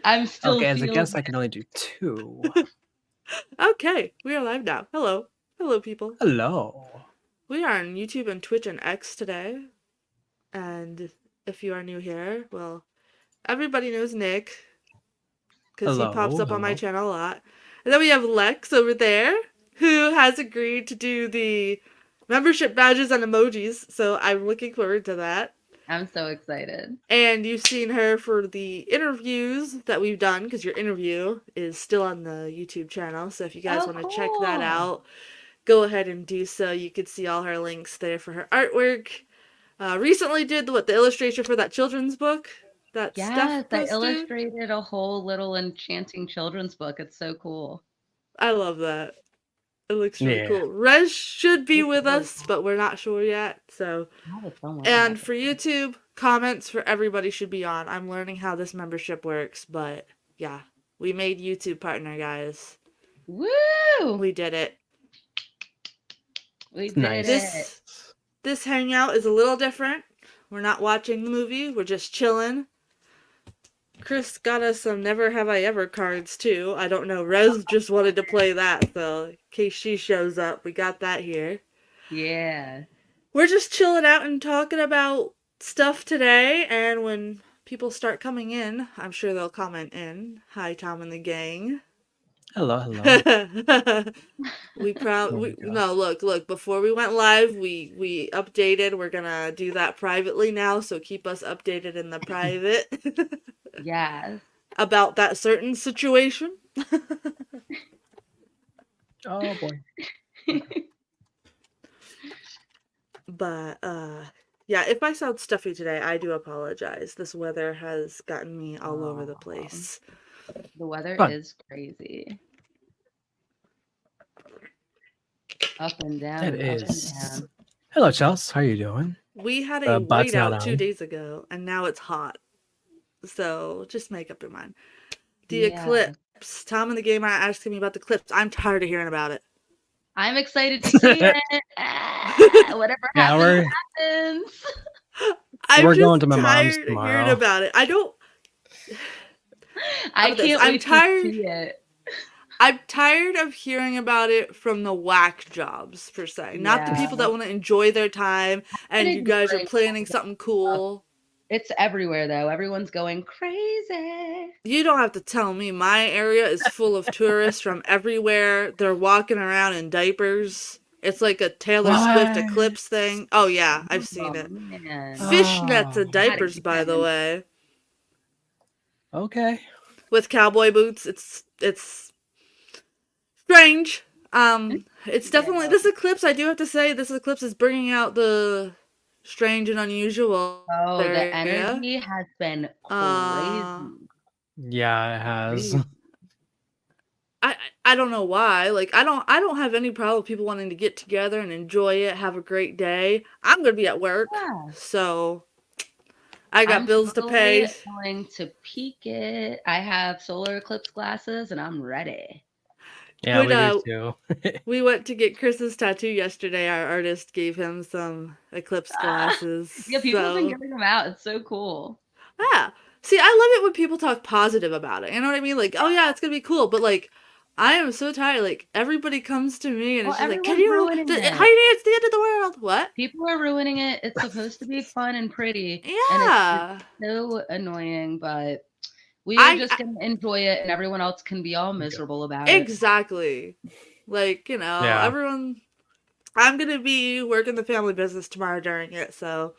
I'm still Okay, as a feeling guest, I can only do 2. Okay, we are live now. Hello. Hello, people. Hello. We are on YouTube and Twitch and X today. And if you are new here, well, everybody knows Nick, because he pops up on my channel a lot. And then we have Lex over there, who has agreed to do the membership badges and emojis, so I'm looking forward to that. I'm so excited. And you've seen her for the interviews that we've done, because your interview is still on the YouTube channel. So if you guys want to check that out, go ahead and do so. You can see all her links there for her artwork. Recently did the illustration for that children's book. Yes, I illustrated a whole little enchanting children's book. It's so cool. I love that. It looks really cool. Rez should be with us, but we're not sure yet. So, and for YouTube, comments for everybody should be on. I'm learning how this membership works, but yeah, we made YouTube partner, guys. Woo! We did it. We did it. This hangout is a little different. We're not watching the movie. We're just chilling. Chris got us some Never Have I Ever cards, too. I don't know. Rez just wanted to play that, so in case she shows up, we got that here. Yeah. We're just chilling out and talking about stuff today, and when people start coming in, I'm sure they'll comment in. Hi, Tom and the gang. Hello, hello. No, look, before we went live, we updated. We're gonna do that privately now, so keep us updated in the private. Yes. About that certain situation. Oh boy. But yeah, if I sound stuffy today, I do apologize. This weather has gotten me all over the place. The weather is crazy. Up and down. It is. Hello, Chelsea. How are you doing? We had a whiteout 2 days ago, and now it's hot. So just make up your mind. The eclipse. Tom and the game are asking me about the eclipse. I'm tired of hearing about it. I'm excited to see it. Whatever happens, happens. We're going to my mom's tomorrow. Hearing about it. I can't wait to see it. I'm tired of hearing about it from the whack jobs, per se. Not the people that want to enjoy their time and you guys are planning something cool. It's everywhere, though. Everyone's going crazy. You don't have to tell me. My area is full of tourists from everywhere. They're walking around in diapers. It's like a Taylor Swift eclipse thing. Oh, yeah. I've seen it. Fishnets and diapers, by the way. Okay. With cowboy boots. It's strange. It's definitely... This eclipse, I do have to say, this eclipse is bringing out the... strange and unusual. Oh, the energy has been crazy. Yeah, it has. I don't know why. Like I don't have any problem with people wanting to get together and enjoy it, have a great day. I'm gonna be at work, so I got bills to pay. I'm going to peek it. I have solar eclipse glasses, and I'm ready. Yeah, we do too. We went to get Chris's tattoo yesterday. Our artist gave him some eclipse glasses. Yeah, people have been giving them out. It's so cool. Yeah. See, I love it when people talk positive about it. You know what I mean? Like, oh yeah, it's gonna be cool. But like, I am so tired. Like, everybody comes to me and it's just like, can you? How do you know it's the end of the world? What? People are ruining it. It's supposed to be fun and pretty. Yeah. And it's so annoying, but. We are just going to enjoy it, and everyone else can be all miserable about it. Exactly. Like, you know, everyone... I'm going to be working the family business tomorrow during it, so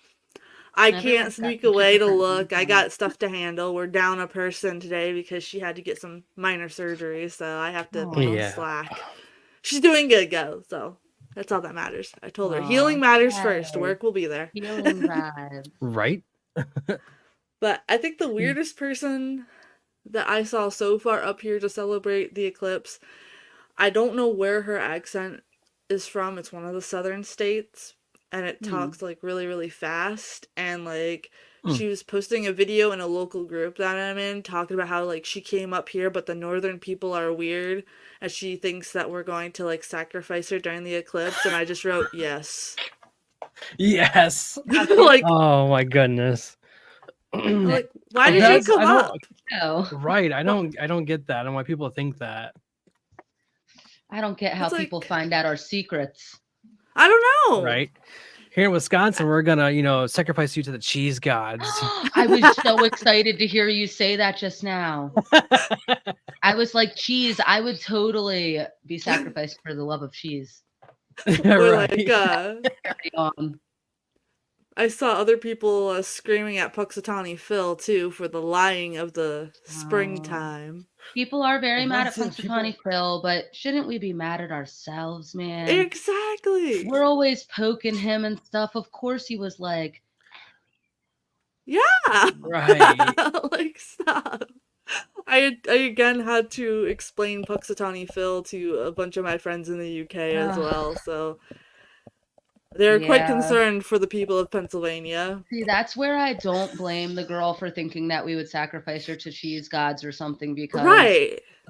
I can't sneak away to look. I got stuff to handle. We're down a person today because she had to get some minor surgery, so I have to put on slack. She's doing good, though, so that's all that matters. I told her, healing matters first. Work will be there. Healing vibes. Right? But I think the weirdest person that I saw so far up here to celebrate the eclipse, I don't know where her accent is from. It's one of the southern states, and it talks like really, really fast. And like she was posting a video in a local group that I'm in talking about how like she came up here, but the northern people are weird, and she thinks that we're going to like sacrifice her during the eclipse. And I just wrote yes. Yes. Like, oh my goodness. Like, why did you come up? No. Right. I don't get that and why people think that. I don't get how people find out our secrets. I don't know. Right. Here in Wisconsin, we're gonna, sacrifice you to the cheese gods. I was so excited to hear you say that just now. I was like, cheese. I would totally be sacrificed for the love of cheese. Or Right. I saw other people screaming at Puxatawny Phil too for the lying of the springtime. People are very mad at Puxatawny Phil, but shouldn't we be mad at ourselves, man? Exactly. We're always poking him and stuff. Of course he was like, yeah. Right. Like, stop. I again had to explain Puxatawny Phil to a bunch of my friends in the UK as well, so they're quite concerned for the people of Pennsylvania. See, that's where I don't blame the girl for thinking that we would sacrifice her to cheese gods or something, because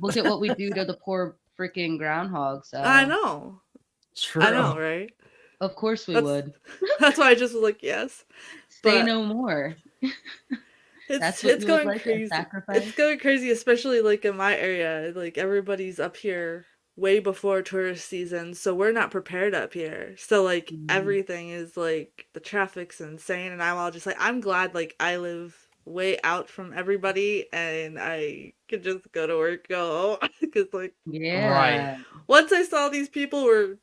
look at what we do to the poor freaking groundhog. So I know. True. I know, right? Of course we would. That's why I just was like, yes. Say no more. It's going crazy. It's going crazy, especially like in my area. Like everybody's up here way before tourist season, so we're not prepared up here. So like everything is like the traffic's insane, and I'm all just like, I'm glad like I live way out from everybody and I could just go to work, go home. Because like right. Once I saw these people were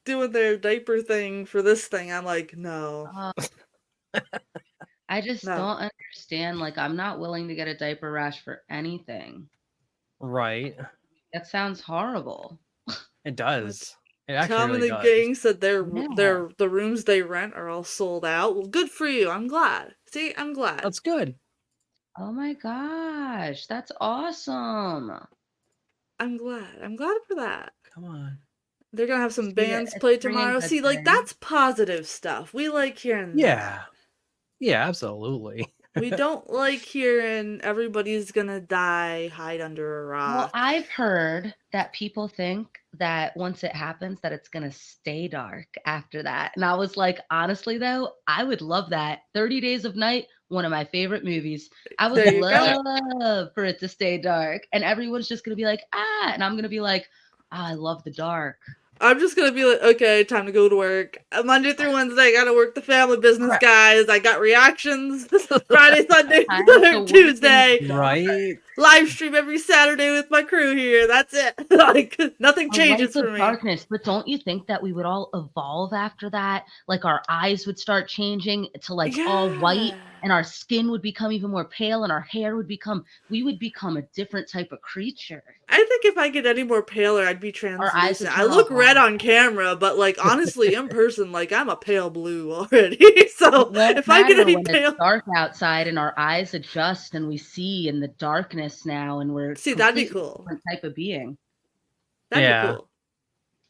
doing their diaper thing for this thing, I'm like, no. I just don't understand. Like, I'm not willing to get a diaper rash for anything. Right. That sounds horrible. It does. It actually Tom really and the does. gang said the rooms they rent are all sold out. Well, good for you. I'm glad. See, I'm glad. That's good. Oh my gosh, that's awesome. I'm glad. I'm glad for that. Come on. They're gonna have some bands play tomorrow. See, like that's positive stuff. We like hearing that. Yeah, absolutely. We don't like hearing everybody's gonna die, hide under a rock. Well, I've heard that people think that once it happens that it's gonna stay dark after that. And I was like, honestly though, I would love that. 30 Days of Night, one of my favorite movies. I would love for it to stay dark. And everyone's just gonna be like, and I'm gonna be like, I love the dark. I'm just gonna be like, okay, time to go to work. Monday through Wednesday, I gotta work the family business, guys. I got reactions Friday, Sunday, Tuesday. Right. Live stream every Saturday with my crew here. That's it. Like nothing changes for me. Darkness, but don't you think that we would all evolve after that? Like our eyes would start changing to like all white, and our skin would become even more pale, and our hair would become. We would become a different type of creature. I think if I get any more paler, I'd be translucent. I look red on camera, but like honestly, in person, like I'm a pale blue already. So if I get any pale, it's dark outside and our eyes adjust and we see in the darkness now, and we're that'd be cool. Different type of being. That'd be cool.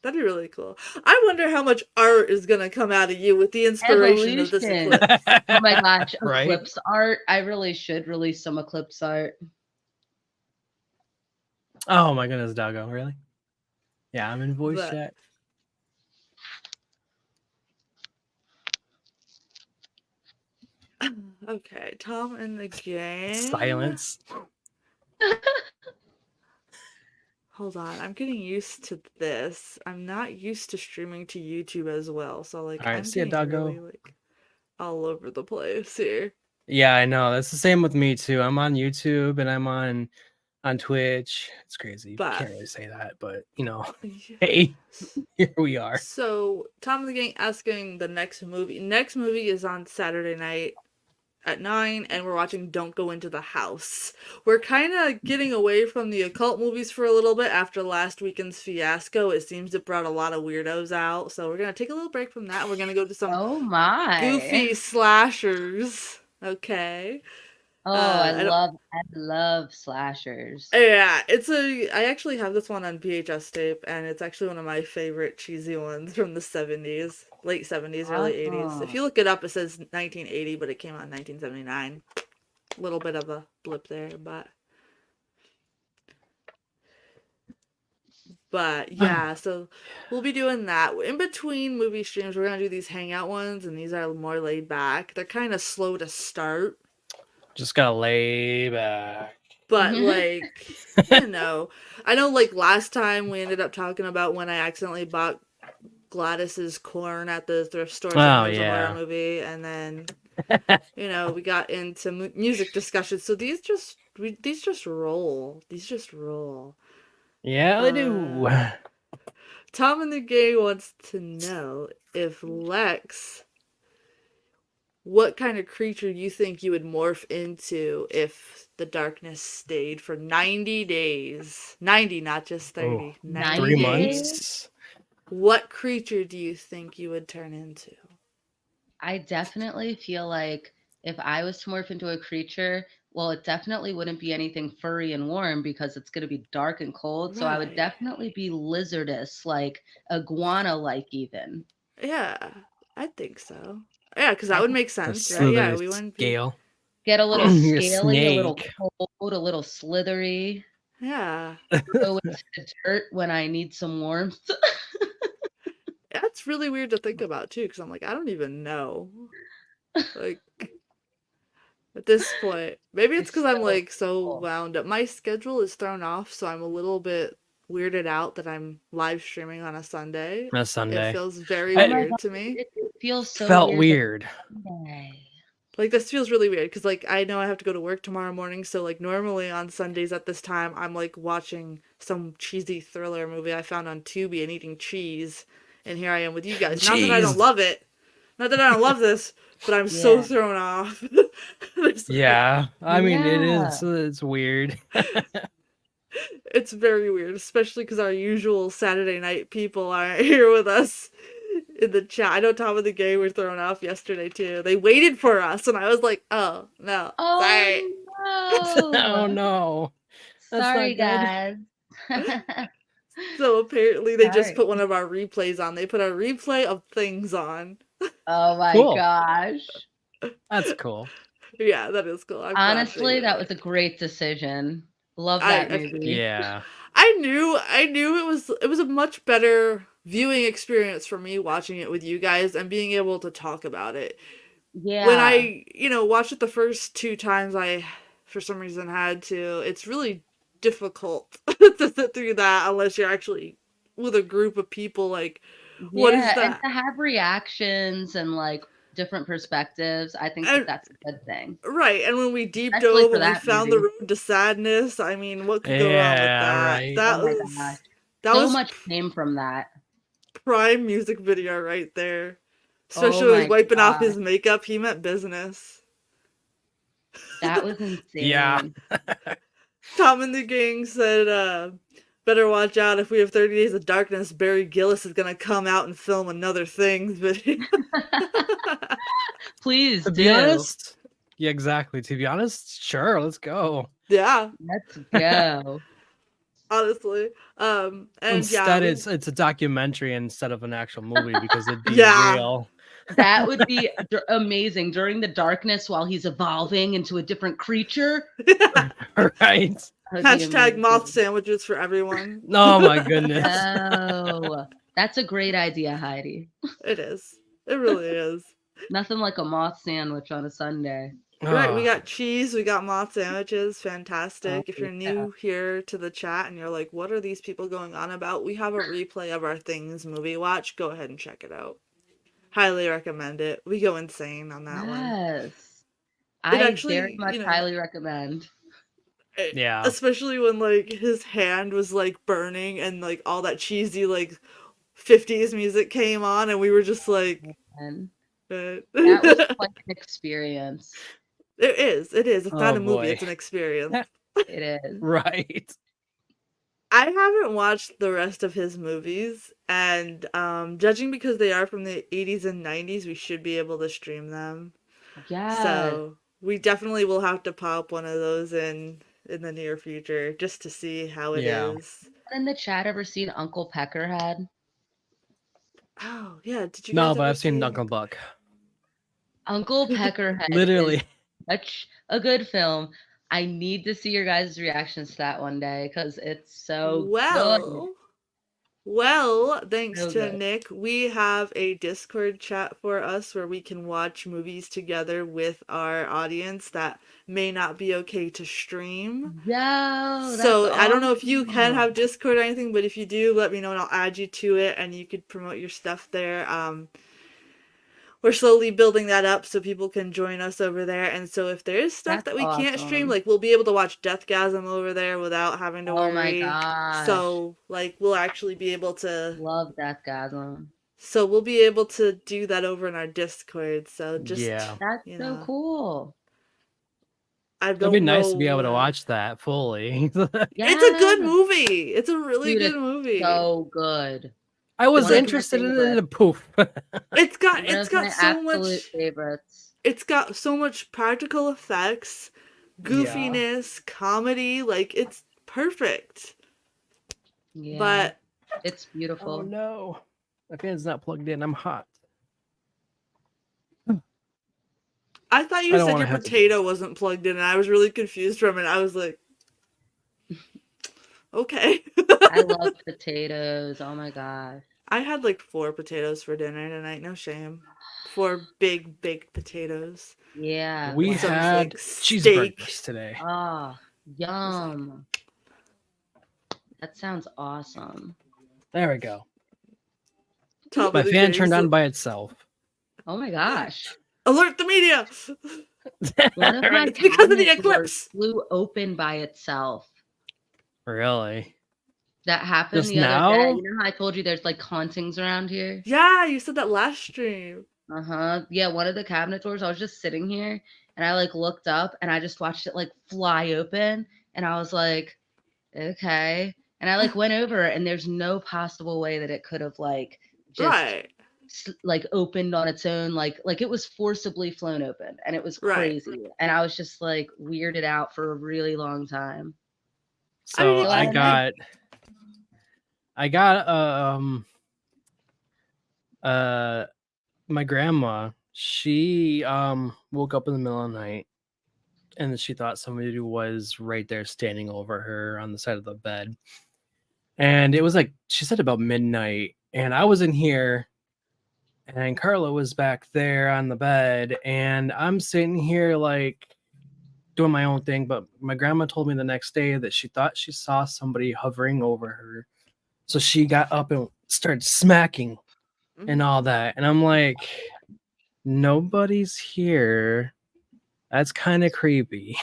That'd be really cool. I wonder how much art is gonna come out of you with the inspiration of this eclipse. Oh my gosh, eclipse art! I really should release some eclipse art. Oh my goodness, Doggo, really? Yeah, I'm in voice chat. Okay, Tom and the gang. Silence. Hold on, I'm getting used to this. I'm not used to streaming to YouTube as well, so like I'm getting really, like all over the place here. Yeah, I know. That's the same with me too. I'm on YouTube and I'm on Twitch. It's crazy. Can't really say that, but hey, here we are. So Tom and the gang asking the next movie. Next movie is on Saturday night at 9, and we're watching Don't Go Into the House. We're kind of getting away from the occult movies for a little bit after last weekend's fiasco. It seems it brought a lot of weirdos out, so we're gonna take a little break from that. We're gonna go to some goofy slashers. Okay. Oh, I love slashers. Yeah, I actually have this one on VHS tape, and it's actually one of my favorite cheesy ones from the 70s, late 70s, early 80s. If you look it up, it says 1980, but it came out in 1979. A little bit of a blip there, but yeah, so we'll be doing that. In between movie streams, we're gonna do these hangout ones, and these are more laid back. They're kind of slow to start. Just gotta lay back. But like, you know, I know like last time we ended up talking about when I accidentally bought Gladys's corn at the thrift store thinking it was a horror movie, and then you know we got into music discussions. So these just roll. These just roll. Yeah, they do. Tom in the Gang wants to know if Lex, what kind of creature you think you would morph into if the darkness stayed for 90 days. 90, not just 30. 90 3 days. months. What creature do you think you would turn into? I definitely feel like if I was to morph into a creature, well, it definitely wouldn't be anything furry and warm because it's going to be dark and cold. So I would definitely be lizardous, like iguana-like even. Yeah, I think so. Yeah, because that would make sense, right? Yeah, we wouldn't be... Get a little scaly, a little cold, a little slithery. Yeah. Go into the dirt when I need some warmth. That's really weird to think about too, because I'm like, I don't even know. Like, at this point, maybe it's because I'm like so wound up. My schedule is thrown off, so I'm a little bit weirded out that I'm live streaming on a Sunday. It feels very weird to me. It feels so felt weird. Like, this feels really weird because, like, I know I have to go to work tomorrow morning. So, like, normally on Sundays at this time, I'm, like, watching some cheesy thriller movie I found on Tubi and eating cheese. And here I am with you guys. Not that I don't love it. Not that I don't love this, but I'm so thrown off. Yeah. I mean, it is. It's weird. It's very weird, especially because our usual Saturday night people aren't here with us in the chat. I know Tom and the Gay were thrown off yesterday too. They waited for us, and I was like, "Oh no, sorry." No. Oh no, sorry guys. So apparently they just put one of our replays on. They put a replay of Things on. Oh my gosh, that's cool. Yeah, that is cool. Honestly, that was a great decision. Love that movie. Yeah. I knew it was a much better viewing experience for me watching it with you guys and being able to talk about it. Yeah. When I, watched it the first 2 times, I, for some reason, had to. It's really difficult to sit through that unless you're actually with a group of people. Like, what is that? And to have reactions and like different perspectives, I think that's a good thing. Right, and when we deep dove and we found the road to sadness, I mean, what could go wrong with that? Right. That was much came from that. Prime music video right there. Especially when he was wiping off his makeup, he meant business. That was insane. Yeah. Tom and the Gang said, better watch out if we have 30 Days of Darkness, Barry Gillis is gonna come out and film another Things video. Please to be honest. Yeah, exactly. To be honest, sure, let's go. Yeah. Let's go. Honestly. And instead it's a documentary instead of an actual movie because it'd be real. That would be amazing during the darkness while he's evolving into a different creature. Right. Hashtag moth sandwiches for everyone. Oh my goodness. Oh, that's a great idea, Heidi. It is. It really is. Nothing like a moth sandwich on a Sunday. Right, we got cheese, we got moth sandwiches, fantastic. If you're new here to the chat and you're like, what are these people going on about? We have a replay of our Things movie watch. Go ahead and check it out. Highly recommend it. We go insane on that one. Yes. I very much highly recommend. Yeah. Especially when like his hand was like burning and like all that cheesy like 50s music came on and we were just like that was quite an experience. It is. It's not a movie, it's an experience. It is. Right. I haven't watched the rest of his movies, and judging because they are from the 80s and 90s, we should be able to stream them. Yeah. So we definitely will have to pop one of those in the near future just to see how it is. In the chat, ever seen Uncle Peckerhead? Oh yeah, did you? No, but I've seen Uncle Buck. Uncle Peckerhead. Literally. Such a good film. I need to see your guys' reactions to that one day because it's so good. Well, thanks So to good. Nick, we have a Discord chat for us where we can watch movies together with our audience that may not be okay to stream. Yo, that's So I don't know if you can awesome. have Discord or anything, but if you do, let me know and I'll add you to it and you could promote your stuff there. We're slowly building that up so people can join us over there. And so if there is stuff That's that we can't stream, awesome. like we'll be able to watch Deathgasm over there without having to Oh my worry. gosh. So like we'll actually be able to Love Deathgasm. so we'll be able to do that over in our Discord. So just, Yeah. That's you so know, cool. I It'd be don't nice know. to be able to watch that fully. It's a Yeah. good movie. It's a really Dude, good it's movie. so good. I was It's like interested in it favorites. and poof. it's got One it's of my got so absolute much favorites. it's got so much practical effects, Yeah. goofiness, comedy, like it's perfect. Yeah. But It's Oh beautiful. no. My fan's not plugged in. I'm hot. I thought I you don't said wanna your have to potato wasn't plugged in and I was really confused from it. I was like, okay. I love potatoes. Oh my gosh. I had like 4 potatoes for dinner tonight, no shame. 4 big baked potatoes. Yeah. We Some Wow. had like steak. cheeseburgers today. Ah, I was like, yum. That sounds awesome. There we go. top My of the fan day. turned on by itself. Oh my gosh. Alert the media! One of my It's because of the cabinet doors eclipse. flew open by itself. Really? That happened Just the other day. now? You know how I told you there's like hauntings around here? Yeah, you said that last stream. Uh-huh. Yeah, one of the cabinet doors, I was just sitting here and I like looked up and I just watched it like fly open and I was like, okay. And I like went over and there's no possible way that it could have like just Right. like opened on its own, like it was forcibly flown open and it was Right. crazy. And I was just like weirded out for a really long time. So So I I don't know. got my grandma, she woke up in the middle of the night and she thought somebody was right there standing over her on the side of the bed. And it was like she said about midnight, and I was in here and Carla was back there on the bed, and I'm sitting here like doing my own thing, but my grandma told me the next day that she thought she saw somebody hovering over her. So she got up and started smacking and all that. And I'm like, nobody's here. That's kind of creepy.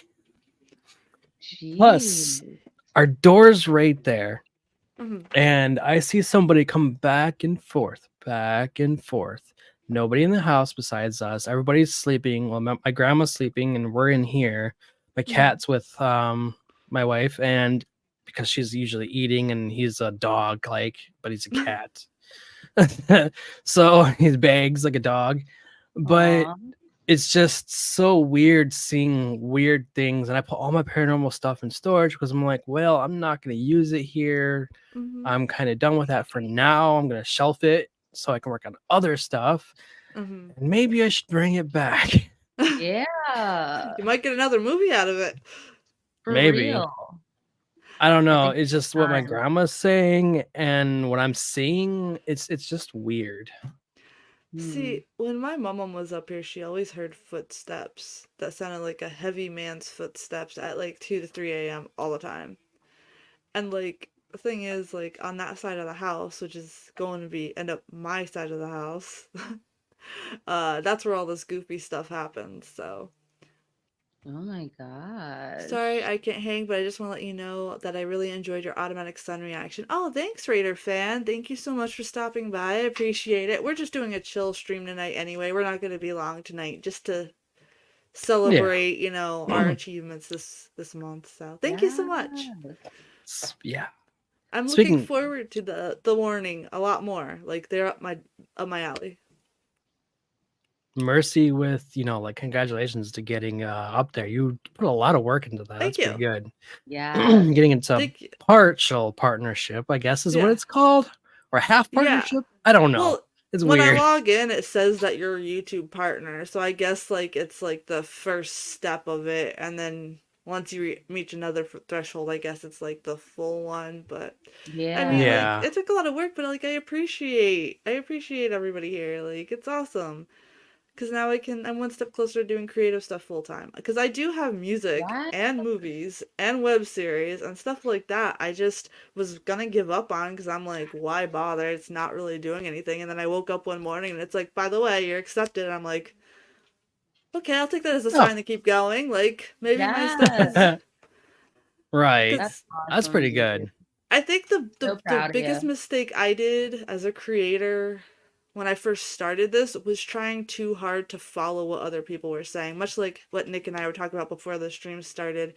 Plus, Jeez. our door's right there. Mhm. And I see somebody come back and forth, back and forth. Nobody in the house besides us. Everybody's sleeping. Well, my grandma's sleeping, and we're in here. My cat's with my wife, and because she's usually eating, and he's a dog, like, but he's a cat. So he begs like a dog. But Aw. it's just so weird seeing weird things. And I put all my paranormal stuff in storage because I'm like, well, I'm not going to use it here. Mhm. I'm kind of done with that for now. I'm going to shelf it so I can work on other stuff. Mhm. And maybe I should bring it back. Yeah. You might get another movie out of it. For Maybe. real. I don't I know. think It's it's just what my time. grandma's saying and what I'm seeing. It's just weird. See, when my mom was up here, she always heard footsteps that sounded like a heavy man's footsteps at like 2 to 3 a.m. all the time. And like the thing is, like on that side of the house, which is going to be end up my side of the house, that's where all this goofy stuff happens. So Oh my gosh. sorry I can't hang, but I just want to let you know that I really enjoyed your automatic sun reaction. Oh, thanks, Raider fan. Thank you so much for stopping by. I appreciate it. We're just doing a chill stream tonight anyway. We're not going to be long tonight, just to celebrate, you know, our achievements this month. So thank you so much. Yeah. I'm Speaking- looking forward to the warning a lot more. Like they're up my alley. Mercy with, like, congratulations to getting up there. You put a lot of work into that. Thank That's pretty you. good. Yeah. Getting into Thank you. partial partnership, I guess is what Yeah. it's called, or half Yeah. partnership. I don't know. Well, It's when I weird. log in, it says that you're a YouTube partner. So I guess like it's like the first step of it, and then once you reach another threshold, I guess it's like the full one. But I Yeah. mean, Yeah. like, it took a lot of work, but like I appreciate everybody here. Like, it's awesome. Because now I'm one step closer to doing creative stuff full time. Because I do have music Right? and movies and web series and stuff like that. I just was gonna give up on because I'm like, why bother? It's not really doing anything. And then I woke up one morning and it's like, by the way, you're accepted. And I'm like, okay, I'll take that as a Oh. sign to keep going. Like, maybe my stuff Yes. is. Right. That's That's awesome, pretty dude. good. I think So the proud of biggest you. mistake I did as a creator when I first started this was trying too hard to follow what other people were saying, much like what Nick and I were talking about before the stream started.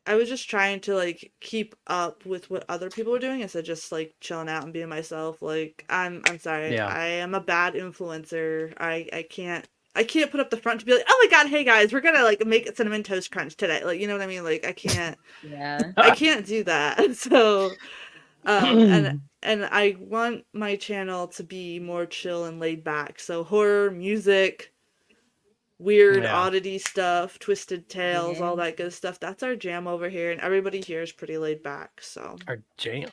I was just trying to like keep up with what other people were doing instead of just like chilling out and being myself. Like I'm sorry, Yeah. I am a bad influencer. I can't put up the front to be like, oh my god, hey guys, we're gonna like make a cinnamon toast crunch today. Like, you know what I mean? Like I can't Yeah. do that. So and I want my channel to be more chill and laid back. So horror, music, weird Yeah. oddity stuff, twisted tales, Yeah. all that good stuff. That's our jam over here, and everybody here is pretty laid back. So Our jam.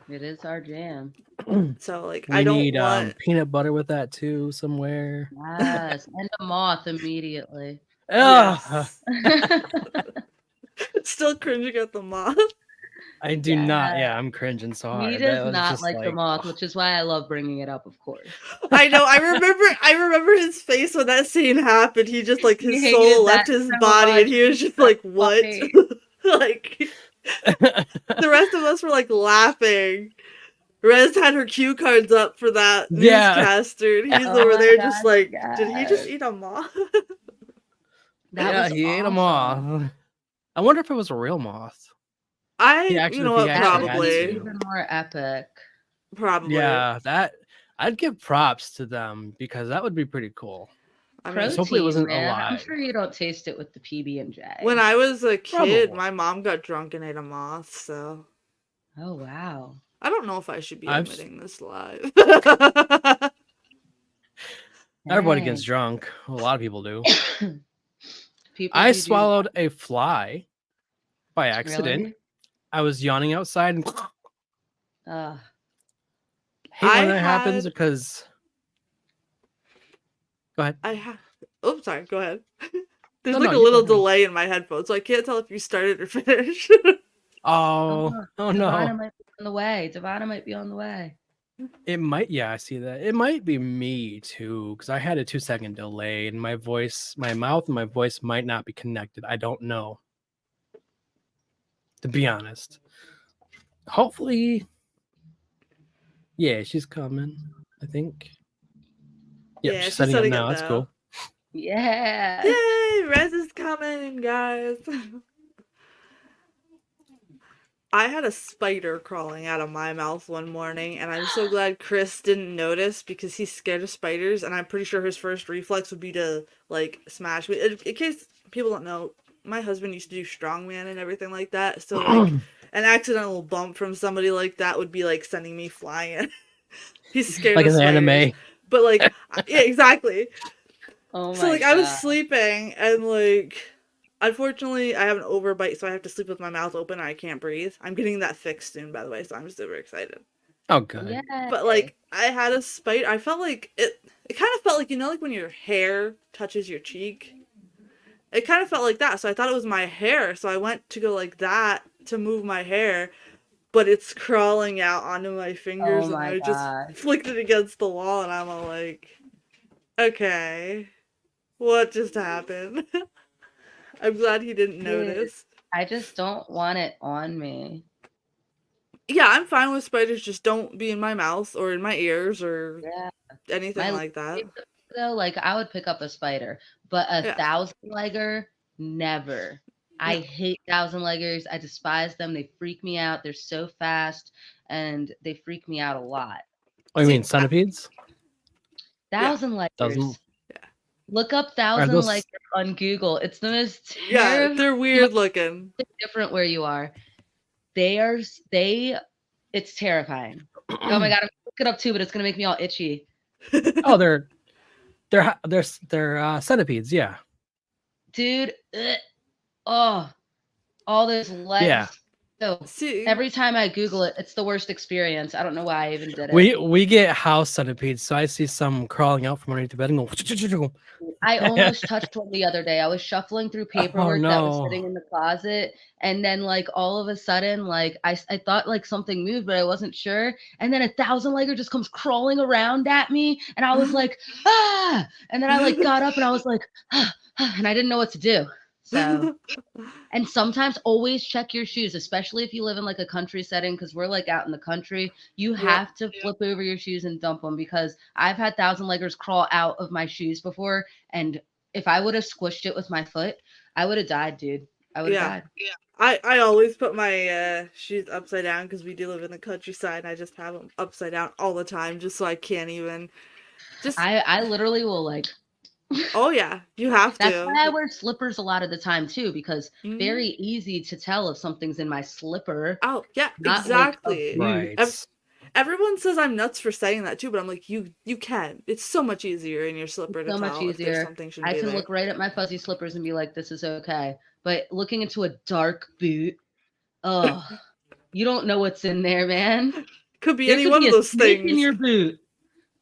It is our jam. like We I don't need want peanut butter with that too somewhere. Yes. And a moth immediately. yes. Still cringing at the moth. I do Yeah. not. Yeah, I'm cringing so He hard. does That was not just like the moth, which is why I love bringing it up, of course. I know. I remember his face when that scene happened. He just like He his hated soul that left his so body, much. and he was just So like, "What?" funny. Like the rest of us were like laughing. Rez had her cue cards up for that Yeah. newscaster, and he's Oh over my there God, just like, yes. did he just eat a moth? That Yeah, was he ate a awesome. moth. I wonder if it was a real moth. You know what? actually That would had be Probably. to. even more epic. Probably. Yeah, that I'd give props to them because that would be pretty cool. I mean, Protein, hopefully it wasn't man. I'm alive. sure you don't taste it with the PB&J. when I was a kid, Probably. my mom got drunk and ate a moth, so Oh, wow. I don't know if I should be I've- admitting this live. Everybody Dang. gets drunk. A lot of people do. People I do swallowed a fly by accident. Really? I was yawning outside and Ugh. hate when I that happens had- because. Go ahead. Oh, sorry. Go ahead. There's No, like no, a you little go ahead. delay in my headphones, so I can't tell if you started or finished. Oh no! Divana might be on the way. Divana might be on the way. It might. Yeah, I see that. It might be me too because I had a 2-second delay and my voice, my mouth, and my voice might not be connected. I don't know. To be honest, hopefully. Yeah, she's coming. I think. Yep, Yeah, she's she's setting up setting now. up That's now. cool. Yeah. Yay! Rez is coming, guys. I had a spider crawling out of my mouth one morning, and I'm so glad Chris didn't notice because he's scared of spiders, and I'm pretty sure his first reflex would be to, like, smash me. In case people don't know, my husband used to do strongman and everything like that, so, like, an accidental bump from somebody like that would be, like, sending me flying. He's scared Like of in the spiders. anime. But, like, yeah, exactly. Oh my So, like, I was God. sleeping, and, like, unfortunately, I have an overbite, so I have to sleep with my mouth open and I can't breathe. I'm getting that fixed soon, by the way, so I'm super excited. Oh, good. Yeah. But, like, I had a spider. I felt like it kind of felt like, you know, like when your hair touches your cheek? It kind of felt like that, so I thought it was my hair, so I went to go like that to move my hair, but it's crawling out onto my fingers, Oh and my I God. just flicked it against the wall, and I'm all like, okay, what just happened? I'm glad he didn't notice. I just don't want it on me. Yeah, I'm fine with spiders. Just don't be in my mouth or in my ears or Yeah. anything like that. Though, like, I would pick up a spider, but a Yeah. 1,000-legger, never. I hate 1,000-leggers. I despise them. They freak me out. They're so fast, and they freak me out a lot. Oh, you mean centipedes? 1,000-leggers. Doesn't. Look up Are those- 1,000-leggers on Google. It's the most Yeah, they're weird looking. different where you are. It's terrifying. Oh my God, I'm gonna look it up too, but it's gonna make me all itchy. Oh, they're centipedes. Yeah. Dude, Oh, all those Yeah. legs. So See, every time I Google it, it's the worst experience. I don't know why I even did it. We get house centipedes, so I see some crawling out from underneath the bed and go. I almost touched one the other day. I was shuffling through paperwork that was sitting no. in the closet, and then like all of a sudden, like I thought like something moved, but I wasn't sure. And then a thousand legger just comes crawling around at me, and I was like, ah! And then I like got up and I was like, ah, ah, and I didn't know what to do. So, and sometimes always check your shoes, especially if you live in like a country setting, because we're like out in the country. You Yep. have to flip over your shoes and dump them, because I've had thousand leggers crawl out of my shoes before. And if I would have squished it with my foot, I would have died, dude. I would have Yeah. died. I always put my shoes upside down because we do live in the countryside, and I just have them upside down all the time just so I can't even just I literally will like. Oh yeah, you have That's to. why I wear slippers a lot of the time too, because Mhm. very easy to tell if something's in my slipper. Oh yeah, Not exactly. like a boot. Right. Everyone says I'm nuts for saying that too, but I'm like, you can. It's so much easier in your slipper to So much tell if there's easier. something shouldn't I be can there. look right at my fuzzy slippers and be like, this is okay. But looking into a dark boot, oh, you don't know what's in there, man. Could be There any could one be of a those snake in things. your boot.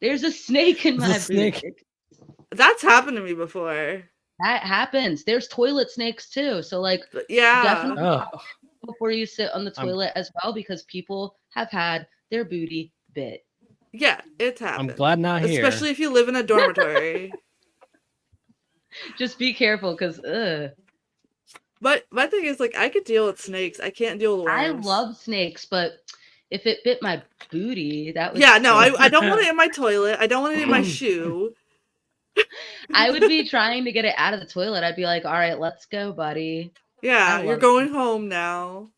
There's a snake in There's my a snake. boot. That's happened to me before. That happens. There's toilet snakes too. So like, But yeah. definitely Oh, before you sit on the toilet as well, because people have had their booty bit. Yeah, it's I'm happened. glad not here. Especially if you live in a dormitory. Just be careful, because But my thing is, like, I could deal with snakes. I can't deal with I worms. love snakes, but if it bit my booty, that would Yeah, no, stink. I don't want it in my toilet. I don't want it in my shoe. I would be trying to get it out of the toilet. I'd be like, all right, let's go, buddy. Yeah, I you're love going home now.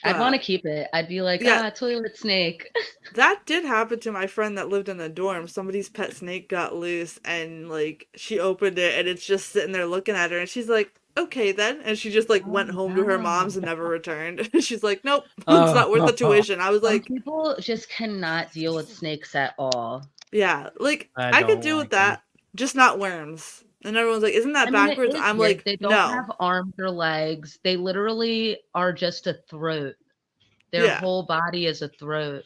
I'd want to But keep it. I'd be like, yeah, toilet snake. that did happen to my friend that lived in the dorm. Somebody's pet snake got loose, and like she opened it, and it's just sitting there looking at her, and she's like, "Okay then," and she just like went home to her mom's and never returned. She's like, "Nope, it's not worth the tuition." I was Some like, people just cannot deal with snakes at all. "Yeah, like I I could don't deal with like 'em. that, just not worms." And everyone's like, "Isn't that I mean, it backwards?" is I'm weird. like, They don't "No." have arms or legs. They literally are just a throat. Their Yeah, whole body is a throat.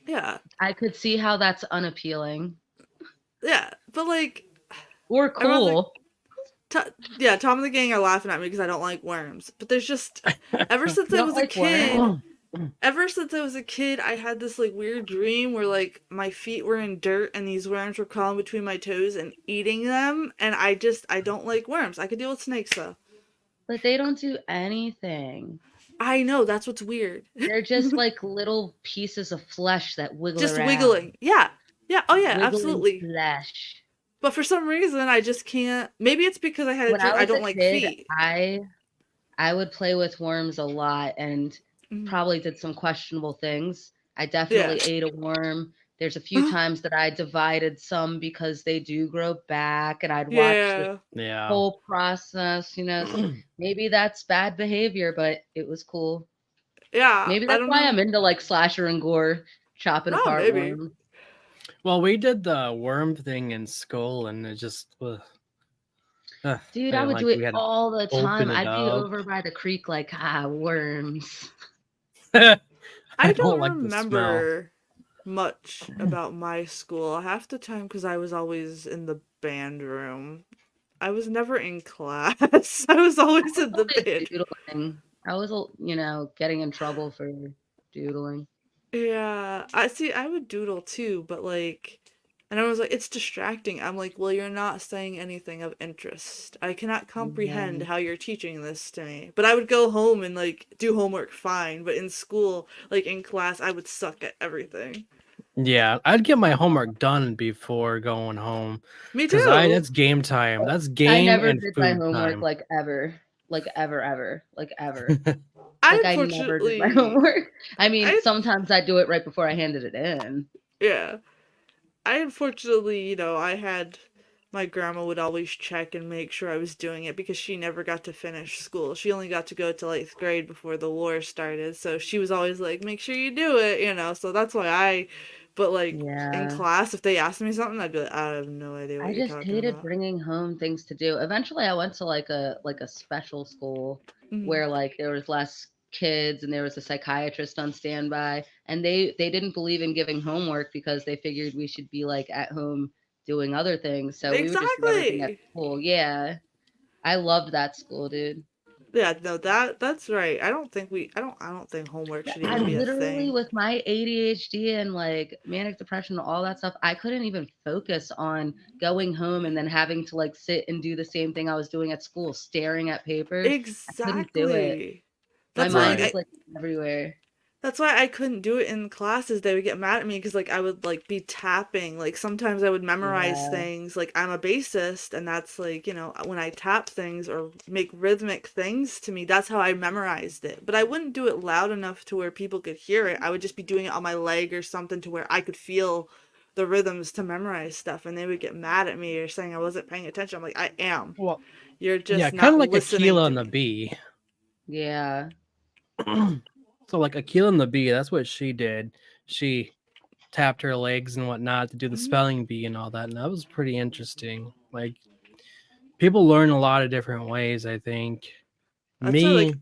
yeah, I could see how that's unappealing. yeah. But like, Or everyone's cool. yeah, Tom and the gang are laughing at me because I don't like worms. But there's just ever since You I don't was a like kid, worms? ever since I was a kid, I had this like weird dream where like my feet were in dirt and these worms were crawling between my toes and eating them. And I don't like worms. I could deal with snakes though. But they don't do anything. I know, that's what's weird. They're just like little pieces of flesh that wiggle Just around. wiggling. Yeah. Yeah. Oh yeah, Wiggling absolutely. flesh. But for some reason, I just can't. Maybe it's because I had a When dream. I I was don't a like kid, feet. I would play with worms a lot and Mhm. probably did some questionable things. I Yeah. definitely ate a worm. There's a few times that I divided some because they do grow back, and I'd watch the Yeah. Yeah. whole process, you know. So maybe that's bad behavior, but it was cool. Yeah. Maybe I that's don't why know. I'm into like slasher and gore, chopping Oh, apart maybe. worms. Well, we did the worm thing in school, and it just, Dude, I I would like do we it had to all the time. open it I'd be up. over by the creek like, worms. I don't don't like the smell. remember much about my school half the time because I was always in the band room. I was never in class. I was always in the band. Doodling. I was, getting in trouble for doodling. Yeah, I would doodle too, but like, and I was like, it's distracting. I'm like, well, you're not saying anything of interest. I cannot comprehend Yeah. how you're teaching this to me. But I would go home and like do homework fine, but in school, like in class, I would suck at everything. Yeah, I'd get my homework done before going home. Me Because too. that's game time. That's I game never and did my food homework time. like ever. Like ever. Like ever. I Like I never did my unfortunately, homework. I mean, I sometimes I do it right before I handed it in. yeah, I unfortunately, I had my grandma would always check and make sure I was doing it because she never got to finish school. She only got to go to 8th grade before the war started. So she was always like, make sure you do it, So that's why I But like in Yeah. class, if they asked me something, I'd be like, I have no idea what I you're just talking hated about. bringing home things to do. Eventually, I went to like a special school where like there was less kids and there was a psychiatrist on standby, and they didn't believe in giving homework because they figured we should be like at home doing other things. So we would just do everything at Exactly. school. Yeah. I loved that school, dude. Yeah, no, that's right. I don't think homework should I even be a literally, thing. with my ADHD and like manic depression and all that stuff, I couldn't even focus on going home and then having to like sit and do the same thing I was doing at school, staring at papers. I couldn't do it. Exactly. My That's why mind Right. was like everywhere. that's why I couldn't do it in classes. They would get mad at me because like I would like be tapping. Like sometimes I would memorize Yeah. things. Like I'm a bassist, and that's like, when I tap things or make rhythmic things to me, that's how I memorized it. But I wouldn't do it loud enough to where people could hear it. I would just be doing it on my leg or something to where I could feel the rhythms to memorize stuff, and they would get mad at me or saying I wasn't paying attention. I'm like, I am. Well, You're just yeah, not kind of like listening Aquila to and the me. Bee. Yeah. So like Aquila and the Bee, that's what she did. She tapped her legs and whatnot to do the Mhm. spelling bee and all that, and that was pretty interesting. Like people learn a lot of different ways. I think That's why, like,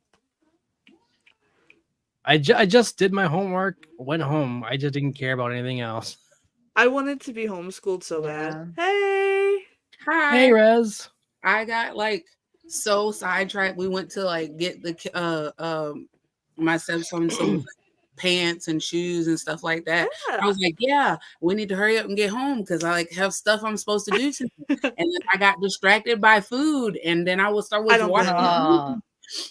I just did my homework, went home. I just didn't care about anything else. I wanted to be homeschooled so bad. Yeah. Hey. Hi. Hey, Rez. I got like so sidetracked. We went to like get my stepson some pants and shoes and stuff like that. Yeah. I was like, yeah, we need to hurry up and get home because I like have stuff I'm supposed to do today. And then I got distracted by food, and then I was I don't watching. blame you. Oh.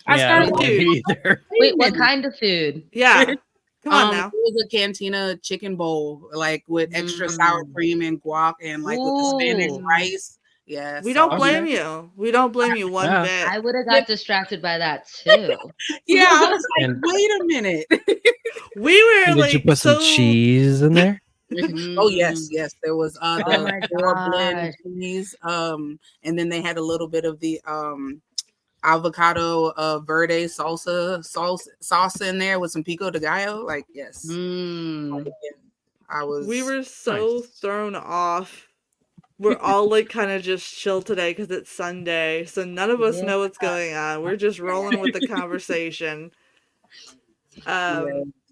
I Yeah, started I don't blame Dude. me either. Wait, what kind of food? Yeah. Come on now. It was a cantina chicken bowl, like with extra sour cream and guac, and like with the Spanish Ooh. rice. Yeah, We don't Okay. blame you. We don't blame you one Yeah. bit. I would have got distracted by that too. Yeah, I was like, And- wait a minute. We were And like, did you put some cheese in there? Oh yes, there was Oh the my four blend gosh. cheese, and then they had a little bit of the avocado verde sauce in there with some pico de gallo. Like yes, Mm. I was. We were so thrown off. We're all like kind of just chill today because it's Sunday, so none of us know what's going on. We're just rolling with the conversation.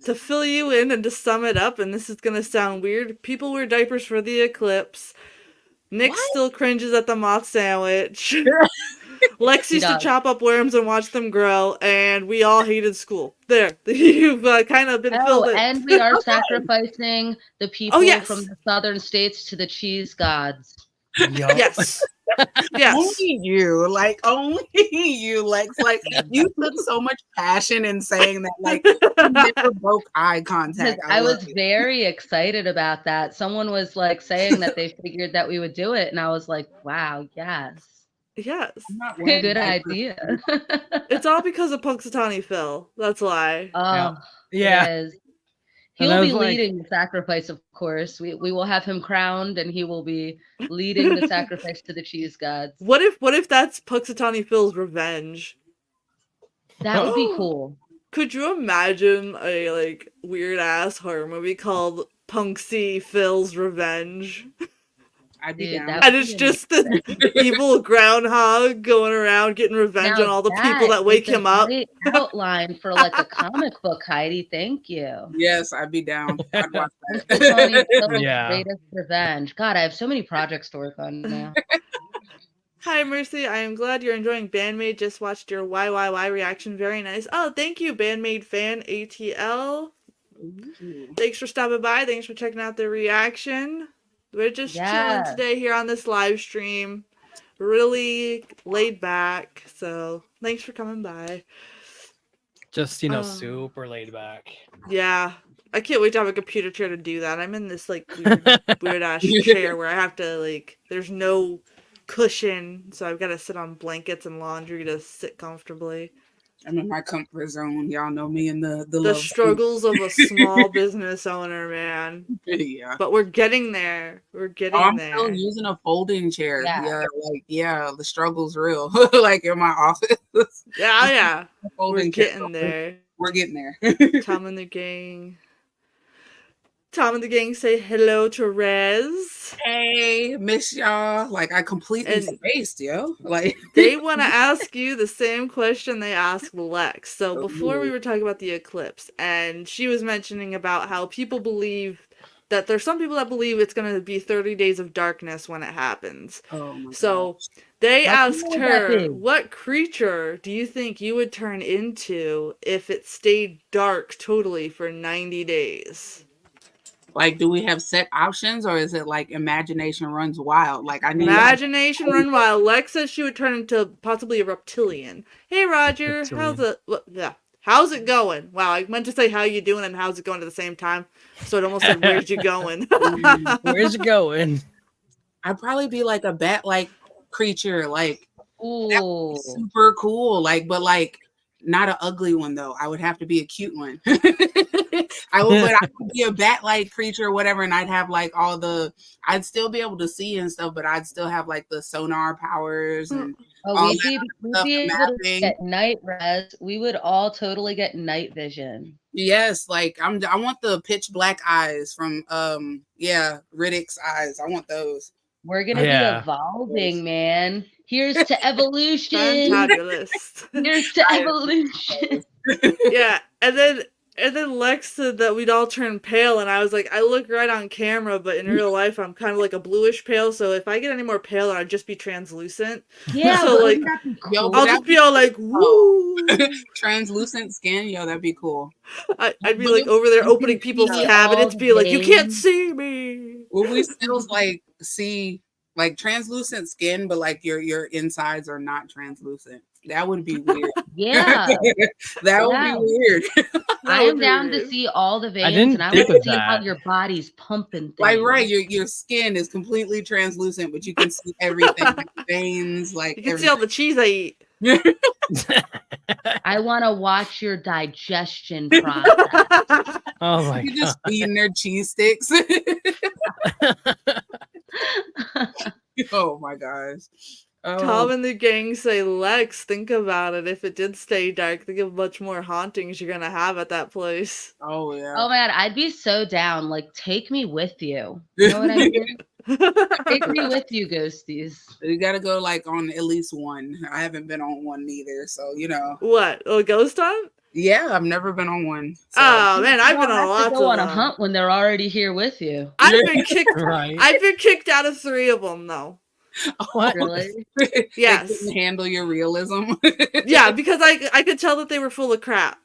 To fill you in and to sum it up, and this is gonna sound weird, people wear diapers for the eclipse. Nick still cringes at the moth sandwich. Lex used to chop up worms and watch them grow, and we all hated school. There, you've kind of been filled in. And we are sacrificing the people yes. from the southern states to the cheese gods. Yes. Yes. Only you, Lex. Like you took so much passion in saying that, like you never broke eye contact. I was very excited about that. Someone was like saying that they figured that we would do it, and I was like, wow, yes. Yes. Good idea. It's all because of Punxsutawney Phil. That's why. Oh, yeah. it is. And He'll I be was like- leading the sacrifice, of course. We will have him crowned, and he will be leading the sacrifice to the cheese gods. What if that's Punxsutawney Phil's revenge? That would be cool. Could you imagine a like weird ass horror movie called Punxsy Phil's Revenge? I'd be Dude, down. And it's just the evil groundhog going around getting revenge Now on all the people that wake is a him up. great outline for like a comic book, Heidi. Thank you. Yes, I'd be down. I'd watch Punxsutawney that. Phil's Yeah. greatest revenge. God, I have so many projects to work on now. Hi, Mercy. I am glad you're enjoying Bandmaid. Just watched your YYY reaction. Very nice. Oh, thank you, Bandmaid fan ATL. Thanks for stopping by. Thanks for checking out the reaction. We're just chilling today here on this live stream. Really laid back. So thanks for coming by. Just, super laid back. Yeah. I can't wait to have a computer chair to do that. I'm in this like weird ass chair where I have to like, there's no cushion. So I've got to sit on blankets and laundry to sit comfortably. I'm in my comfort zone. Y'all know me and the The struggles of a small business owner, man. Yeah. But we're getting there. We're getting I'm there. still using a folding chair. Yeah. The struggle's real. Like in my office. Yeah. Folding We're chair. getting there. We're getting there. Tom and the gang. Tom and the gang say hello to Rez. Hey, miss y'all. Like, I completely And spaced, yo. Like, they want to ask you the same question they asked Lex. So before we were talking about the eclipse, and she was mentioning about how people believe that there's some people that believe it's going to be 30 days of darkness when it happens. oh my So gosh. they How asked cool would that her, be? what creature do you think you would turn into if it stayed dark totally for 90 days? Like, do we have set options, or is it like imagination runs wild? Like, I need Imagination run wild. Lex says she would turn into possibly a reptilian. Hey Roger, Reptilian. how's it going? Wow, I meant to say how you doing and how's it going at the same time. So it almost said where's you going? Where's it going? I'd probably be like a bat-like creature, like that would Ooh. be super cool. Like, but like not an ugly one though. I would have to be a cute one. I would be a bat-like creature or whatever, and I'd have like I'd still be able to see and stuff, but I'd still have like the sonar powers and Oh, all we'd that be stuff, the able to mapping. get night res. We would all totally get night vision. Yes, like I want the pitch black eyes from Riddick's eyes. I want those. We're gonna be Yeah. evolving, man. Here's to evolution. Fantabulous. Here's to evolution. Yeah, and then Lex said that we'd all turn pale, and I was like, I look right on camera, but in real life, I'm kind of like a bluish pale. So if I get any more pale, I'd just be translucent. Yeah, So but like, wouldn't that be Yo, cool? I'll just be all like, woo. translucent skin, yo, that'd be cool. I'd be like over there opening people's see cabinets, all be like, you can't veins. see me. Will we still like see like translucent skin, but like your insides are not translucent? That would be weird. Yeah, That would yeah. be weird. I am down to weird. see all the veins, didn't and I think want to of see how that. your body's pumping things. Like right, your skin is completely translucent, but you can see everything, like veins, like You can see all the cheese I eat. I want to watch your digestion process. Oh my you god. just eating their cheese sticks. Oh my gosh. Tom and the gang say, Lex, think about it. If it did stay dark, think of much more hauntings you're gonna have at that place. Oh yeah. Oh man, I'd be so down. Like, take me with you. You know what I mean? Take me with you, ghosties. You gotta go like on at least one. I haven't been on one either, so you know. What? Oh, ghost hunt? Yeah, I've never been on one. So. Oh man, I've You been don't on have lots to go of on a them. hunt when they're already here with you. I've been kicked. Right. I've been kicked out of 3 of them though. What? Really? Yes. They couldn't handle your realism. Yeah, because I could tell that they were full of crap.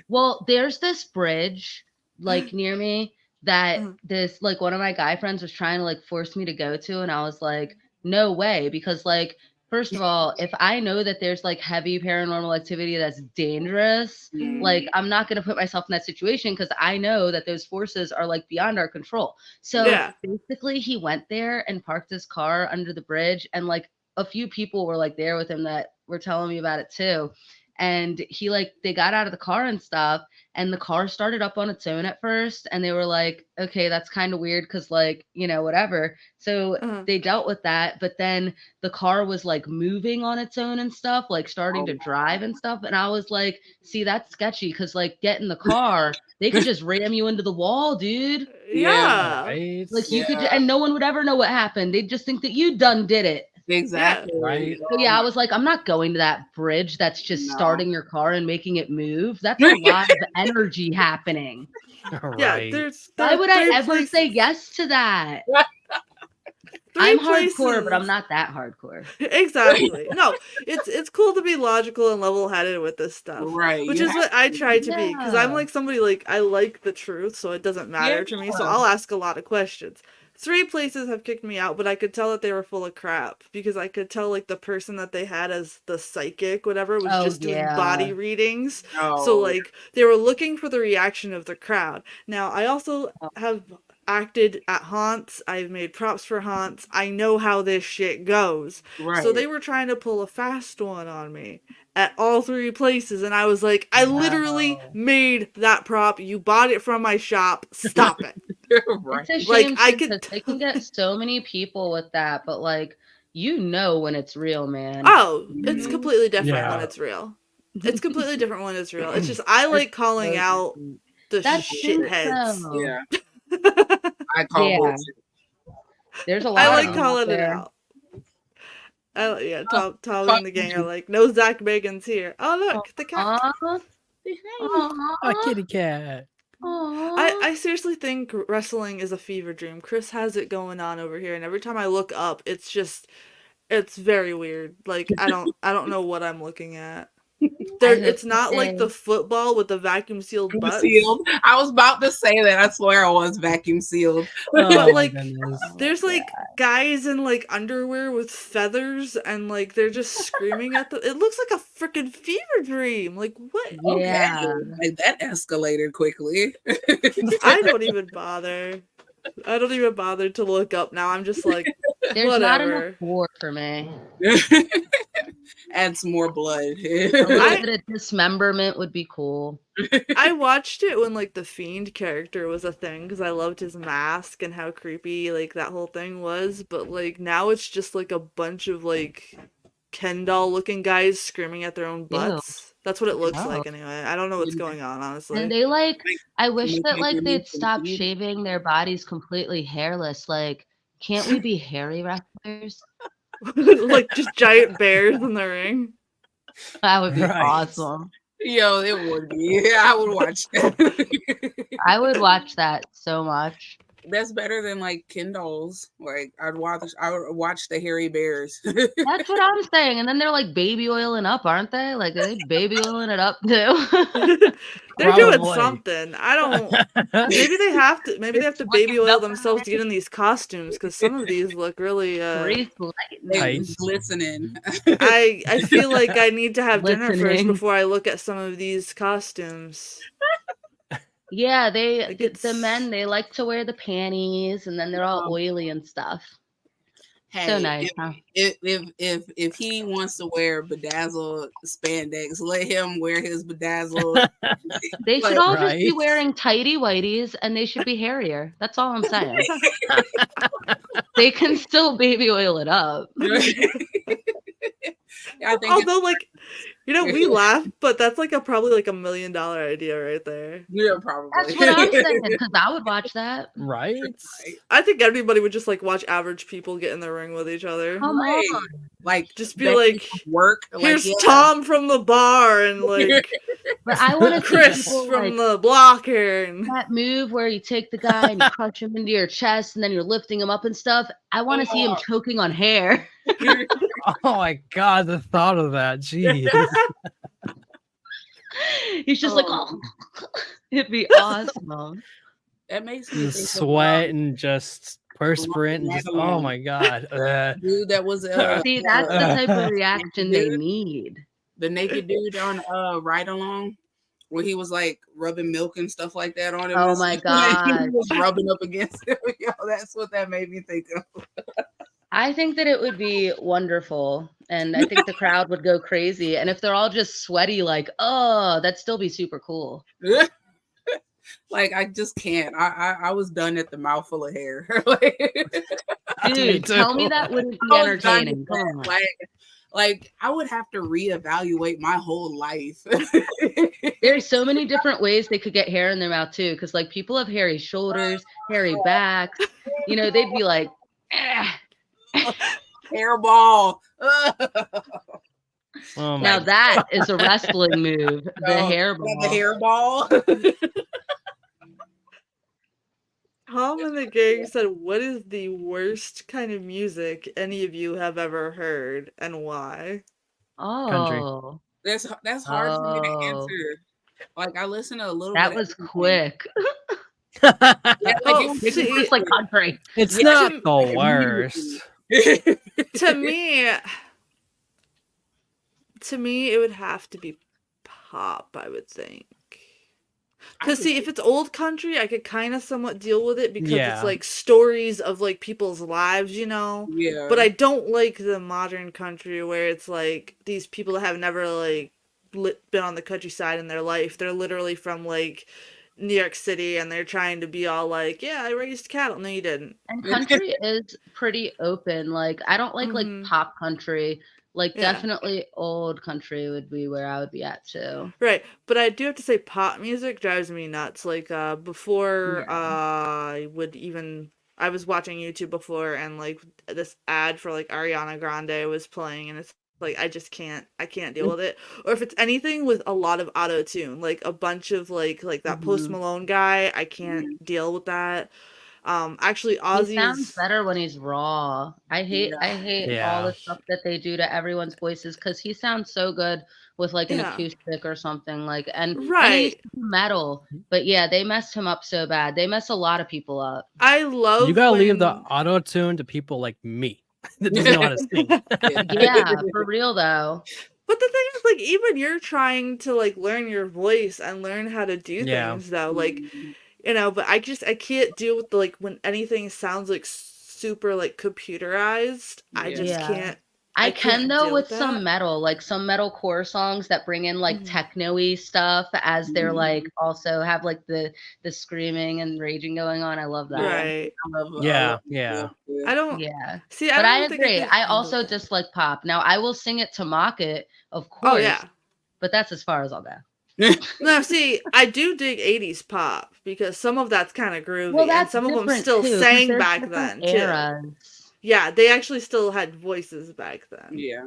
Well, there's this bridge like near me that Mhm. this like one of my guy friends was trying to like force me to go to, and I was like, no way, because like first of all, if I know that there's like heavy paranormal activity that's dangerous, like I'm not going to put myself in that situation because I know that those forces are like beyond our control. So Yeah. basically he went there and parked his car under the bridge, and like a few people were like there with him that were telling me about it too. And he like they got out of the car and stuff, and the car started up on its own at first, and they were like, okay, that's kind of weird because like, you know, whatever. So they dealt with that, but then the car was like moving on its own and stuff, like starting to drive and stuff. And I was like, see, that's sketchy because like get in the car, they could just ram you into the wall, dude. Yeah. Right. Like you could, and no one would ever know what happened. They'd just think that you done did it. Exactly. Right. So yeah, I was like, I'm not going to that bridge that's just No. starting your car and making it move. That's a lot of energy happening. Yeah, Right. Why would I 3 ever places- say yes to that? 3 I'm places- hardcore, but I'm not that hardcore. Exactly. No, it's cool to be logical and level-headed with this stuff. Right. Which you is have what I try to be, because I'm Yeah. like somebody like I like the truth, so it doesn't matter to me. So I'll ask a lot of questions. 3 places have kicked me out, but I could tell that they were full of crap because I could tell like the person that they had as the psychic, whatever, was Oh, just doing yeah. body readings. Oh. So like they were looking for the reaction of the crowd. Now I also have acted at haunts. I've made props for haunts. I know how this shit goes. Right. So they were trying to pull a fast one on me at all 3 places, and I was like, I literally Wow. made that prop. You bought it from my shop. Stop it. Right. It's a Like, shame I too, could- 'cause they can get so many people with that, but like you know when it's real, man. Oh, it's completely different when Yeah. it's real. It's completely different when it's real. It's just I like calling out the That's true, shitheads. though. Yeah. I call Yeah. bullshit. There's a I lot like of them out calling it there. out. Yeah, Oh, Tolly and the gang are like, no Zach Bacon's here. Oh look, the cat. Aw, A aw, kitty cat. aw. I seriously think wrestling is a fever dream. Chris has it going on over here, and every time I look up, it's very weird. Like I don't know what I'm looking at. It's not like the football with the vacuum sealed butts. Sealed. I was about to say that. I swear I was vacuum sealed. Oh, But my like goodness. there's like guys in like underwear with feathers and like they're just screaming at the it looks like a freaking fever dream. Like what? Yeah. Okay. Like that escalated quickly. I don't even bother. I don't even bother to look up now. I'm just like There's not enough whatever. war for me. Add some more blood. A little bit of dismemberment would be cool. I watched it when like the Fiend character was a thing because I loved his mask and how creepy like that whole thing was. But like now it's just like a bunch of like Ken doll looking guys screaming at their own butts. That's what it looks like anyway. I don't know what's going on honestly. And they like, I wish that like they'd stop shaving their bodies completely hairless. Like, can't we be hairy wrestlers? Like just giant bears in the ring. That would be Right. awesome. Yo, it would be. I would watch that. I would watch that so much. That's better than like Ken dolls. Like I would watch the hairy bears. That's what I'm saying. And then they're like baby oiling up, aren't they? Like are they baby oiling it up too. They're doing Probably. something. I don't. Maybe they have to. Maybe they have to baby oil themselves to get in these costumes because some of these look really. Grease They lightning. Tight. listening. I feel like I need to have dinner first Listening. before I look at some of these costumes. Yeah, Like, the it's- men, they like to wear the panties and then they're all oily and stuff. So nice, huh? If he wants to wear bedazzled spandex, let him wear his bedazzled. They should all just be Right. wearing tighty whities and they should be hairier. That's all I'm saying. They can still baby oil it up. I think Although, like, we laugh, but that's like probably like $1 million idea right there. yeah, probably. That's what I'm saying, because I would watch that. Right? I think everybody would just like watch average people get in the ring with each other. Come Right. on. Like Just be Becky like, from work. here's like, Tom from the bar and like But I want to see Chris people from like the block here. And that move where you take the guy and you crush him into your chest and then you're lifting him up and stuff. I want to see him choking on hair. Oh my god, the thought of that. Jeez. He's just like, Oh. oh, it'd be awesome. That makes me The think sweat and just perspirant and just, oh my god. dude that was See, that's the type of reaction they need. the naked dude on Ride Along, where he was like rubbing milk and stuff like that on him. Oh and my stuff. He God. was rubbing up against him. Yo, that's what that made me think of. I think that it would be wonderful. And I think the crowd would go crazy. And if they're all just sweaty, like, oh, that'd still be super cool. Like I just can't. I was done at the mouthful of hair. Dude, tell me that wouldn't be I was done entertaining. with Come that. on. Like I would have to reevaluate my whole life. There's so many different ways they could get hair in their mouth too. Because like people have hairy shoulders, hairy backs. You know, they'd be like, Hairball. Oh my now that is a wrestling move. The hairball. The hairball. Tom and the gang said, what is the worst kind of music any of you have ever heard and why? Oh, That's hard for me to Oh. answer. Like I listen to a little that bit was of everything. quick. Yeah, like, Oh, It's see, just like country. It's Yeah, not to- the worst. to me, it would have to be pop, I would think. Because see, if it's old country, I could kind of somewhat deal with it because Yeah. it's like stories of like people's lives, you know? yeah. But I don't like the modern country where it's like these people that have never like been on the countryside in their life. They're literally from like New York City and they're trying to be all like, yeah, I raised cattle. No, you didn't. And country is pretty open. Like I don't like Mhm. pop country. Like Yeah. definitely old country would be where I would be at too. Right, but I do have to say pop music drives me nuts. Like before I was watching YouTube before and like this ad for like Ariana Grande was playing and it's like I can't deal with it. Or if it's anything with a lot of auto tune, like a bunch of like that Post Malone guy, I can't deal with that. Actually He sounds Ozzy's better when he's raw. I hate all Yeah. the stuff that they do to everyone's voices because he sounds so good with like an Yeah. acoustic or something like and he Right. used to do metal, but yeah, they messed him up so bad. They mess a lot of people up. I love You gotta leave the when auto tune to people like me that doesn't know how to sing. Yeah, for real though. But the thing is, like, even you're trying to, like, learn your voice and learn how to do Yeah. things, though. Like, you know, but I can't deal with, the, like, when anything sounds, like, super, like, computerized. I just Yeah. can't. I can't can though deal with with some that. metal, like some metalcore songs that bring in like Mhm. techno-y stuff as they're like also have like the screaming and raging going on. I love that. Right. Yeah. I don't. Yeah. See, I But don't I even think I agree. could I handle also that. dislike pop. Now I will sing it to mock it, of course. Oh, yeah. But that's as far as I'll go. No, see, I do dig 80s pop because some of that's kind of groovy, Well, and that's some of them different still too, 'cause sang there's back different then, too. eras. Yeah, they actually still had voices back then. Yeah.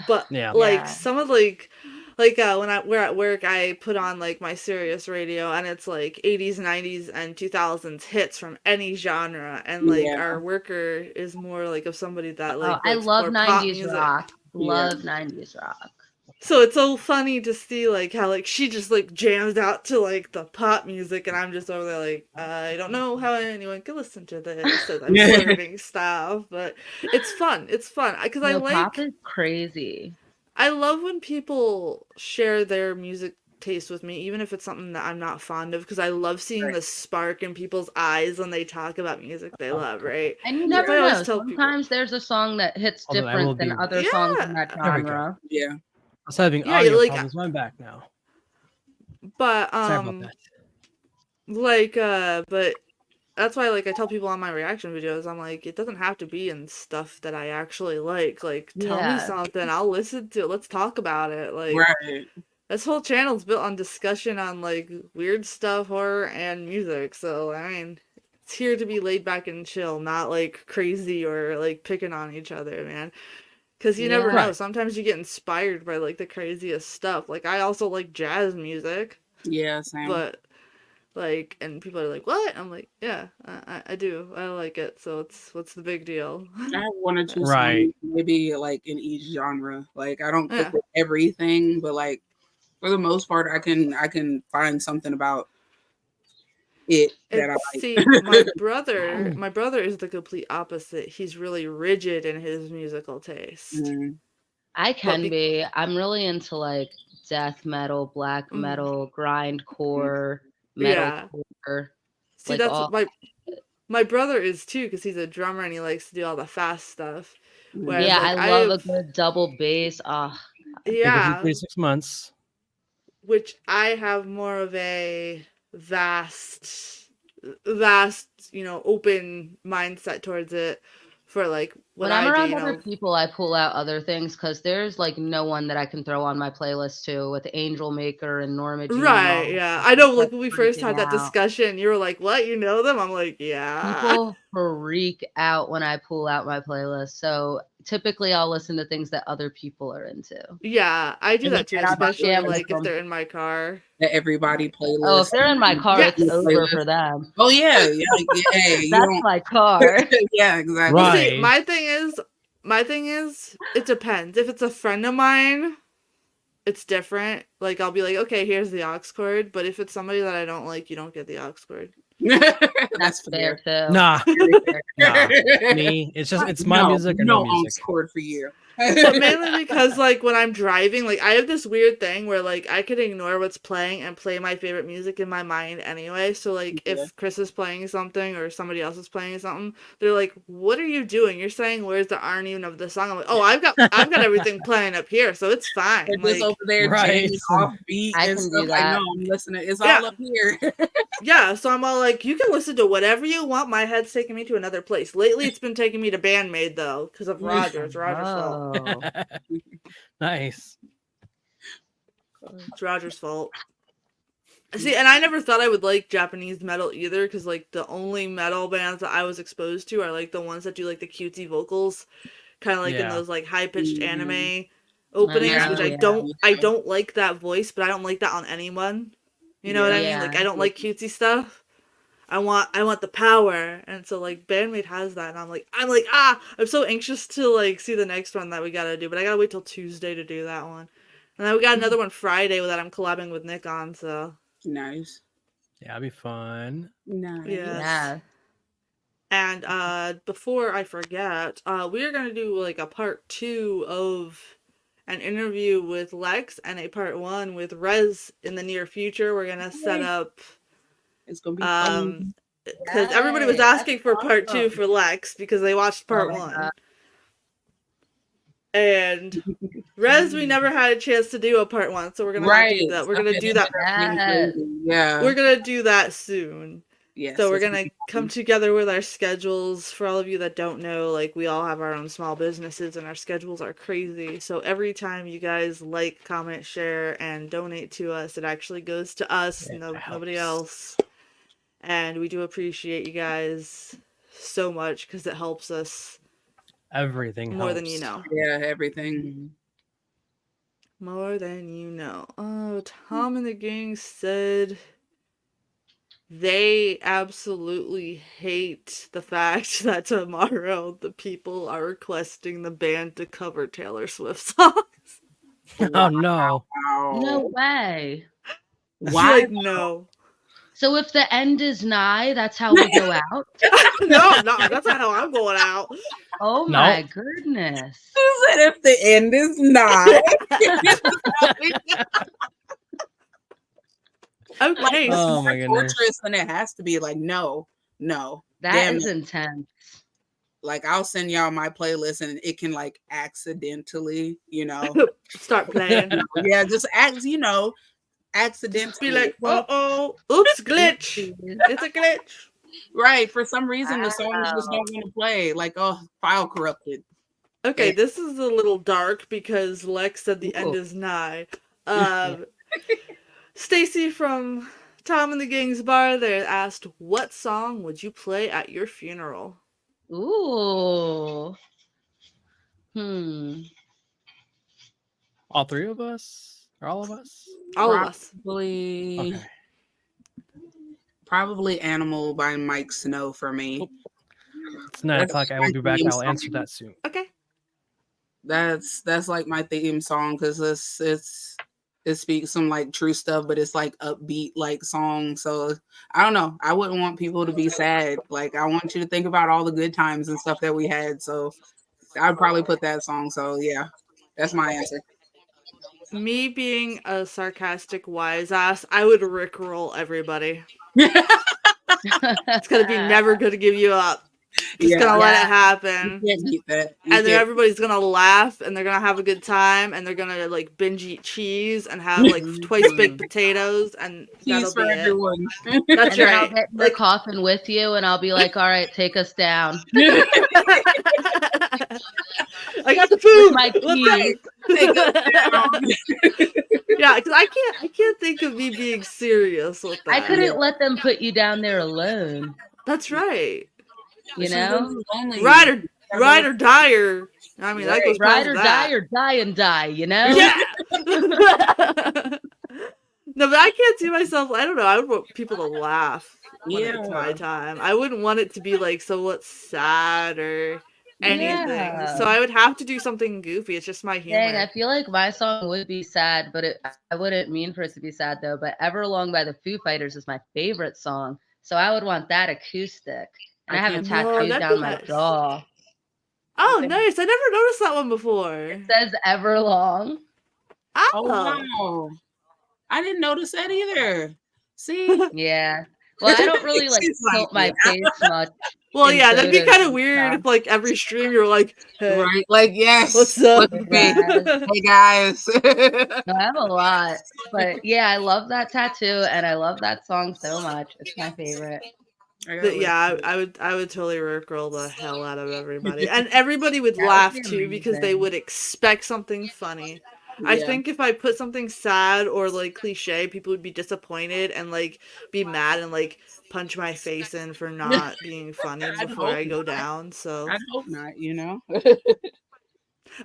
But Yeah. like Yeah. some of when we're at work, I put on like my Sirius radio, and it's like 80s, 90s, and 2000s hits from any genre, and like Yeah. our worker is more like of somebody that like I likes love more pop 90s music. rock. Yeah. Love 90s rock. So it's so funny to see like how like she just like jams out to like the pop music, and I'm just over there like I don't know how anyone could listen to this as I'm serving stuff, but it's fun. It's fun because I No, like pop is crazy. I love when people share their music taste with me, even if it's something that I'm not fond of, because I love seeing the spark in people's eyes when they talk about music they love, right? And you So never I always know. tell people, Sometimes there's a song that hits Although I will different than be- other songs in that Yeah. There we go. genre. Yeah. I was having Yeah, audio like- problems. I'm back now. but Sorry about that. but that's why like I tell people on my reaction videos, I'm like, it doesn't have to be in stuff that I actually like. Like, tell me Yeah. something, I'll listen to it. Let's talk about it. Like, Right. this whole channel's built on discussion on like weird stuff, horror, and music. So I mean, it's here to be laid back and chill, not like crazy or like picking on each other, man. Because you never Yeah. know. Right. Sometimes you get inspired by like the craziest stuff. Like, I also like jazz music, Yeah, same. but like, and people are like, "What?" I'm like, "Yeah, I do. I like it. So what's the big deal?" I have one or two Right. songs, maybe like in each genre. Like I don't cook Yeah. with everything, but like for the most part, I can find something about it that I And like. see, my brother is the complete opposite. He's really rigid in his musical taste. Mhm. I can be- be. I'm really into like death metal, black Mm. metal, grindcore, Yeah. metalcore. See, Like that's all- what my brother is too, because he's a drummer and he likes to do all the fast stuff. Whereas, Yeah, like, I love have- a good double bass. Ah, Yeah, 6 months. which I have more of a vast, open mindset towards it for like what when I'm I around do, other people, I pull out other things because there's like no one that I can throw on my playlist to with Angel Maker and Norma Jean. Right, yeah. I know, like, Like, when we first had that freaking out. discussion, you were like, what, you know them? I'm like, yeah. People freak out when I pull out my playlist. So typically I'll listen to things that other people are into. Yeah, I do And that too, and I'll especially jam with like if them. they're in my car. The everybody playlist. Oh, if they're in my car, Yes. it's over Playlist. for them. Oh yeah, yeah, you That's don't. my car. Yeah, exactly. Well, Right. see, my thing is, it depends. If it's a friend of mine, it's different. Like, I'll be like, okay, here's the aux cord. But if it's somebody that I don't like, you don't get the aux cord. That's fair fair. too. Nah, Fair. nah. Me, it's my music or no music. aux cord for you. But mainly because, like, when I'm driving, like, I have this weird thing where, like, I could ignore what's playing and play my favorite music in my mind anyway. So, like, Yeah. if Chris is playing something or somebody else is playing something, they're like, what are you doing? You're saying words that aren't even of the song. I'm like, oh, I've got everything playing up here, so it's fine. They're Like, just over there Right. jamming off beat I and can stuff. do Like, that. no, I'm listening. It's Yeah. all up here. yeah, so I'm all like, you can listen to whatever you want. My head's taking me to another place. Lately, it's been taking me to Bandmade, though, because of Roger. It's Roger's fault. Oh. Nice. It's Roger's fault. See, and I never thought I would like Japanese metal either, because like the only metal bands that I was exposed to are like the ones that do like the cutesy vocals, kind of like in Yeah. those like high pitched Mhm. anime openings, Yeah, which yeah. I don't like that voice, but I don't like that on anyone. You know what I mean? Yeah. Like I don't like cutesy stuff. I want the power, and so like Bandmate has that, and I'm like I'm so anxious to like see the next one that we gotta do, but I gotta wait till Tuesday to do that one, and then we got another one Friday that I'm collabing with Nick on, so Nice. Yeah, it'll be fun. Nice. yes. Yeah. And before I forget, we're gonna do like a part 2 of an interview with Lex and a part 1 with Rez in the near future. We're gonna set up It's gonna be fun. because everybody was Yay, asking that's for part 2 awesome. for Lex because they watched part Oh my 1. God. And Rez, we never had a chance to do a part 1, so we're gonna have to do that. We're gonna do that. Yes. Yeah. We're gonna do that soon. Yes, So we're it's gonna come together with our schedules. For all of you that don't know, like we all have our own small businesses and our schedules are crazy. So every time you guys like, comment, share, and donate to us, it actually goes to us, It nobody helps. else. And we do appreciate you guys so much because it helps us Everything more helps. than you know. Yeah, everything. More than you know. Oh, Tom and the gang said they absolutely hate the fact that tomorrow the people are requesting the band to cover Taylor Swift songs. Oh no. Wow. No way. She's Why? like, no. So if the end is nigh, that's how we go out? no, that's not how I'm going out. Oh No. my goodness. Who said if the end is not? Okay, Oh my goodness. Fortress, and it has to be like no. That Damn is it. intense. Like I'll send y'all my playlist, and it can like accidentally, start playing. yeah, just accidentally. Be like, oops, glitch. It's a glitch. Right. For some reason, the songs just don't want to play. Like, file corrupted. Okay, Yeah. this is a little dark because Lex said the end Ooh. is nigh. Stacy from Tom and the Gang's Bar there asked, what song would you play at your funeral? Ooh. All three of us? Or all of us? All of us. Probably, Okay. probably Animal by Mike Snow for me. It's 9 o'clock. I will be back. theme I'll answer song. that soon. Okay. That's like my theme song because it speaks some like true stuff, but it's like upbeat like song. So I don't know. I wouldn't want people to be sad. Like I want you to think about all the good times and stuff that we had. So I'd probably put that song. So yeah, that's my answer. Me being a sarcastic wise ass, I would rickroll everybody. It's gonna be never gonna give you up. Just gonna let it happen. You can't beat that. And then everybody's gonna laugh and they're gonna have a good time and they're gonna like binge eat cheese and have like twice baked potatoes and cheese for that'll be everyone. it. That's And then I'll right. get in the coffin with you and I'll be like, all right, take us down. I got the food. My keys. Yeah, because I can't think of me being serious with that. I couldn't let them put you down there alone. That's right. You know? Ride or die or I mean that goes Ride past or that. die or die and die, you know? Yeah. No, but I can't see myself. I don't know. I would want people to laugh when it's my time. I wouldn't want it to be like somewhat sad or anything. Yeah. So I would have to do something goofy. It's just my humor. Dang, I feel like my song would be sad, but I wouldn't mean for it to be sad though. But Everlong by the Foo Fighters is my favorite song. So I would want that acoustic. And I have it tattooed that'd down be my nice. jaw. Oh, nice. I never noticed that one before. It says Everlong. Oh wow. I didn't notice that either. See? Yeah. Well, I don't really like tilt my face much. Well, yeah, that'd be photos kind of and weird stuff. if like every stream you're like, hey, Right? Like, yes. what's up? Look at me. Yes. Hey guys. I have a lot. But yeah, I love that tattoo and I love that song so much. It's my favorite. But yeah, I would totally rickroll the hell out of everybody, and everybody would That would laugh be too because they amazing. would expect something funny. I think if I put something sad or like cliche, people would be disappointed and like be mad and like punch my face in for not being funny before I go down. So I hope not, you know.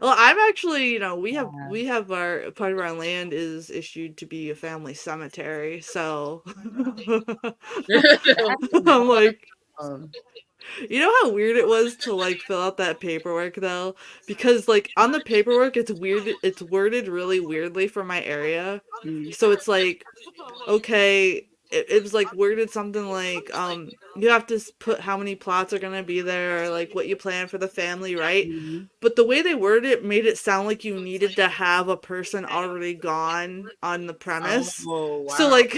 well, I'm actually, you know, Yeah. we have our part of our land is issued to be a family cemetery, so I'm like, you know how weird it was to like fill out that paperwork though? Because like on the paperwork it's weird, it's worded really weirdly for my area. So it's like, okay, it was like worded something like you have to put how many plots are gonna be there or like what you plan for the family, right? But the way they worded it made it sound like you needed to have a person already gone on the premise. Oh, wow. So like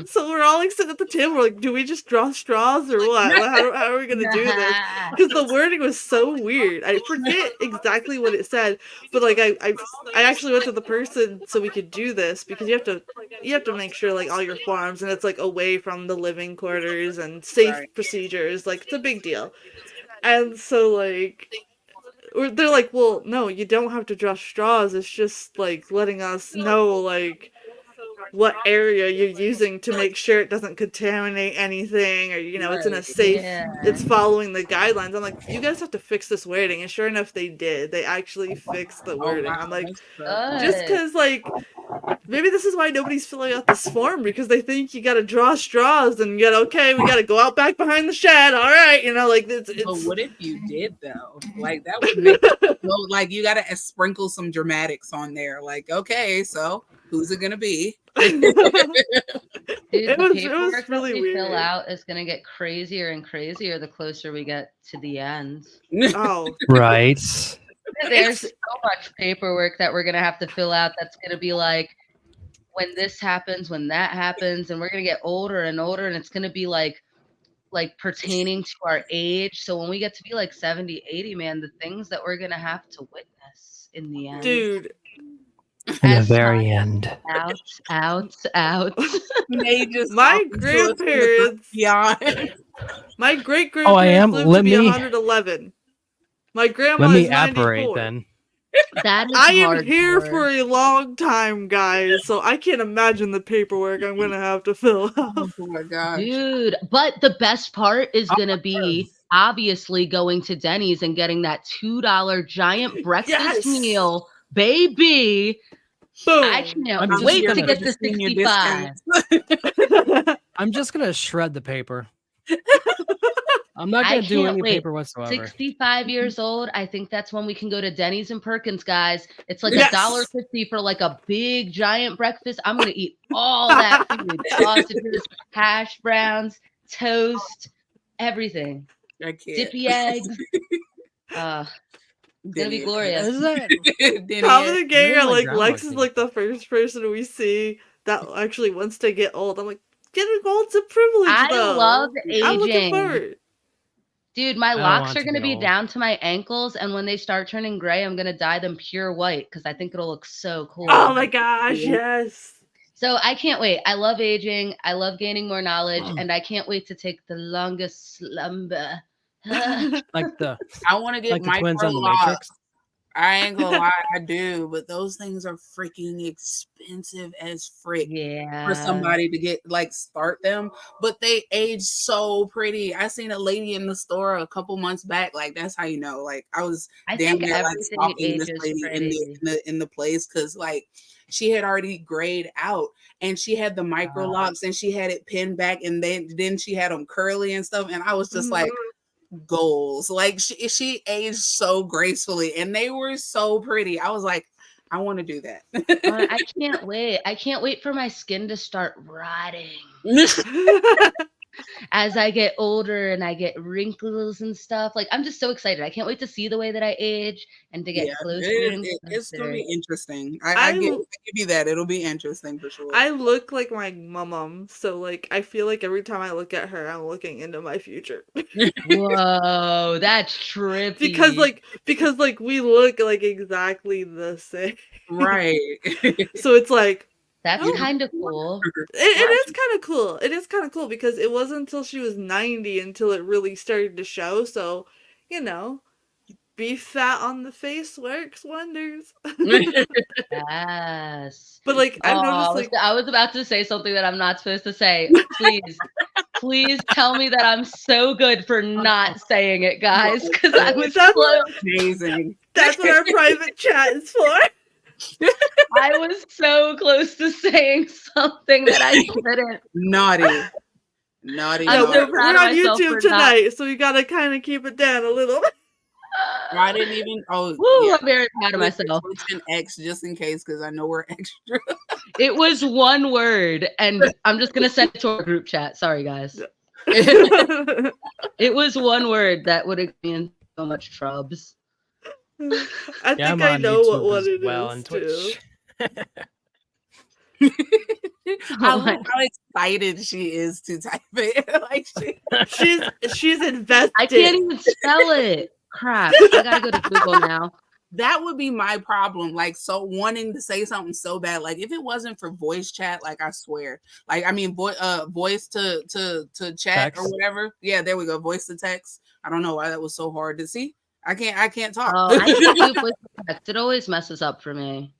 so we're all like sitting at the table, we're like, do we just draw straws or what? How are we gonna do this? Because the wording was so weird. I forget exactly what it said, but like I actually went to the person so we could do this because you have to make sure like all your forms and it's like away from the living quarters and safe procedures. Like it's a big deal. And so like they're like, well, no, you don't have to draw straws. It's just like letting us know like what area you're using to make sure it doesn't contaminate anything or you know it's in a safe it's following the guidelines. I'm like, you guys have to fix this wording, and sure enough they did. They actually fixed the wording. I'm like, just because like maybe this is why nobody's filling out this form, because they think you gotta draw straws and you gotta, okay, we gotta go out back behind the shed, all right, you know, like it's But what if you did though? Like that would make well, like you gotta sprinkle some dramatics on there. Like, okay, so who's it gonna be? Dude, it the was paperwork really that we fill weird. out is gonna get crazier and crazier the closer we get to the end. Oh, Right. There's so much paperwork that we're gonna have to fill out that's gonna be like, when this happens, when that happens, and we're gonna get older and older, and it's gonna be like pertaining to our age. So when we get to be like 70, 80, man, the things that we're gonna have to witness in the end. dude. In the very end. Out. My grandparents. Yeah. My great Oh, I am. grandparents lived to be 111. My grandma Let me is 94. apparate then. That is I am hardcore. here for a long time, guys, so I can't imagine the paperwork I'm gonna have to fill out. Oh my gosh. Dude, but the best part is gonna be obviously going to Denny's and getting that $2 giant breakfast meal, baby. Boom. I can't wait to get to 65. I'm just gonna shred the paper. I'm not gonna do any paper whatsoever. 65 years old. I think that's when we can go to Denny's and Perkins, guys. It's like $1.50 for like a big giant breakfast. I'm gonna eat all that food: sausages, hash browns, toast, everything. I can't. Dippy eggs. It's gonna be glorious. Top of the gang, like Lex is like the first person we see that actually wants to get old. I'm like, getting old's a privilege. I love aging. I'm looking forward. Dude, my locks are gonna be down to my ankles, and when they start turning gray, I'm gonna dye them pure white because I think it'll look so cool. Oh my gosh, yes. So I can't wait. I love aging. I love gaining more knowledge, and I can't wait to take the longest slumber. I want to get like the micro twins on the locks. Matrix. I ain't gonna lie, I do, but those things are freaking expensive as frick for somebody to get start them. But they age so pretty. I seen a lady in the store a couple months back. Like that's how you know. Like I was damn near stalking this lady in the place because like she had already grayed out and she had the micro locks and she had it pinned back and then she had them curly and stuff. And I was just like, goals. Like she aged so gracefully and they were so pretty. I was like, I want to do that. I can't wait. I can't wait for my skin to start rotting. As I get older and I get wrinkles and stuff. Like I'm just so excited. I can't wait to see the way that I age and to get closer. It's gonna be interesting. I give you that. It'll be interesting for sure. I look like my mom, so like I feel like every time I look at her, I'm looking into my future. Whoa, that's trippy. Because we look like exactly the same. Right. So it's like That's Oh. kind of cool. It is kind of cool. It is kind of cool because it wasn't until she was 90 until it really started to show. So, you know, beef fat on the face works wonders. Yes. But like, I've noticed like I was about to say something that I'm not supposed to say. Please tell me that I'm so good for not saying it, guys, because I was close. Amazing. that's what our private chat is for. I was so close to saying something that I shouldn't. Naughty. I'm No, so we're proud of on myself YouTube for tonight, so we gotta kind of keep it down a little. I didn't even. Oh, Woo, yeah. I'm very proud of myself. Twitch and X just in case because I know we're extra. It was one word, and I'm just gonna send it to our group chat. Sorry, guys. It was one word that would have been so much trubs. I Yeah, think I'm I on know YouTube what as it well is and too. Twitch. I love how excited she is to type it. Like She's invested. I can't even spell it. Crap. I gotta go to Google now. that would be my problem. Like, so wanting to say something so bad. Like, if it wasn't for voice chat, like I swear, like I mean, voice to chat Text. or whatever. Yeah, there we go. Voice to text. I don't know why that was so hard to see. I can't talk. Oh, I can't do voice to text. It always messes up for me.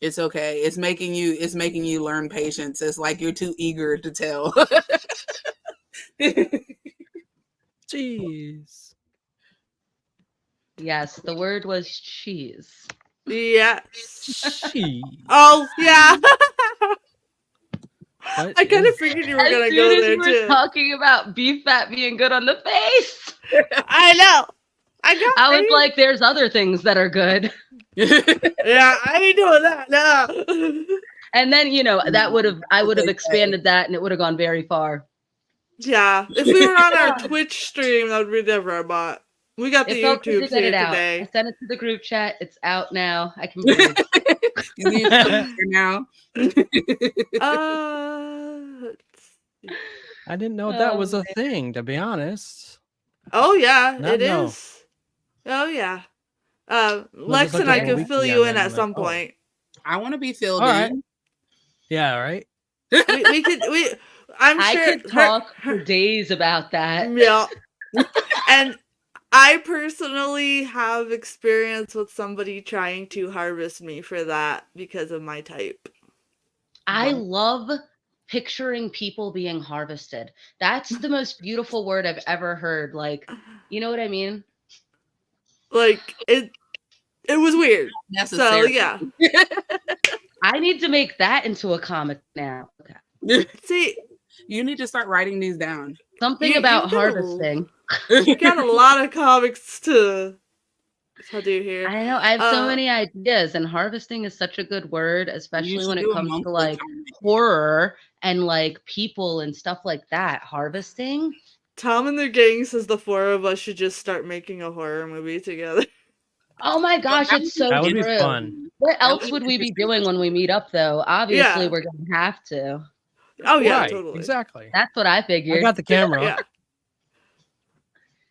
It's okay. It's making you learn patience. It's like you're too eager to tell. Jeez. Yes, the word was cheese. Yeah. Jeez. Oh yeah. What I kind of is figured you were As gonna soon go as there we're too. talking about beef fat being good on the face, I know. I was like, there's other things that are good. yeah, I ain't doing that. No. And then, you know, I would have expanded that and it would have gone very far. Yeah, if we were on our Twitch stream, that would be different. But we got the It felt good YouTube to get here it out. today. I sent it to the group chat. It's out now. I can breathe. You need to now. I didn't know that was Oh, a thing, to be honest. Oh yeah, Not it know. is. Oh yeah. just Lex looked and I up a could weekly fill and you in then at like, some oh. point. I want to be filled All in. right. Yeah, right. We could. I'm I sure. could talk for days about that. Yeah. And I personally have experience with somebody trying to harvest me for that because of my type. I love picturing people being harvested. That's the most beautiful word I've ever heard. Like, you know what I mean? Like it was weird. So Necessary. yeah. I need to make that into a comic now. Okay. See, You need to start writing these down. Something You- about you've got a- harvesting. we got a lot of comics to do here. I know. I have so many ideas, and harvesting is such a good word, especially should when it do a comes to monthly like comic. horror and like people and stuff like that. Harvesting. Tom and their gang says the four of us should just start making a horror movie together. Oh my gosh, it's so That would be true. fun. What That else would would be we be interesting. doing when we meet up, though? Obviously, Yeah. we're gonna have to. Oh yeah, Right, totally. exactly. That's what I I figured. got the camera. Yeah.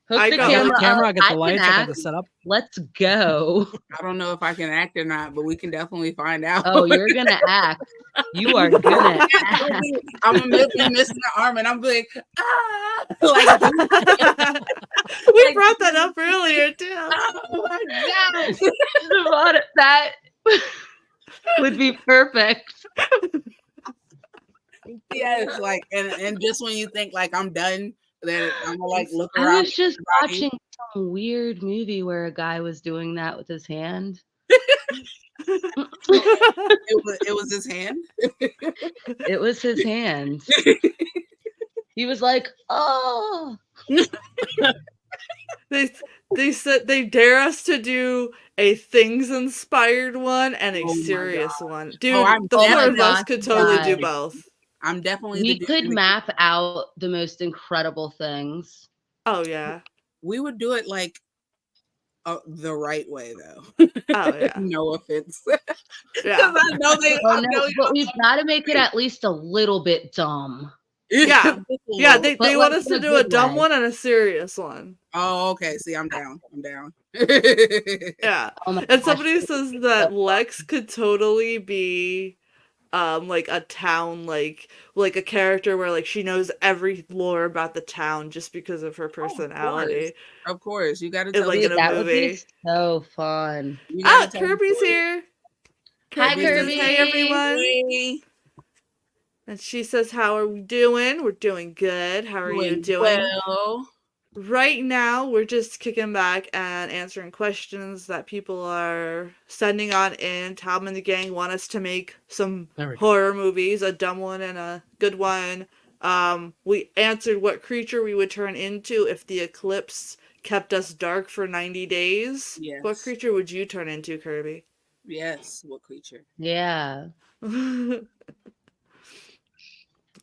Hook I the got I got camera the camera. up. I got the can lights. I got act. the setup. Let's go. I don't know if I can act or not, but we can definitely find out. Oh, you're gonna act. You are gonna act. I'm gonna be missing the arm, and I'm like, ah, like, We brought that up earlier too. oh my god. That would be perfect. Yes, like, and just when you think like I'm done, then I'm gonna like look I around. was just everybody. watching some weird movie where a guy was doing that with his hand. It was his hand. It was his hand. He was like, "Oh." They said they dare us to do a things inspired one and a Oh my serious one. Dude, I'm the four definitely of us not could totally do guys. both. I'm definitely We the dude could in the- map out the most incredible things. Oh yeah. We would do it like the right way though. Oh yeah. No offense. Yeah. I know they. Oh I no, know but we've got to make it at least a little bit dumb. Yeah. Yeah, they But, want like, us in to a do a good dumb way. one and a serious one. Oh, okay. See, I'm down. I'm down. Yeah. Oh my And gosh. somebody says that Lex could totally be like a town like a character where like she knows every lore about the town just because of her personality. Of course. You gotta In tell like Dude, in a that would be movie. so fun. you gotta tell the Kirby's story. here. Hi, Kirby says, "Hey Kirby. everyone." Hey, And she says, "How are we doing? We're doing good. How are you doing?" well. Right now, we're just kicking back and answering questions that people are sending on in. Tom and the gang want us to make some There we go. horror movies, a dumb one and a good one. We answered what creature we would turn into if the eclipse kept us dark for 90 days. Yes. What creature would you turn into, Kirby? Yes, what creature? Yeah.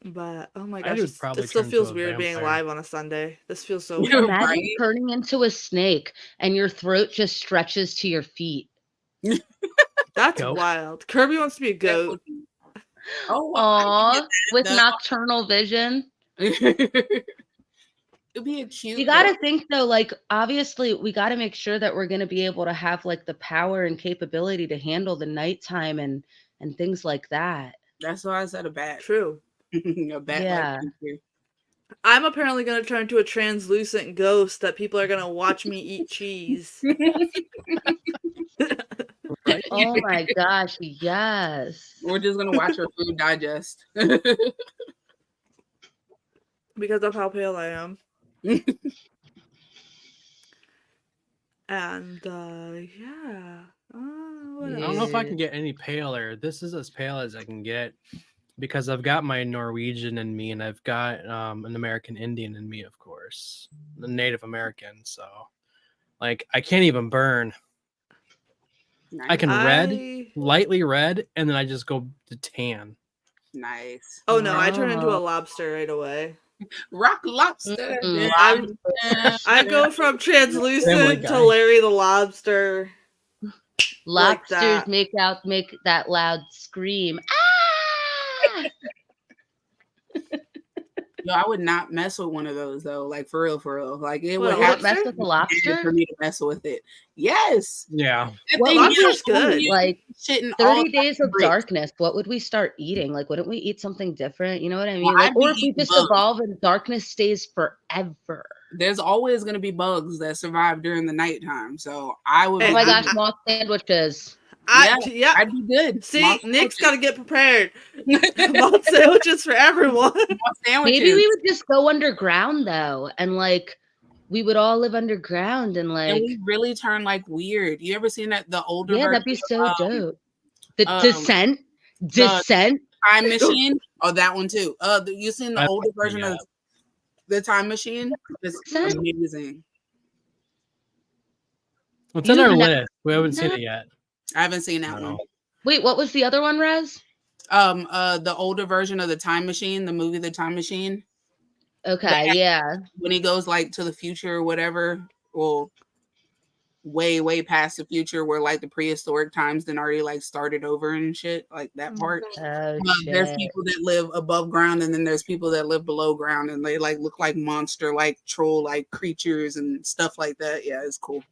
But oh my I gosh, would probably it still turn feels into a weird being vampire. live on a Sunday. This feels so Yeah, weird. Imagine right? turning into a snake and your throat just stretches to your feet. That's Goat. wild. Kirby wants to be a That goat. would be- Oh, well, Aw, with though. nocturnal vision. It'd be a cute. You got to think though, like obviously we got to make sure that we're going to be able to have like the power and capability to handle the nighttime and things like that. That's why I said a bat. True. A bat Yeah. like creature. I'm apparently going to turn into a translucent ghost that people are going to watch me eat cheese. Right? Oh my gosh, yes. We're just gonna watch our food digest. Because of how pale I am. And yeah. What I don't know if I else? can get any paler. This is as pale as I can get because I've got my Norwegian in me and I've got an American Indian in me, of course, the Native American. So, like, I can't even burn. I can red, lightly red, and then I just go to tan. Nice. Oh no, I turn into a Wow. lobster right away. Rock lobster. Mm, I go from Family translucent Guy. to Larry the Lobster. Like Lobsters that. make that loud scream. Ah! Yo, I would not mess with one of those though. Like for real, for real. Like it What, would a You have don't mess lobster? with a for lobster? me to mess with it. Yes. Yeah. That What thing would lobster's is good. Like shitting all 30 days of bricks. darkness, what would we start eating? Like, wouldn't we eat something different? You know what I mean? Well, Like, I'd be or if we eating just bugs. evolve and darkness stays forever. There's always gonna be bugs that survive during the nighttime. So I would Hey, Oh be my gosh, good. moth sandwiches. Yeah. I'd be good. See, Moth Nick's sandwiches. got to get prepared. Moth sandwiches for everyone. Moth sandwiches. Maybe we would just go underground though, and like we would all live underground and and like we really turn like weird. You ever seen that the older yeah, that'd version be so of dope. The um, Descent. the Time Machine? Oh, that one too. You seen the I older like version the, of the Time Machine? It's Descent? amazing. What's on You've our never list? We haven't seen that? it yet. I haven't seen that No. one. Wait, what was the other one, Rez? The older version of the Time Machine, the movie The Time Machine, Okay, yeah. when he goes like to the future or whatever, well, way past the future where like the prehistoric times then already like started over and shit, like that part. Oh There's shit. people that live above ground and then there's people that live below ground and they like look like monster, like troll, like creatures and stuff like that. Yeah, it's cool.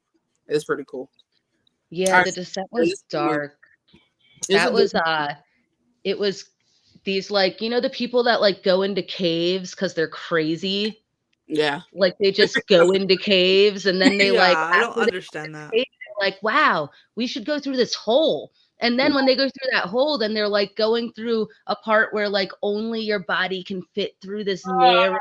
It's pretty cool. Yeah, Alright, the Descent was it's weird. dark. It's That a was good- it was these like, you know, the people that like go into caves because they're crazy. yeah. Like they just go into caves and then they Yeah, like I don't after they understand that. cave, they're like, wow, we should go through this hole. And then when they go through that hole, then they're like going through a part where like only your body can fit through this narrow.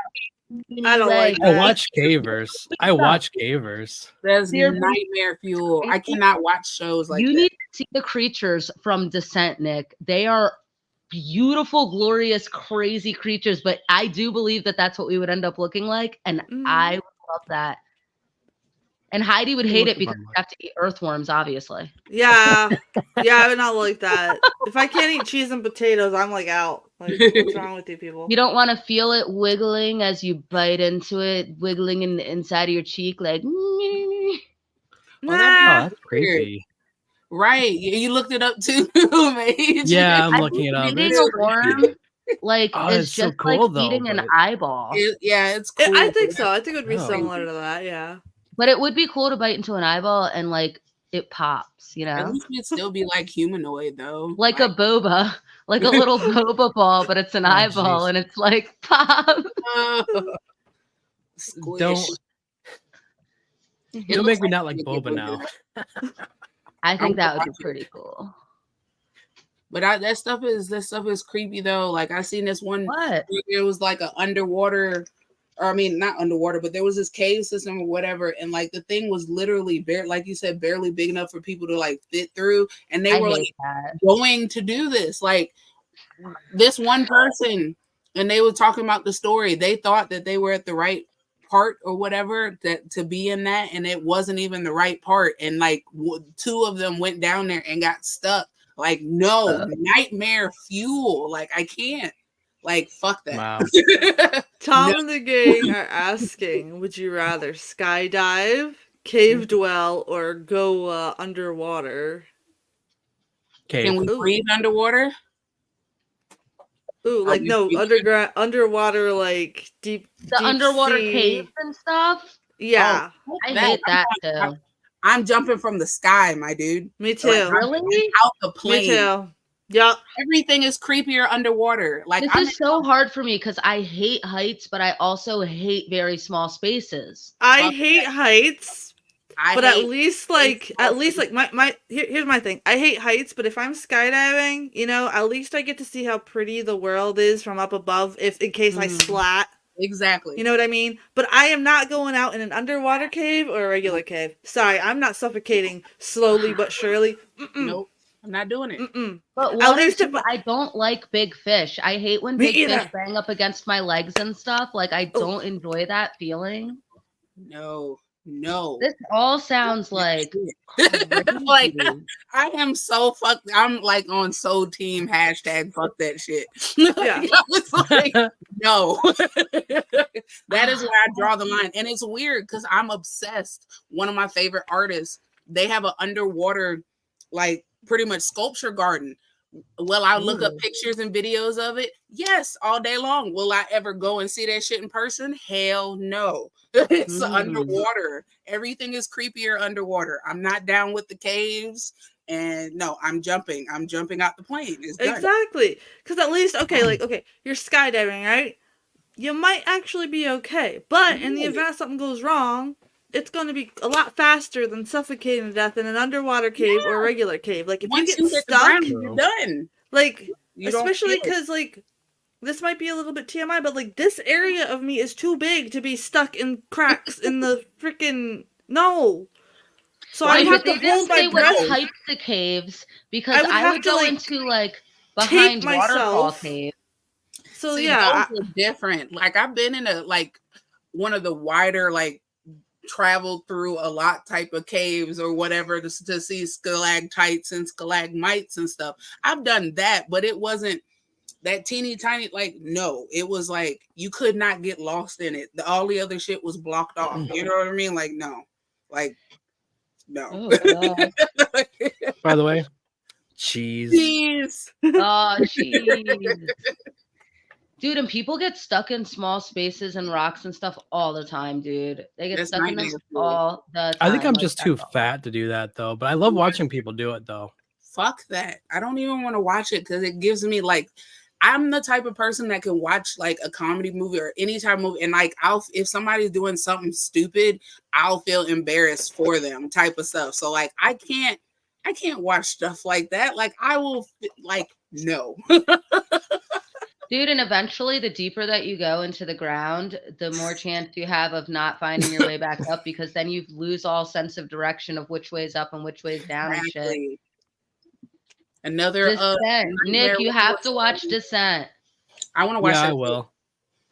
I don't like I that. watch Cavers. I watch Cavers. That's They're nightmare fuel. I cannot watch shows like you that. need to see the creatures from Descent, Nick. They are beautiful, glorious, crazy creatures. But I do believe that that's what we would end up looking like, and I would love that. And Heidi would hate it because we have to eat earthworms, obviously. Yeah, I would not like that. If I can't eat cheese and potatoes, I'm like out. Like, what's wrong with you people? You don't want to feel it wiggling as you bite into it, wiggling in the inside of your cheek, like. Oh, Nah. that's creepy. Right. You looked it up too, mate. Yeah, I'm I looking think it up. eating It's a creepy. worm, like, Oh, is it's so just cool, like though, eating an but- eyeball. Yeah, it's cool. I think so. I think it would be Oh. similar to that. Yeah. But it would be cool to bite into an eyeball and like it pops, you At know? least it'd still be like humanoid though. Like a boba, like a little boba ball, but it's an Oh, eyeball jeez. and it's like pop. Squish. Don't It don't looks make me not like it boba would now. do. I think that would be watch it. pretty cool. But that stuff is creepy though. Like I seen this one. What? It was like an underwater, or I mean not underwater, but there was this cave system or whatever, and like the thing was literally like you said, barely big enough for people to like fit through, and they I were hate like that. going to do this. Like this one person, and they were talking about the story. They thought that they were at the right part or whatever that to be in that, and it wasn't even the right part. And like two of them went down there and got stuck. Like no, nightmare fuel. Like I can't. Like fuck that. Wow. Tom and the gang are asking, would you rather skydive, cave dwell, or go underwater? Can Cave. we Ooh. breathe underwater? Ooh, like you no, breathe? underwater, like deep Underwater sea. caves and stuff. Yeah, I hate that too. I'm jumping from the sky, my dude. me too. Like, I'm Really? out the Me plane. too. Yup. Everything is creepier underwater. Like This is so hard for me because I hate heights, but I also hate very small spaces. I Fuck hate heights, but hate at least like here's my thing. I hate heights, but if I'm skydiving, you know, at least I get to see how pretty the world is from up above if in case I splat. exactly. You know what I mean? But I am not going out in an underwater cave or a regular cave. Sorry, I'm not suffocating slowly but surely. Nope, I'm not doing it. But At water least too, I don't like big fish. I hate when Me big either. fish bang up against my legs and stuff. Like I don't enjoy that feeling. No. This all sounds like like crazy. I am so fucked. I'm like on Soul Team hashtag fuck that shit. Yeah. It's like, no. That is where I draw the line. And it's weird because I'm obsessed. One of my favorite artists, they have an underwater, like pretty much sculpture garden. Will I look up pictures and videos of it? Yes, all day long. Will I ever go and see that shit in person? Hell no. It's underwater. Everything is creepier underwater. I'm not down with the caves. And no, I'm jumping. I'm jumping out the plane. It's done. Exactly. Because at least, okay, you're skydiving, right? You might actually be okay. But in the event something goes wrong, it's going to be a lot faster than suffocating to death in an underwater cave or a regular cave. Like, if Once you you get hit the stuck, ground, you're done. like, You don't especially feel it. because, like, this might be a little bit TMI, but, like, this area of me is too big to be stuck in cracks in the freaking... No. So Right, I'd have but to they didn't hold my say what breath. types of caves because I would I have would to, go like, into like tape behind waterfall myself. cave. So, See, yeah. those are different. Like I've been in a like one of the wider like traveled through a lot type of caves or whatever to see stalactites and stalagmites and stuff. I've done that, but it wasn't that teeny tiny. Like no, it was like you could not get lost in it. All the other shit was blocked off. You know what I mean? Like no, like no. Oh god. By the way, cheese. Jeez. Oh jeez. Dude, and people get stuck in small spaces and rocks and stuff all the time, dude. They get That's stuck in them nightmare fuel. all the time. I think I'm like, just that's too all. fat to do that though, but I love watching people do it though. Fuck that. I don't even want to watch it because it gives me like I'm the type of person that can watch like a comedy movie or any type of movie and like if somebody's doing something stupid, I'll feel embarrassed for them type of stuff. So like I can't watch stuff like that. Like I will like no. Dude, and eventually the deeper that you go into the ground, the more chance you have of not finding your way back up because then you lose all sense of direction of which way's up and which way's down and shit. Another Descent. Nick, you have to watch Descent. I want to watch Yeah, that. I will.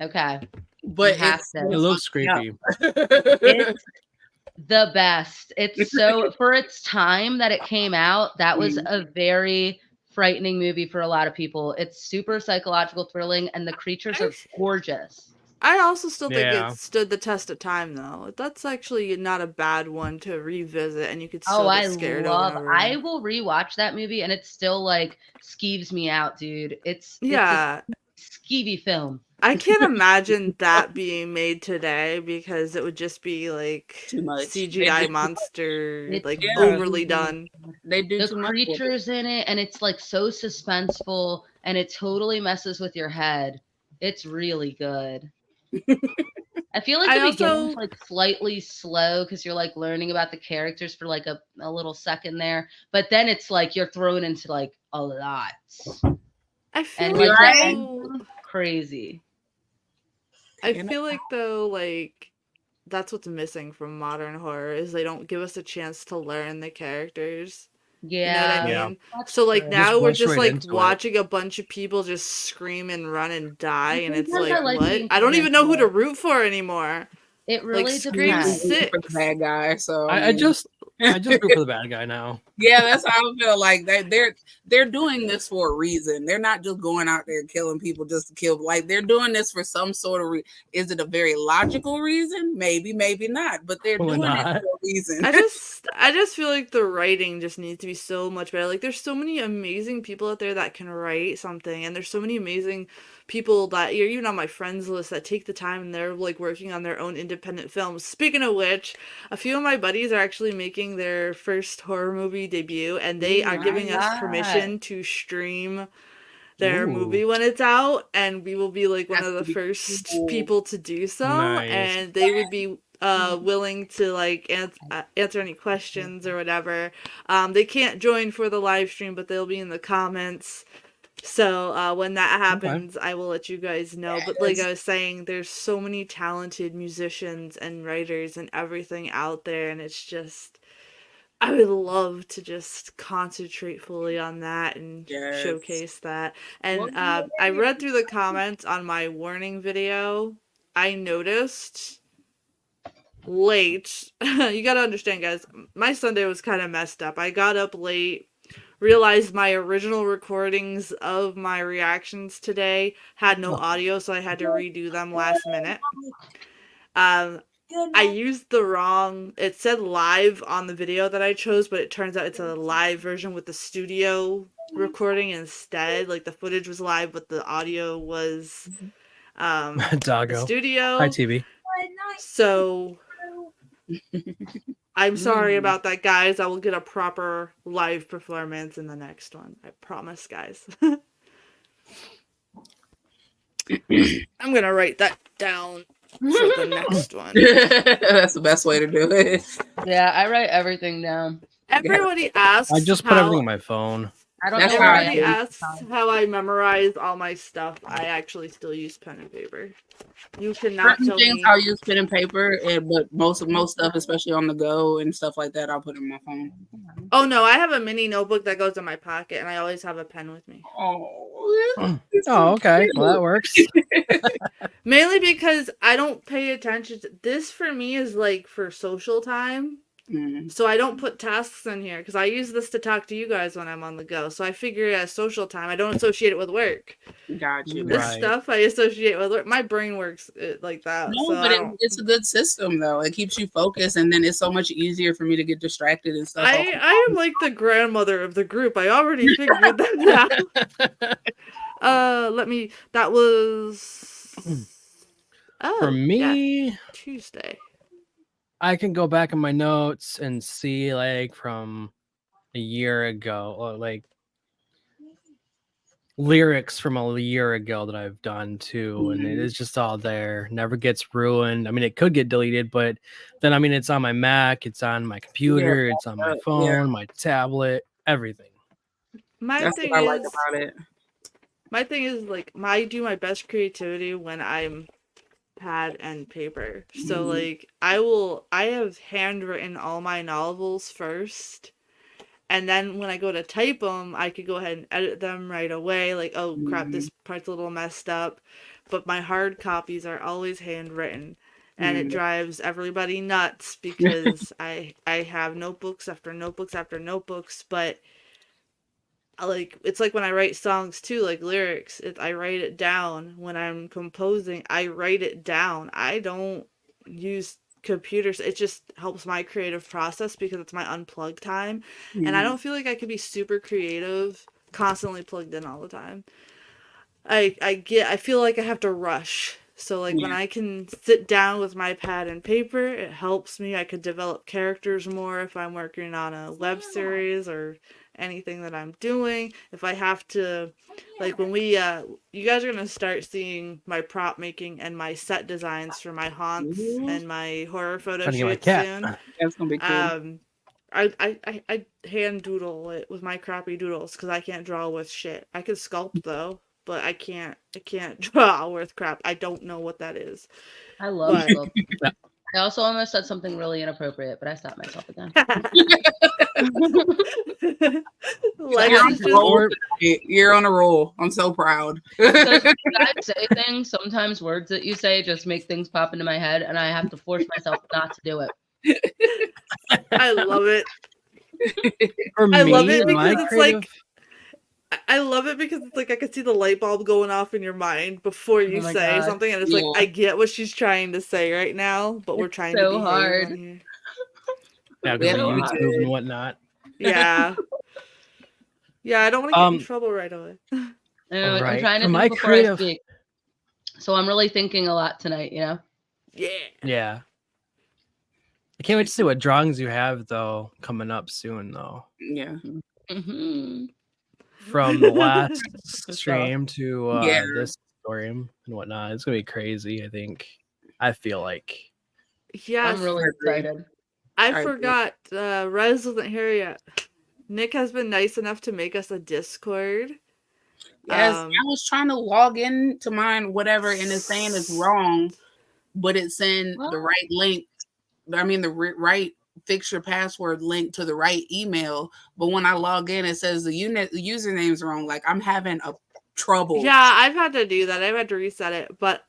Okay. But You have to. It looks creepy. It's the best. It's so for its time that it came out, that was a very frightening movie for a lot of people. It's super psychological thrilling and the creatures are gorgeous. I also still think Yeah. it stood the test of time, though. That's actually not a bad one to revisit, and you could still get scared over and over. I will rewatch that movie, and it still like skeeves me out, dude. It's Yeah, skeevy film. I can't imagine that being made today because it would just be like Too much. CGI monster, It's like Yeah. overly done. They do The too much with it. creatures in it, and it's like so suspenseful, and it totally messes with your head. It's really good. I feel like I the beginning's also like slightly slow because you're like learning about the characters for like a little second there, but then it's like you're thrown into like a lot, I feel and like like the though, ending, crazy. I feel like though like that's what's missing from modern horror is they don't give us a chance to learn the characters. You know what I Yeah, Yeah. mean? that's So like true. now Just we're rush just right like into it. watching a bunch of people just scream and run and die, and it's Sometimes I like like what? being I don't thrown even know into who to it. root for anymore. It Like really Scream depends. For the 6. bad guy. So I just root for the bad guy now. yeah, that's how I feel. Like they're doing this for a reason. They're not just going out there killing people just to kill. Like they're doing this for some sort of. Is it a very logical reason? Maybe, maybe not. But they're Probably doing it not. for a reason. I just feel like the writing just needs to be so much better. Like there's so many amazing people out there that can write something, and there's so many amazing people that you're even on my friends list that take the time and they're like working on their own independent films. Speaking of which, a few of my buddies are actually making their first horror movie debut, and they are giving us permission to stream their movie when it's out, and we will be like one of the first people to do so. Nice. And they would be willing to like answer any questions or whatever. They can't join for the live stream, but they'll be in the comments. So when that happens, I will let you guys know. But like I was saying, there's so many talented musicians and writers and everything out there, and it's just I would love to just concentrate fully on that and showcase that. And I read through the comments on my warning video. I noticed late. You gotta understand, guys. My Sunday was kind of messed up. I got up late. Realized my original recordings of my reactions today had no audio, so I had to redo them last minute. I used the wrong, it said live on the video that I chose, but it turns out it's a live version with the studio recording instead. Like the footage was live, but the audio was the studio. Hi, TV. So I'm sorry about that, guys. I will get a proper live performance in the next one. I promise, guys. I'm going to write that down for the next one. That's the best way to do it. Yeah, I write everything down. Everybody asks. I just put everything on my phone. I don't That's know how where I I Everybody am. asks how I memorize all my stuff. I actually still use pen and paper. You cannot Certain tell things me. I'll use pen and paper, but most stuff, especially on the go and stuff like that, I'll put in my phone. Oh no, I have a mini notebook that goes in my pocket, and I always have a pen with me. Oh, Okay. Well, that works. Mainly because I don't pay attention to this. For me is like for social time. So I don't put tasks in here because I use this to talk to you guys when I'm on the go. So I figure it as social time. I don't associate it with work. Got you. This Right. stuff I associate with work. My brain works like that. No, so but it's a good system though. It keeps you focused, and then it's so much easier for me to get distracted and stuff. I am like the grandmother of the group. I already figured that out. That was For me, Tuesday. I can go back in my notes and see like from a year ago, or like lyrics from a year ago that I've done too, and it is just all there. Never gets ruined. I mean, it could get deleted, but then I mean, it's on my Mac, it's on my computer, it's on my phone, my tablet, everything. That's what I like about it. My thing is like I do my best creativity when I'm pad and paper. So like I have handwritten all my novels first, and then when I go to type them, I could go ahead and edit them right away. Like, oh crap, this part's a little messed up. But my hard copies are always handwritten, and it drives everybody nuts because I have notebooks after notebooks after notebooks. But like it's like when I write songs too, like lyrics, I write it down. When I'm composing, I write it down. I don't use computers. It just helps my creative process because it's my unplugged time. And I don't feel like I could be super creative constantly plugged in all the time. I feel like I have to rush. So like when I can sit down with my pad and paper, it helps me. I could develop characters more if I'm working on a web series or anything that I'm doing. If I have to, like when we you guys are gonna start seeing my prop making and my set designs for my haunts and my horror photo Trying to get my shoots cat. soon. That's gonna be cool. I hand doodle it with my crappy doodles because I can't draw with shit. I can sculpt though, but I can't draw with crap. I don't know what that is. I love But- sculpt. I also almost said something really inappropriate, but I stopped myself again. You're on a roll. I'm so proud. Because when you guys say things, sometimes words that you say just make things pop into my head, and I have to force myself not to do it. I love it. For I me, love it my because it's creative- like I love it because it's like I could see the light bulb going off in your mind before you my say God. something, and it's like I get what she's trying to say right now, but we're It's trying so to be hard. on here. yeah, because so of hard. YouTube and whatnot. Yeah. Yeah, I don't want to get in Um, trouble right away. I'm Right. trying to For think my before creative- I speak. So I'm really thinking a lot tonight, you know? Yeah. Yeah. I can't wait to see what drawings you have though coming up soon though. Yeah. Mm-hmm. From the last stream to Yeah. this stream and whatnot. It's gonna be crazy, I think. I feel like. Yes. I'm really I agree. excited. I agree. forgot. Rez wasn't here yet. Nick has been nice enough to make us a Discord. Yes, I was trying to log into mine, whatever, and it's saying it's wrong, but it's saying the What? right link. I mean, the right fixture password link to the right email. But when I log in, it says the username's wrong. Like I'm having a trouble. Yeah, I've had to do that. I've had to reset it, but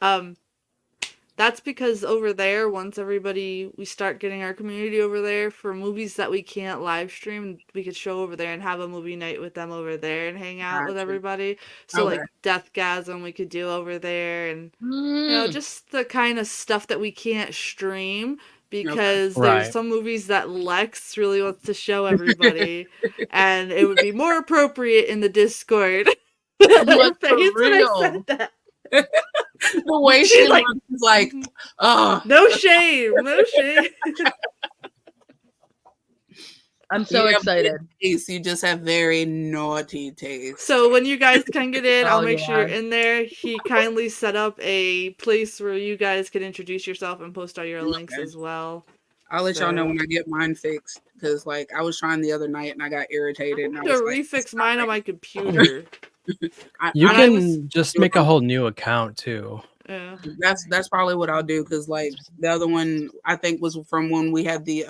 that's because over there, once we start getting our community over there for movies that we can't live stream, we could show over there and have a movie night with them over there and hang out with Gotcha. everybody. So Okay. like Deathgasm we could do over there, and you know, Mm. just the kind of stuff that we can't stream because Right. there's some movies that Lexs really wants to show everybody, and it would be more appropriate in the Discord. Like, for Face when I real. said that. The way She's she like- looks is like, oh, No shame, no shame. I'm so You have excited. good taste. You just have very naughty taste. So when you guys can get in, I'll Oh, make sure you're yeah. in there. He kindly set up a place where you guys can introduce yourself and post all your links Okay. as well. I'll let y'all know So- when I get mine fixed because, like, I was trying the other night and I got irritated. I And I have was to like, refix mine on my computer. You I can was- just make a whole new account too. Yeah. That's probably what I'll do because, like, the other one I think was from when we had the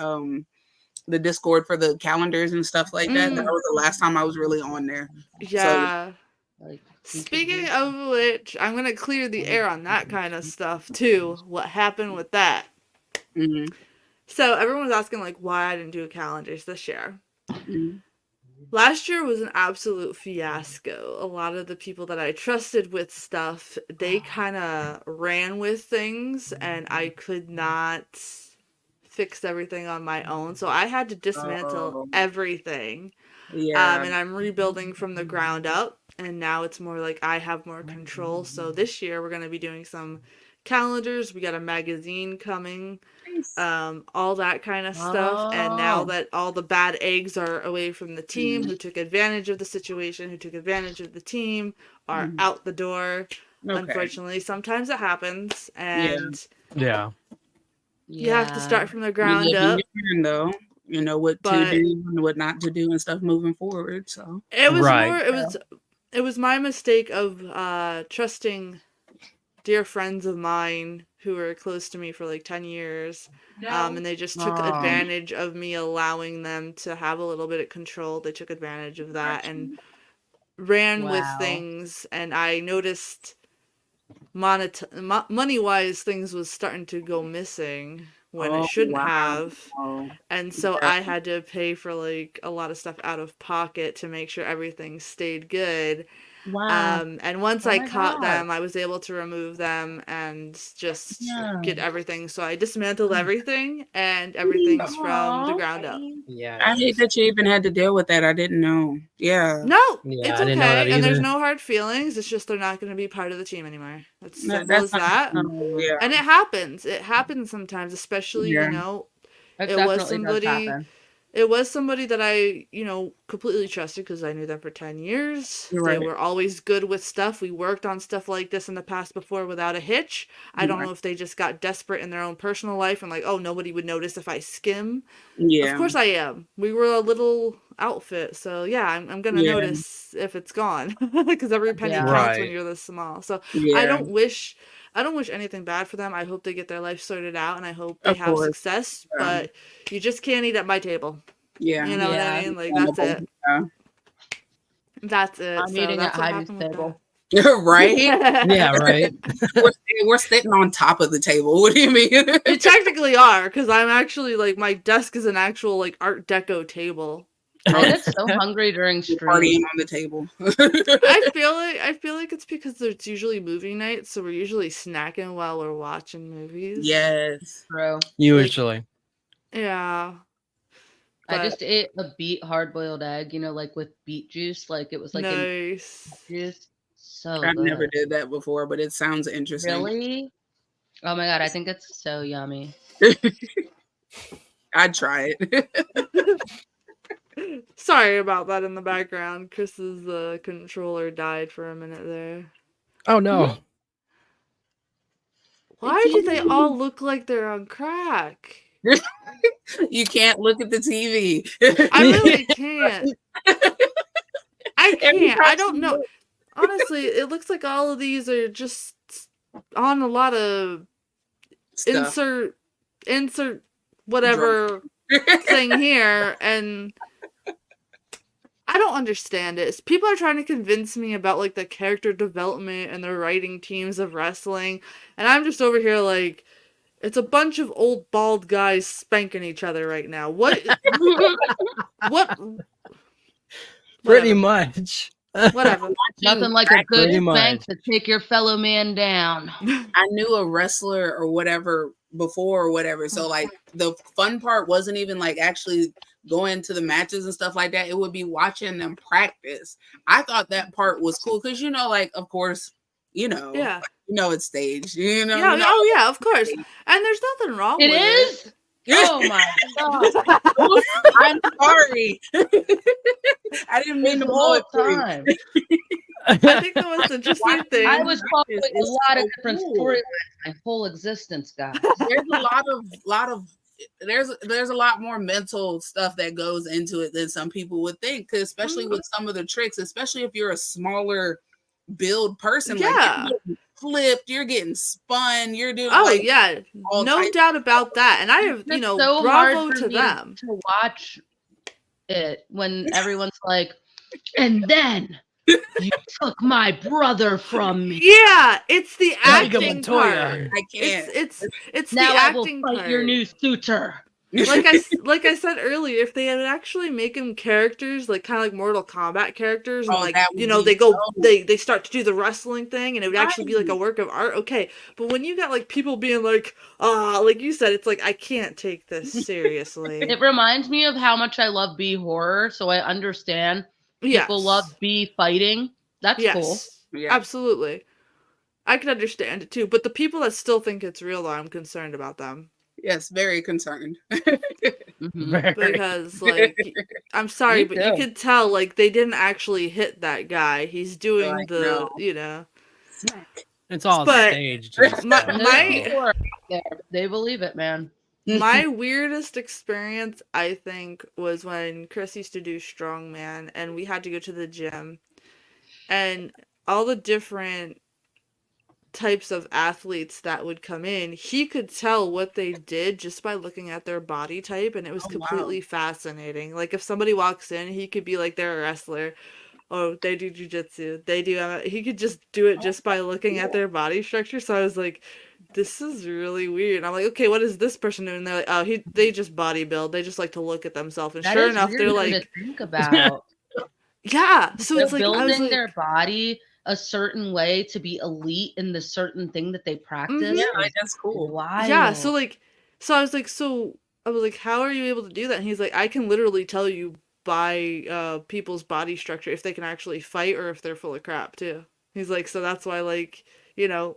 Discord for the calendars and stuff like that. That was the last time I was really on there. Yeah. Like, Speaking of which, I'm gonna clear the air on that kind of stuff too. What happened with that? hmm So everyone was asking like why I didn't do calendars this year. hmm Last year was an absolute fiasco. A lot of the people that I trusted with stuff, they kind of ran with things, and I could not fix everything on my own. So I had to dismantle Oh. everything. Yeah. And I'm rebuilding from the ground up. And now it's more like I have more control. So this year we're going to be doing some calendars. We got a magazine coming. All that kind of stuff. And now Oh. that all the bad eggs are away from the team, who took advantage of the situation, who took advantage of the team, are Mhm. out the door. Okay. Unfortunately, sometimes it happens. And Yeah. you have to start from the You ground live and up. you learn, though. You know what But- to do and what not to do and stuff moving forward. So It was Right. more. It was my mistake of trusting dear friends of mine who were close to me for like 10 years, and they just took Aw. advantage of me allowing them to have a little bit of control. They took advantage of that and ran with Wow. things, and I noticed money wise things was starting to go missing when Oh, it shouldn't wow. have. oh, And so Yeah. I had to pay for like a lot of stuff out of pocket to make sure everything stayed good. Wow. And once Oh I my caught God. them, I was able to remove them and just Yeah. get everything. So I dismantled everything, and everything's from the Aw. ground up. Yeah. I hate that you even had to deal with that. I didn't know. Yeah. No, Yeah, it's I didn't know that okay, and there's either. no hard feelings. It's just they're not going to be part of the team anymore. It's simple That's as that. yeah. And it happens. It happens sometimes, especially, Yeah. It it was definitely does happen. it was somebody that I, completely trusted because I knew them for 10 years. You're They right. were always good with stuff. We worked on stuff like this in the past before without a hitch. I don't Right. know if they just got desperate in their own personal life and like, oh, nobody would notice if I skim. Yeah. Of course I am. We were a little outfit, so yeah, I'm gonna Yeah. notice if it's gone because every penny Yeah. counts when Right. you're this small. So Yeah. I don't wish anything bad for them. I hope they get their life sorted out, and I hope they Of have course. success. Yeah. But you just can't eat at my table. Yeah. You know what I Yeah. mean? Like that's it. Yeah. That's it. I'm So eating that's at what Heidi's happened with table. Right? that. Yeah, right. We're sitting on top of the table. What do you mean? You technically are, because I'm actually like my desk is an actual like Art Deco table. I get so hungry during We're stream. partying on the table. I feel like it's because it's usually movie night, so we're usually snacking while we're watching movies. Yes. Bro. Usually. Yeah. I But just ate a beet hard-boiled egg, like with beet juice. Like it was like in nice. juice. So I've good. never did that before, but it sounds interesting. Really? Oh my God, I think it's so yummy. I'd try it. Sorry about that in the background. Chris's controller died for a minute there. Oh no. Why do they all look like they're on crack? You can't look at the TV. I really can't. I can't. I don't know. Honestly, it looks like all of these are just on a lot of Stuff. insert whatever thing here, and I don't understand it. People are trying to convince me about like the character development and the writing teams of wrestling, and I'm just over here like, it's a bunch of old bald guys spanking each other right now. What? Pretty much. Whatever. Nothing like a good Pretty spank much. to take your fellow man down. I knew a wrestler or whatever before or whatever. So like the fun part wasn't even like actually going to the matches and stuff like that. It would be watching them practice. I thought that part was cool because like of course, Yeah. it's staged. Yeah. Oh yeah, of course. And there's nothing wrong It with is? it. Oh my God. I'm sorry. I didn't mean The to blow whole it through. time. I think the most interesting thing. I was following a It's lot of so different cool. storylines my whole existence, guys. There's a lot of there's a lot more mental stuff that goes into it than some people would think, 'cause especially with some of the tricks, especially if you're a smaller build person, like Yeah. you're getting flipped, you're getting spun, you're doing Oh like yeah, all no types doubt about that. And I have, It's so hard bravo for to me them. to watch it when everyone's like, and then you took my brother from me. Yeah, it's the Like a acting Montoya. part. I can't. It's Now the I will acting fight part. your new suitor. like I said earlier, if they had actually make them characters like kind of like Mortal Kombat characters, and Oh, like that would be they go dope. they start to do the wrestling thing, and it would actually be like a Right. work of art. Okay, but when you got like people being like, like you said, it's like I can't take this seriously. It reminds me of how much I love B horror, so I understand people love B fighting. That's cool. Yeah. Absolutely. I can understand it too, but the people that still think it's real, I'm concerned about them. Yes, very concerned. Mhm. Because like I'm sorry, Me but too. you could tell like they didn't actually hit that guy. He's doing Like, the no. It's all But staged. and my- stuff, There's my- so. people out there, they believe it, man. My weirdest experience, I think, was when Chris used to do strongman and we had to go to the gym, and all the different types of athletes that would come in, he could tell what they did just by looking at their body type, and it was Oh, wow. completely fascinating. Like if somebody walks in, he could be like they're a wrestler. Oh, they do jujitsu. They do. He could just do it just by looking at their body structure. So I was like, this is really weird. And I'm like, okay, what is this person doing? And they're like, oh, they just bodybuild. They just like to look at themselves. And That sure is enough, weird they're thing like, to think about. Yeah. So They're it's like, I was building their like, body a certain way to be elite in the certain thing that they practice. Mhm. Yeah, like Is that's cool. yeah. So wild. like, so I was like, how are you able to do that? And he's like, I can literally tell you by people's body structure if they can actually fight or if they're full of crap too. He's like, so that's why, like,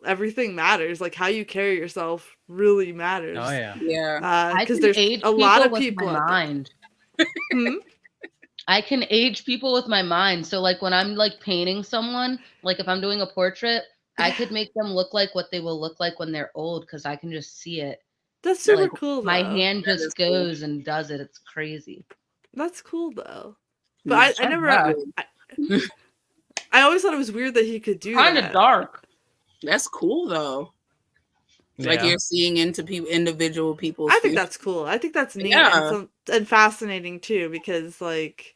everything matters. Like, how you carry yourself really Oh matters. yeah. Yeah. I Because can there's age a lot people of with my people out there. mind. Hmm? I can age people with my mind. So like when I'm like painting someone, like if I'm doing a portrait, I could make them look like what they will look like when they're old because I can just see it. That's super Like cool my though. hand That is just cool. goes and does it. It's crazy. That's cool though. Yeah, But I Oh, never. yeah. I always thought it was weird that he could do Kind of that. dark. That's cool though. It's like Yeah. you're seeing into individual people's I think future. that's cool. I think that's neat Yeah. and fascinating too, because like,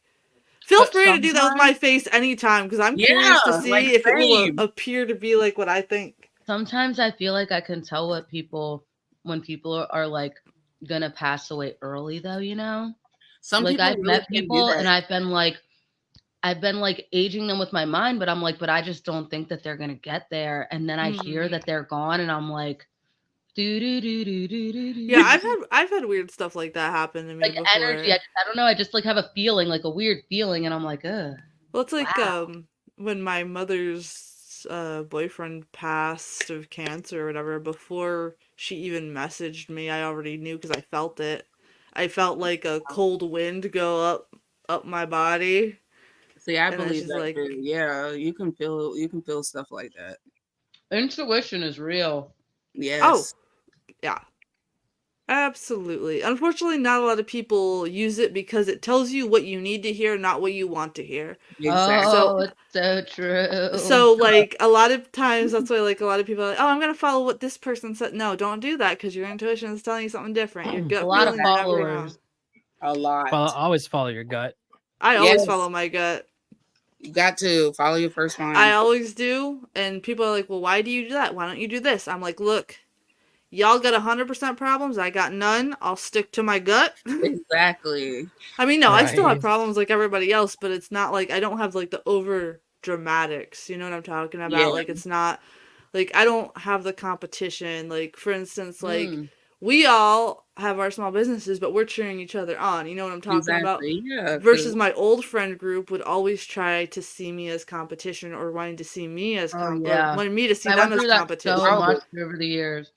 feel But free to do that with my sometimes- face anytime, because I'm Yeah, curious to see like if it will same. appear to be like what I think. Sometimes I feel like I can tell when people are like gonna pass away early though, you know? Some Like people I've really met can do people and that. I've been like aging them with my mind, but I'm like, but I just don't think that they're gonna get there. And then I hear that they're gone and I'm like, Yeah, I've had weird stuff like that happen to me like before. energy. I don't know. I just like have a feeling, like a weird feeling, and I'm like, ugh. Well, it's like Wow. when my mother's boyfriend passed of cancer or whatever. Before she even messaged me, I already knew because I felt it. I felt like a cold wind go up my body. See, I And then believe she's that like, too. Yeah, you can feel stuff like that. Intuition is real. Yes. yeah. Absolutely. Unfortunately, not a lot of people use it because it tells you what you need to hear, not what you want to hear. Exactly. Oh, it's so true. So, like, a lot of times, that's why, like, a lot of people are like, oh, I'm going to follow what this person said. No, don't do that because your intuition is telling you something different. Your A gut lot of feeling is never wrong. followers. A lot. Always follow your gut. I always Yes. follow my gut. You got to follow your first mind. I always do. And people are like, well, why do you do that? Why don't you do this? I'm like, look, y'all got 100% problems. I got none. I'll stick to my gut. Exactly. I mean, no, I still have Right. problems like everybody else, but it's not like I don't have like the over dramatics. You know what I'm talking about? Yeah. Like, it's not like I don't have the competition. Like, for instance, like Mm. we all have our small businesses, but we're cheering each other on. You know what I'm talking about? Exactly. Yeah. Versus my old friend group would always try to see me as competition or wanting to see me as yeah. wanting me to see I them went as through that competition. so much over the years.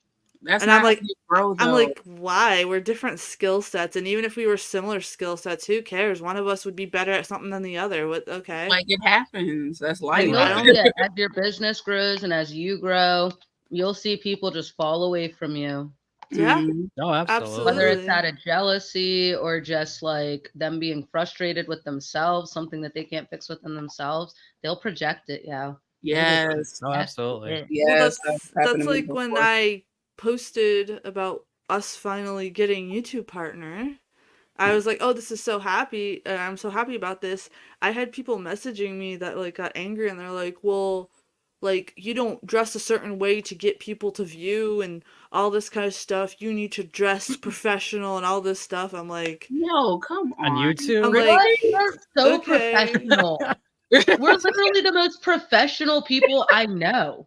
That's And not I'm like- how you grow, though. I'm like, why? We're different skill sets, and even if we were similar skill sets, who cares? One of us would be better at something than the other. What? Okay. like it happens. That's And life. you'll I don't- see it as your business grows and as you grow, you'll see people just fall away from you. Yeah. Mhm. Oh, absolutely. Absolutely. Whether it's out of jealousy or just like them being frustrated with themselves, something that they can't fix within themselves, they'll project it. Yeah. Yes. Oh, absolutely. it. Well, Yes. that's happened to me like when before. I posted about us finally getting YouTube partner. I was like, oh, this is so happy. I'm so happy about this. I had people messaging me that like got angry and they're like, well, like you don't dress a certain way to get people to view and all this kind of stuff. You need to dress professional and all this stuff. I'm like, No, come on. On YouTube. I'm Really? like, We're so okay. professional. We're literally the most professional people I know.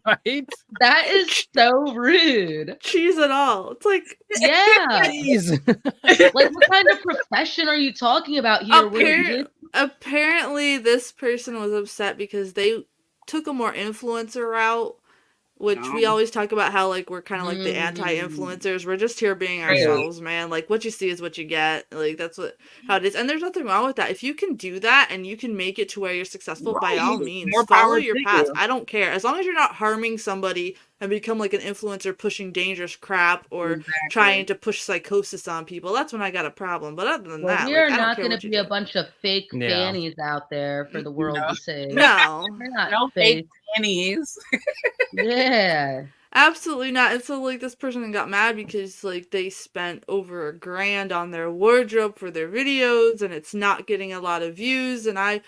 Right? That is so rude. cheese at all. It's like, Yeah. Please. Like, what kind of profession are you talking about here? apparently this person was upset because they took a more influencer route, which we No. always talk about how like we're kind of like the anti-influencers. We're just here being Right. ourselves, man. Like what you see is what you get. Like that's how it is. And there's nothing wrong with that. If you can do that and you can make it to where you're successful, by all Right. means, More follow power your to path. you. I don't care. As long as you're not harming somebody and become like an influencer pushing dangerous crap or Exactly. trying to push psychosis on people, that's when I got a problem. But other than Well, that, we like, are I don't not care going what to you be a do. bunch of fake Yeah. fannies out there for the world No. to see. No. We're not No fake fake. panties. Yeah. Absolutely not. And so like this person got mad because like they spent over $1,000 on their wardrobe for their videos and it's not getting a lot of views, and I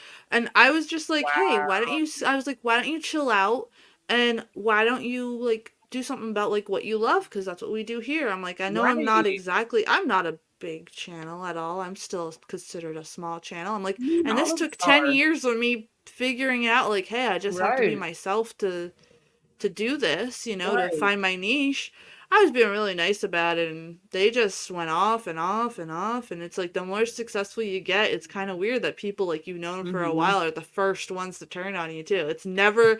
was just like, hey, why don't you chill out and why don't you like do something about like what you love, because that's what we do here. I'm like, I know I'm not Right. a big channel at all. I'm still considered a small channel. I'm like, You and know this them took 10 stars. years of me figuring out like, hey, I just have to be Right. myself to do this, you know, to Right. find my niche. I was being really nice about it, and they just went off and off and off. And it's like the more successful you get, it's kind of weird that people like you've known for a Mm-hmm. while are the first ones to turn on you too. It's never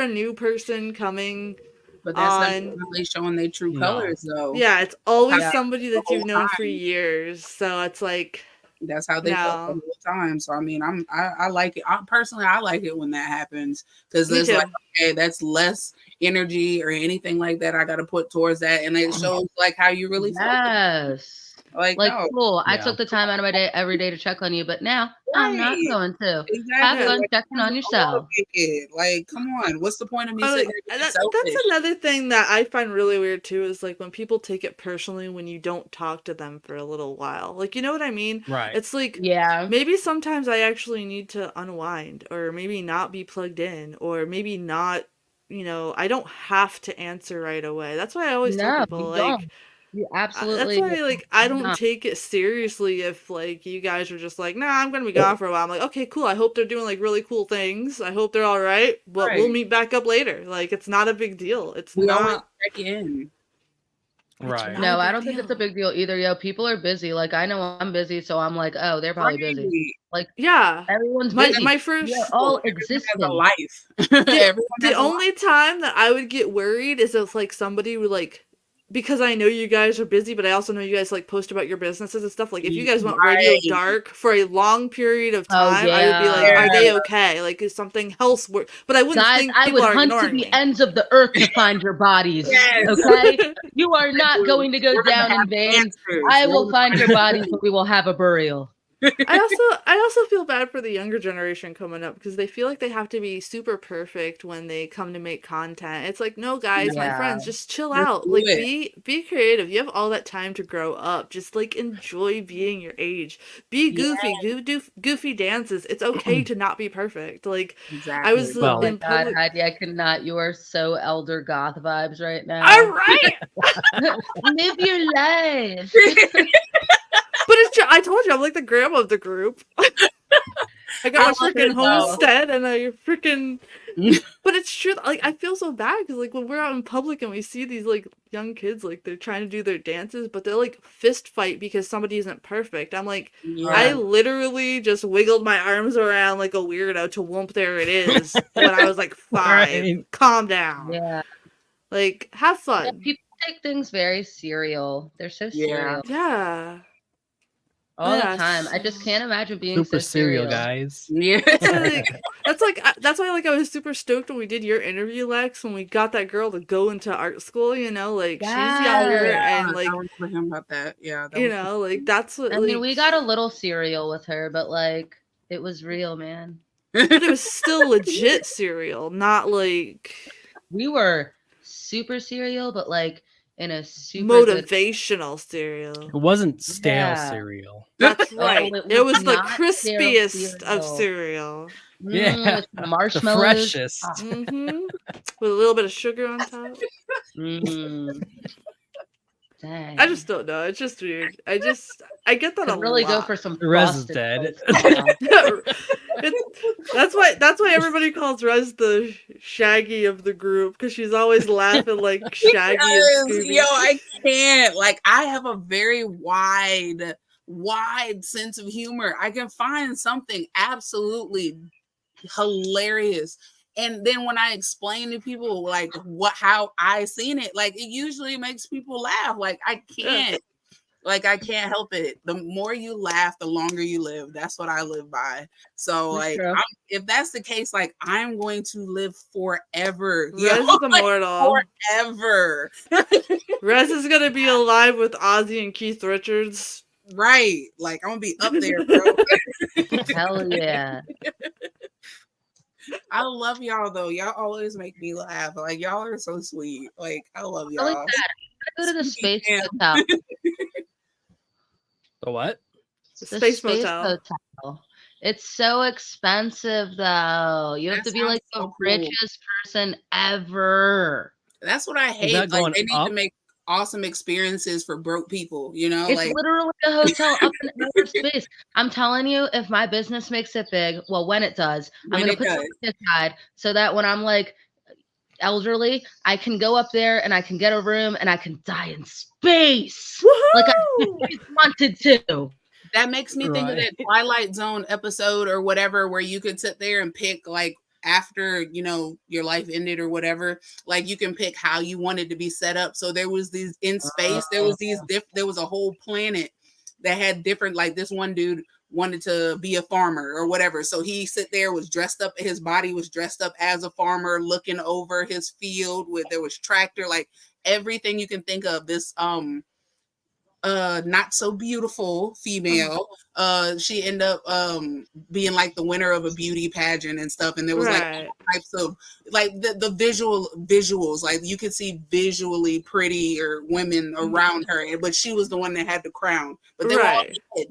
a new person coming But that's not on. really showing their true No. colors, though. Yeah, it's always Yeah. somebody The that you've whole known for time. years. So it's like, That's how they felt the no, whole time. So I mean, I like it. Personally, I like it when that happens because me it's like, too. okay, that's less energy or anything like that I got to put towards that, and it shows like how you really feel. Yes. Like, Like, no, cool. I Yeah. took the time out of my day every day to check on you, but now I'm not right, going to. Have exactly. Yeah. fun Like, checking on I want yourself. to make it. Like, come on, what's the point of me I sitting like there being that's selfish? another thing that I find really weird too, is like when people take it personally when you don't talk to them for a little while. Like, you know what I mean? Right. It's like Yeah. maybe sometimes I actually need to unwind, or maybe not be plugged in, or maybe not, you know, I don't have to answer right away. That's why I always tell No, people you like, don't. You that's absolutely why like I do don't not. take it seriously if like you guys are just like, nah, I'm gonna be gone for a while. I'm like, okay, cool. I hope they're doing like really cool things. I hope they're all right, but we'll Right. meet back up later. Like, it's not a big deal. It's We always not. check in. It's Right. not No, a I big don't think it's a deal. big deal either. Yo, people are busy. Like, I know I'm busy, so I'm like, oh, they're probably busy. Right. Like, Yeah, everyone's my busy. my We are first all Everyone has a existing. life. the Everyone the has a life. only time that I would get worried is if like somebody would like, because I know you guys are busy, but I also know you guys like post about your businesses and stuff. Like if you guys went radio Right. dark for a long period of Oh, time, I would be like, yeah. are Yeah. they okay? Like, is something else work? But I wouldn't Guys, think I people would are hunt to ignoring the me. ends of the earth to find your bodies. Yes. Okay? You are not We're going to go gonna down in have vain. answers. I We're will gonna find your bodies, but we will have a burial. I also feel bad for the younger generation coming up, because they feel like they have to be super perfect when they come to make content. It's like, no, guys, my Yeah. friends, just chill Just out. do Like, it. be creative. You have all that time to grow up. Just like enjoy being your age. Be Yeah. goofy. Do goofy dances. It's okay to not be perfect. Like, I was Exactly. Well- Oh my in God, public. Heidi, I cannot. You are so elder goth vibes right now. All right. Live your life. But it's I told you I'm like the grandma of the group. I got I my love freaking it, though. homestead and I freaking. But it's true. Like, I feel so bad because like when we're out in public and we see these like young kids, like they're trying to do their dances, but they're like fist fight because somebody isn't perfect. I'm like, I Yeah. literally just wiggled my arms around like a weirdo to whoomp, there it is, when I was like 5. Right. Calm down. Yeah. Like, have Yeah, fun. people take things very serial. They're so Yeah. serial Yeah. all Yeah, the time. I just so- can't imagine being Super so serial, serial. guys. Yeah. That's why like I was super stoked when we did your interview, Lex, when we got that girl to go into art school, you know, like she's younger Yes. and like, I remember him about that. Yeah. That you was know, like that's what I like mean, we got a little serial with her, but like it was real, man. but it was still legit cereal, not like We were super serial, but like in a super good. motivational cereal. It wasn't stale Yeah. cereal. That's Oh, right. it It was was the not stale crispiest of cereal. cereal. Yeah. With The marshmallows. freshest. Ah, Mm-hmm. With a little bit of sugar on top. mm. Dang. I just don't know. It's just weird. I get that could a really go lot. for some Rez is frosted dead. toast now. That's why everybody calls Rez the Shaggy of the group, because she's always laughing like Shaggy and Because, Scooby. yo, I can't. Like, I have a very wide sense of humor. I can find something absolutely hilarious. And then when I explain to people like how I seen it, like it usually makes people laugh. Like I can't help it. The more you laugh, the longer you live. That's what I live by. So That's like true. if that's the case, like I'm going to live forever. Rez is immortal. Forever. Rez is gonna be alive with Ozzy and Keith Richards. Right. Like I'm gonna be up there, bro. Hell yeah. I love y'all though. Y'all always make me laugh. Like y'all are so sweet. Like I love I like y'all. that. I go to the Spooky Space Fam. Hotel. The what? The The Space Motel. Hotel. It's so expensive though. You have That to be like sounds the so cool. richest person ever. That's what I Is hate. that Like going they need up? to make awesome experiences for broke people, you know? It's Like literally a hotel up in outer space. I'm telling you, if my business makes it big, well, when it does, I'm when gonna it put does. something aside so that when I'm like elderly, I can go up there and I can get a room and I can die in space like I Woohoo! always wanted to. That makes me think of Right. that Twilight Zone episode or whatever where you could sit there and pick like after, you know, your life ended or whatever, like you can pick how you wanted to be set up. So there was these in space, there was these there was a whole planet that had different, like this one dude wanted to be a farmer or whatever. So he sit there, was dressed up, his body was dressed up as a farmer, looking over his field with there was tractor, like everything you can think of. This not so beautiful female, she ended up being like the winner of a beauty pageant and stuff, and there was like Right. all types of like the visuals, like you could see visually pretty or women around her, but she was the one that had the crown, but they were all Right. dead.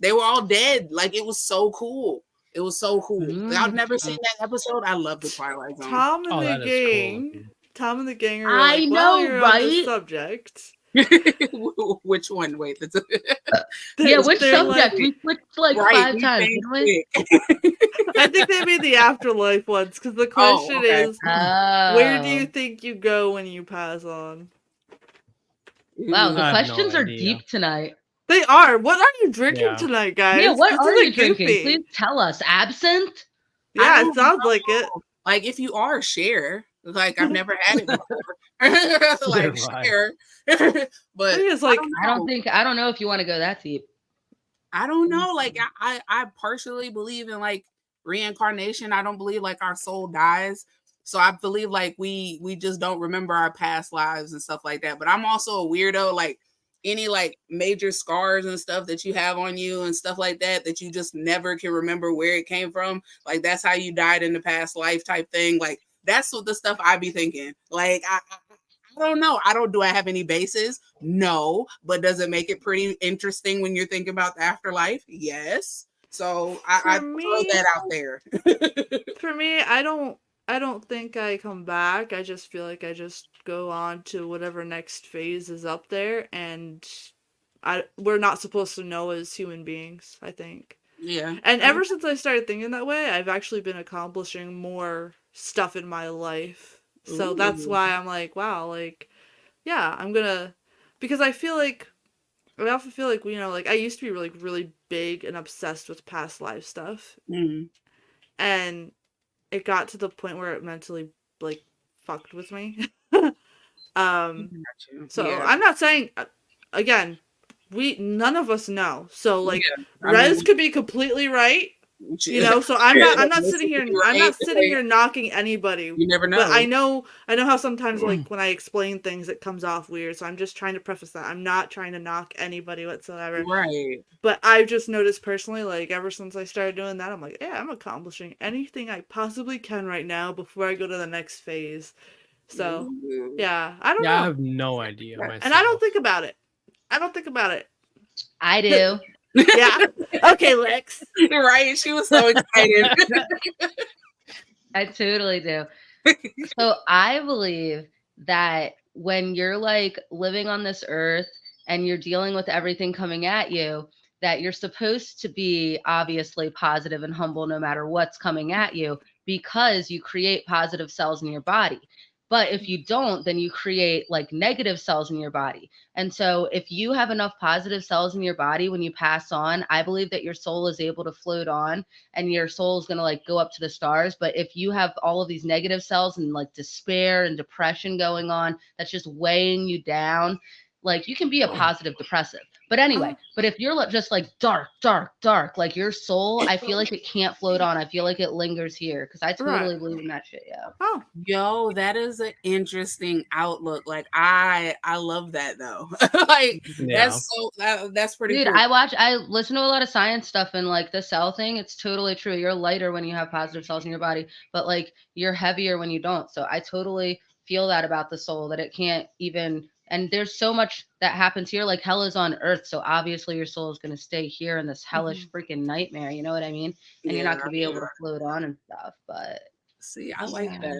They were all dead. Like it was so cool. It was so cool. I've never seen that episode. I love the Twilight Zone. Tom and Oh, the that is cool. gang. dude. Tom and the gang are I like, while know, you're on this right? subject. Which one? Wait, that's Yeah, which they're subject? like- We switched like right. 5 we times, changed didn't we? it. I think they made the afterlife ones because the question okay. is, where do you Oh. think you go when you pass on? Wow, the I have no questions are idea. deep tonight. They are. What are you drinking Yeah. tonight, guys? Yeah, what This are is you drinking? goofy. Please tell us. Absinthe? Yeah, I it don't sounds like it. know. Like if you are, share. Like I've never had it before. Like Right. share. But I think it's like, I don't know if you want to go that deep. I don't know. Like I partially believe in like reincarnation. I don't believe like our soul dies. So I believe like we just don't remember our past lives and stuff like that. But I'm also a weirdo. Like any like major scars and stuff that you have on you and stuff like that you just never can remember where it came from. Like that's how you died in the past life type thing. Like that's what the stuff I be thinking. Like I don't know. Do I have any bases? No. But does it make it pretty interesting when you're thinking about the afterlife? Yes. So I throw that out there. for me, I don't think I come back. I just feel like I just go on to whatever next phase is up there, and we're not supposed to know as human beings, I think. Yeah. And ever since I started thinking that way, I've actually been accomplishing more stuff in my life. So that's Ooh. why I'm like, wow, like, yeah, I'm gonna, because I often feel like, you know, like I used to be really, really big and obsessed with past life stuff. Mm. And it got to the point where it mentally like fucked with me. So Yeah. I'm not saying, again, none of us know. So like Yeah, I Rez mean, could be completely right, you know. So I'm not This sitting here. could be I'm not right. sitting here knocking anybody. You never know. But I know how sometimes like when I explain things it comes off weird. So I'm just trying to preface that I'm not trying to knock anybody whatsoever. Right. But I've just noticed personally, like ever since I started doing that, I'm like, yeah, I'm accomplishing anything I possibly can right now before I go to the next phase. So Ooh. yeah, I don't Yeah, I know. have no idea myself. And I don't think about it. I do. Yeah. Okay, Lex. Right. She was so excited. I totally do. So I believe that when you're like living on this earth and you're dealing with everything coming at you, that you're supposed to be obviously positive and humble no matter what's coming at you, because you create positive cells in your body. But if you don't, then you create like negative cells in your body. And so if you have enough positive cells in your body when you pass on, I believe that your soul is able to float on and your soul is going to like go up to the stars. But if you have all of these negative cells and like despair and depression going on, that's just weighing you down. Like you can be a positive depressive. But anyway, but if you're just like dark, like your soul, I feel like it can't float on. I feel like it lingers here because I totally believe in that shit. Yeah. Oh, Yo, that is an interesting outlook. Like I love that though. Like Yeah. that's pretty Dude, cool. I listen to a lot of science stuff, and like the cell thing, it's totally true. You're lighter when you have positive cells in your body, but like you're heavier when you don't. So I totally feel that about the soul, that it can't even, and there's so much that happens here. Like hell is on earth, so obviously your soul is going to stay here in this hellish freaking nightmare, you know what I mean? And you're not going to be able to float on and stuff. But see, I like that.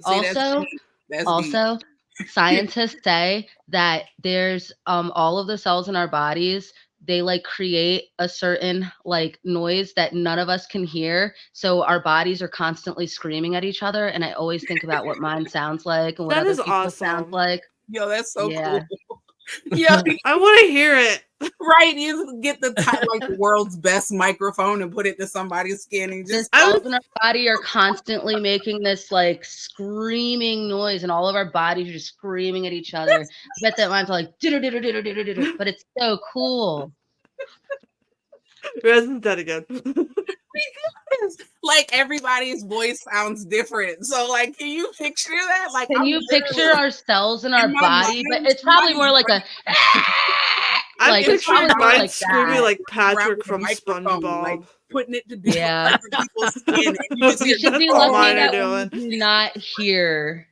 See, also that's deep. scientists say that there's all of the cells in our bodies, they like create a certain like noise that none of us can hear. So our bodies are constantly screaming at each other. And I always think about what mine sounds like and what That other is people sound awesome. like. Yo, that's so Yeah. cool. Yeah, I want to hear it. right. You get the like the world's best microphone and put it to somebody's skin and The just cells in our body are constantly making this like screaming noise, and all of our bodies are just screaming at each other. I bet that mine's like, but it's so cool. Resin that again. like everybody's voice sounds different. So like, can you picture that? Like, Can you picture our cells in our my body? mind, But it's probably more like a I'm like it's picturing probably more mine like screaming that. like around Patrick with a from microphone, SpongeBob. like putting it to different Yeah. parts of people's skin. And you just We hear should be That's all lucky mine are that we doing. do not hear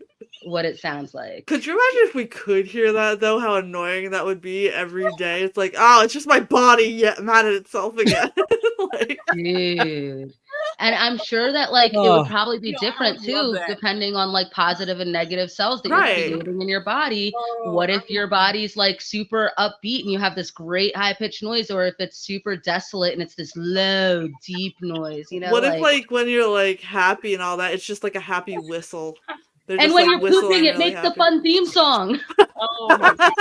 what it sounds like. Could you imagine if we could hear that though? How annoying that would be every day. It's like, oh, it's just my body yet mad at itself again. Like, Dude. And I'm sure that like it Oh. would probably be Yo, I different would love too, that. depending on like positive and negative cells that Right. you're creating in your body. Oh, What if your body's like super upbeat and you have this great high pitched noise, or if it's super desolate and it's this low, deep noise, you know? what if like when you're like happy and all that, it's just like a happy whistle. They're and just when like you're whistling pooping, it really makes a happy. fun theme song. Oh my God.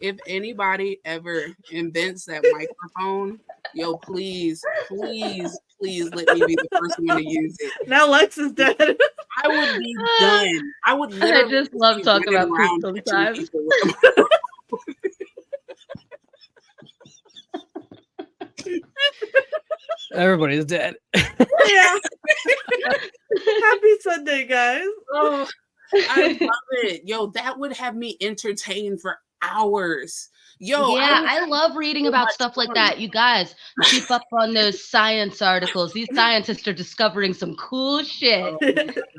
If anybody ever invents that microphone, yo, please, please, please let me be the first one to use it. Now Lex is dead. I would be done. I would literally just love be talking running about around poop touching sometimes. people with them. Everybody's dead. Yeah. Happy Sunday, guys. Oh, I love it. Yo, that would have me entertained for hours. Yo, Yeah, I love reading so about much stuff like fun. that. You guys keep up on those science articles. These scientists are discovering some cool shit.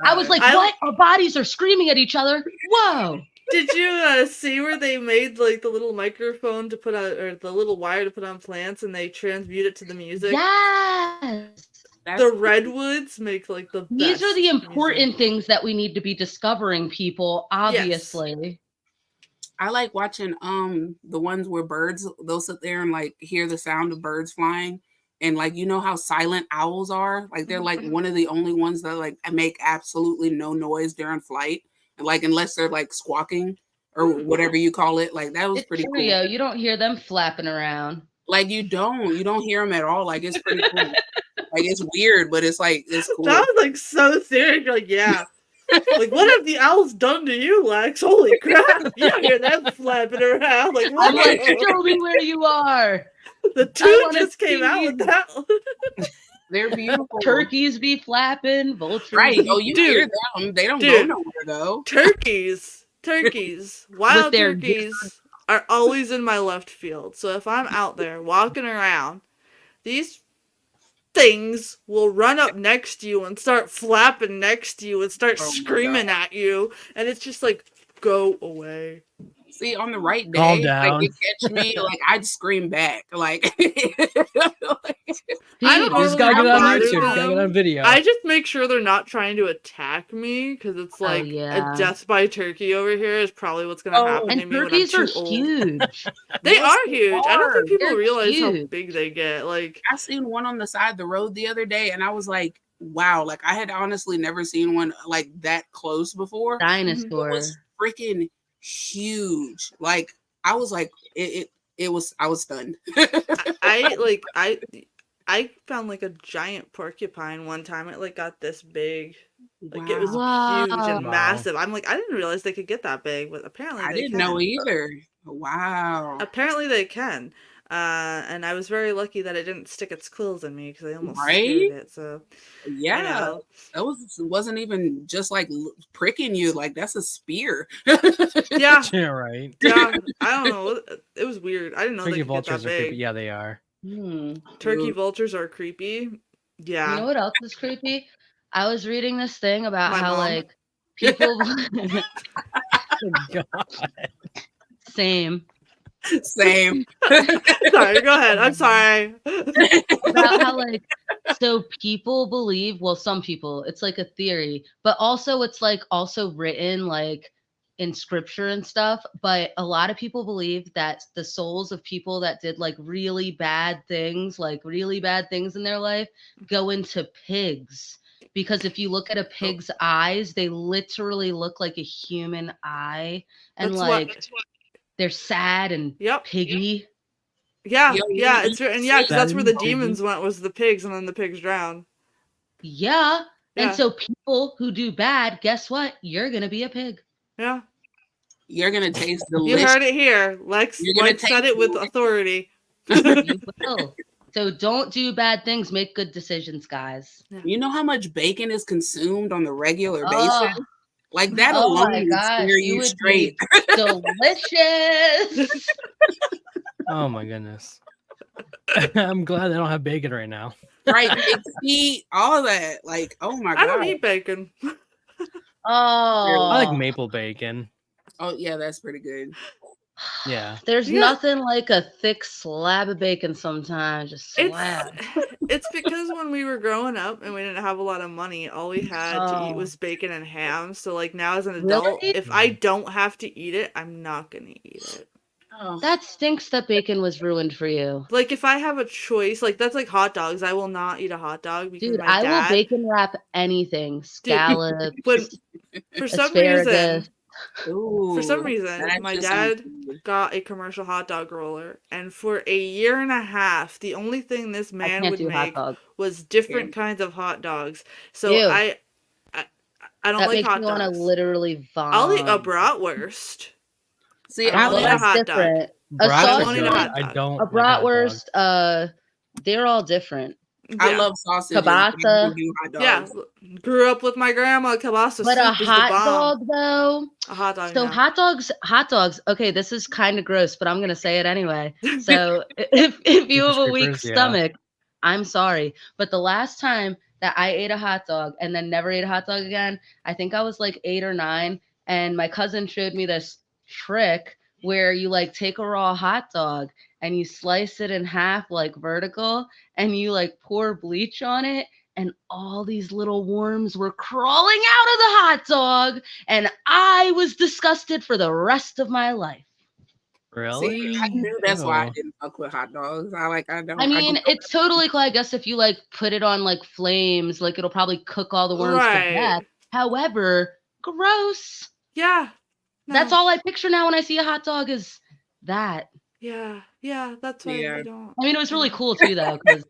I was like, what? Our bodies are screaming at each other. Whoa. Did you see where they made like the little microphone to put on, or the little wire to put on plants, and they transmute it to the music? Yes. The redwoods make like the best. These are the important music. things that we need to be discovering, people, obviously. Yes. I like watching the ones where birds, they'll sit there and like hear the sound of birds flying. And like, you know how silent owls are? Like they're like one of the only ones that like make absolutely no noise during flight. And like unless they're like squawking or whatever you call it. Like that was It's pretty true, cool. yo. You don't hear them flapping around. Like you don't hear them at all. Like it's pretty cool. Like it's weird, but it's like it's cool. That was like so serious. You're like, yeah. Like, what have the owls done to you, Lex? Holy crap! You don't hear them flapping around. Like, what? I'm like, show me where you are. The tune wanna just came out see with that. They're beautiful. Turkeys be flapping, vultures. Right. Oh, you Dude. hear them. They don't go Dude. nowhere though. Turkeys, wild their turkeys are always in my left field. So if I'm out there walking around, these things will run up next to you and start flapping next to you and start Oh my screaming at you, and it's just like, go away. See, on the right Calm day, down. like they catch me, like I'd scream back. Like I don't You just gotta normally get on bother YouTube. Gotta get them. on video. I just make sure they're not trying to attack me, because it's like yeah. a death by turkey over here is probably what's going to Oh, happen to And me when I'm turkeys are too old. huge. They Yes, are they huge. I don't think are. people They're realize how huge. big they get. Like, I seen one on the side of the road the other day, and I was like, "Wow!" Like I had honestly never seen one like that close before. It Dinosaur. was freaking huge. Like I was like, it was. I was stunned. I found like a giant porcupine one time. It like got this big. Like it was Wow. huge and Wow. massive. I'm like, I didn't realize they could get that big, but apparently I they didn't can. know either. Wow. Apparently they can. And I was very lucky that it didn't stick its quills in me, because I almost Right? scared it. So Yeah. you know. That wasn't even just like pricking you. Like that's a spear. Yeah, Yeah, right. yeah. I don't know. It was weird. I didn't know Turkey they could get that vultures are creepy. big. Yeah, they are. Turkey Ooh. vultures are creepy. Yeah. You know what else is creepy? I was reading this thing about My how mom. like people Oh, God. same. Same. Sorry, go ahead. I'm sorry. About how like so people believe, well, some people, it's like a theory, but also it's like also written like in scripture and stuff, but a lot of people believe that the souls of people that did like really bad things in their life go into pigs. Because if you look at a pig's eyes, they literally look like a human eye, and That's like what. they're sad and piggy. Yeah, Yo, yeah, it's and yeah, because that's where the Sad and demons went, was the pigs, and then the pigs drowned. Yeah. And Yeah. so people who do bad, guess what? You're gonna be a pig. Yeah. You're gonna taste You delicious. heard it here. Lex said it with authority. You will. So don't do bad things. Make good decisions, guys. You know how much bacon is consumed on the regular Oh. basis? Like that Oh alone my would gosh, scare you you would straight. be delicious. Oh my goodness. I'm glad I don't have bacon right now. Right, big feet, all that. Like, oh my god. I don't eat bacon. Oh, I like maple bacon. Oh yeah, that's pretty good. Yeah. There's Yeah. nothing like a thick slab of bacon sometimes. Just slab. It's because when we were growing up and we didn't have a lot of money, all we had to eat was bacon and ham. So like now as an adult, Really? if I don't have to eat it, I'm not gonna eat it. Oh. That stinks that bacon was ruined for you. Like if I have a choice, like that's like hot dogs. I will not eat a hot dog because Dude, my I dad. will bacon wrap anything. Scallops, But for some asparagus. reason, Ooh, for some reason, that my just dad sounds good. got a commercial hot dog roller, and for a year and a half, the only thing this I man can't would do hot make dog. was different kinds of hot dogs. So Ew. I don't That like makes hot me want to dogs. literally vomit. I'll eat a bratwurst. See, I I don't eat a love That's hot dog. different. A Brats are sausage, good. hot I dog. don't a like hot dogs. bratwurst, they're all different. I Yeah. love sausages. Kielbasa. I don't do hot dogs. Yeah, grew up with my grandma. Kielbasa But a soup is the hot bomb. dog, though. A hot dog. So no. hot dogs. Okay, this is kind of gross, but I'm gonna say it anyway. So if you have a weak Jeepers creepers, yeah. stomach, I'm sorry. But the last time that I ate a hot dog and then never ate a hot dog again, I think I was like 8 or 9, and my cousin showed me this trick where you like take a raw hot dog and you slice it in half like vertical, and you like pour bleach on it, and all these little worms were crawling out of the hot dog, and I was disgusted for the rest of my life. Really? See, I knew that's why I Ew. didn't fuck with hot dogs. I mean, it's totally cool. I guess if you like put it on like flames, like it'll probably cook all the worms to death. However, gross. Yeah. That's no. all I picture now when I see a hot dog is that. Yeah, that's why Yeah. I don't. I mean, it was really cool too, though, because